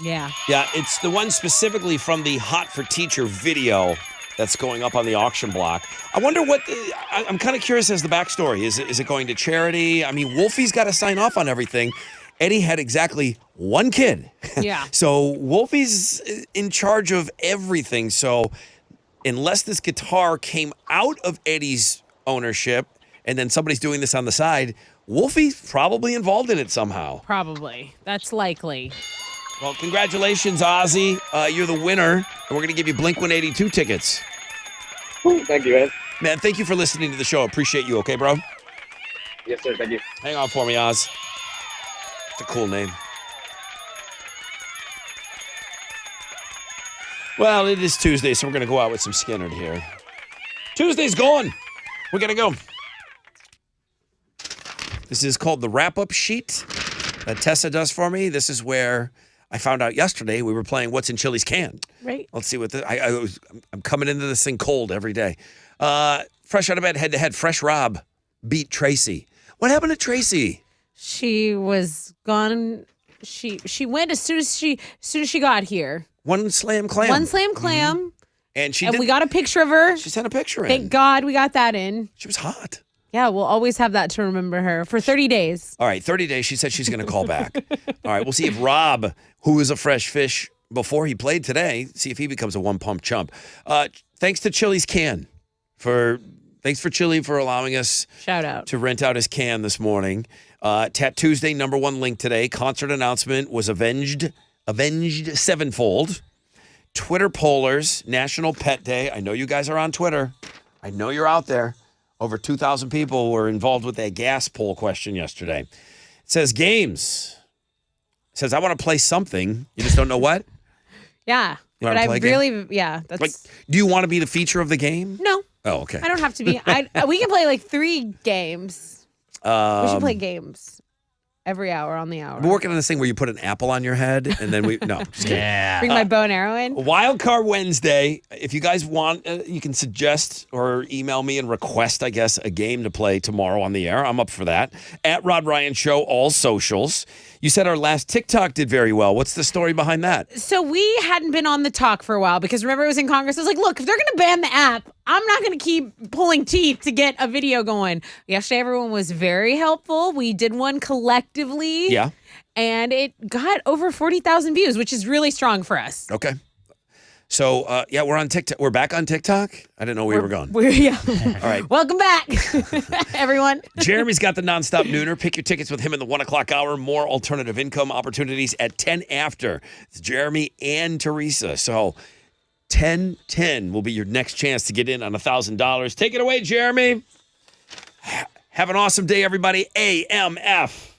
Speaker 11: Yeah.
Speaker 1: Yeah, it's the one specifically from the Hot for Teacher video that's going up on the auction block. I wonder I'm kind of curious as the backstory. Is it going to charity? I mean, Wolfie's got to sign off on everything. Eddie had exactly one kid.
Speaker 11: Yeah.
Speaker 1: So Wolfie's in charge of everything. So unless this guitar came out of Eddie's ownership and then somebody's doing this on the side, Wolfie's probably involved in it somehow.
Speaker 11: Probably. That's likely.
Speaker 1: Well, congratulations, Ozzy. You're the winner, and we're going to give you Blink-182 tickets.
Speaker 15: Thank you, man.
Speaker 1: Man, thank you for listening to the show. Appreciate you, okay, bro?
Speaker 15: Yes, sir. Thank you.
Speaker 1: Hang on for me, Oz. It's a cool name. Well, it is Tuesday, so we're going to go out with some Skynyrd here. Tuesday's gone. We got to go. This is called the wrap-up sheet that Tessa does for me. This is where I found out yesterday we were playing What's in Chili's Can.
Speaker 11: Right.
Speaker 1: Let's see what I'm coming into this thing cold every day. Fresh out of bed, head-to-head, Fresh Rob beat Tracy. What happened to Tracy?
Speaker 11: She was gone. She went as soon as she got here.
Speaker 1: One slam clam.
Speaker 11: Mm-hmm.
Speaker 1: And
Speaker 11: we got a picture of her.
Speaker 1: She sent a picture in.
Speaker 11: Thank God we got that in.
Speaker 1: She was hot.
Speaker 11: Yeah, we'll always have that to remember her for 30 days.
Speaker 1: All right, 30 days. She said she's going to call back. All right, we'll see if Rob, who was a fresh fish before he played today, see if he becomes a one-pump chump. Thanks to Chili's Can. Thanks for Chili for allowing us
Speaker 11: shout out
Speaker 1: to rent out his can this morning. Tat Tuesday, #1 link today. Concert announcement was avenged sevenfold. Twitter pollers, National Pet Day. I know you guys are on Twitter. I know you're out there. Over 2,000 people were involved with that gas poll question yesterday. It says games. It says, I want to play something. You just don't know what?
Speaker 11: Yeah.
Speaker 1: You
Speaker 11: But
Speaker 1: wanna
Speaker 11: I
Speaker 1: play a game?
Speaker 11: really, yeah. That's
Speaker 1: Like, do you want to be the feature of the game?
Speaker 11: No.
Speaker 1: Oh, okay.
Speaker 11: I don't have to be. We can play like 3 games. We should play games. Every hour on the hour.
Speaker 1: We're working on this thing where you put an apple on your head and then no, just kidding.
Speaker 3: Yeah.
Speaker 11: Bring my bow and arrow in.
Speaker 1: Wild Card Wednesday. If you guys want, you can suggest or email me and request, I guess, a game to play tomorrow on the air. I'm up for that. At Rod Ryan Show, all socials. You said our last TikTok did very well. What's the story behind that?
Speaker 2: So we hadn't been on the talk for a while because remember it was in Congress. I was like, look, if they're going to ban the app, I'm not going to keep pulling teeth to get a video going. Yesterday, everyone was very helpful. We did one collectively.
Speaker 1: Yeah.
Speaker 2: And it got over 40,000 views, which is really strong for us.
Speaker 1: Okay. So, we're on TikTok. We're back on TikTok? I didn't know we were gone.
Speaker 2: Yeah.
Speaker 1: All right.
Speaker 2: Welcome back, everyone.
Speaker 1: Jeremy's got the nonstop nooner. Pick your tickets with him in the 1 o'clock hour. More alternative income opportunities at 10 after. It's Jeremy and Teresa. So 10-10 will be your next chance to get in on $1,000. Take it away, Jeremy. Have an awesome day, everybody. AMF.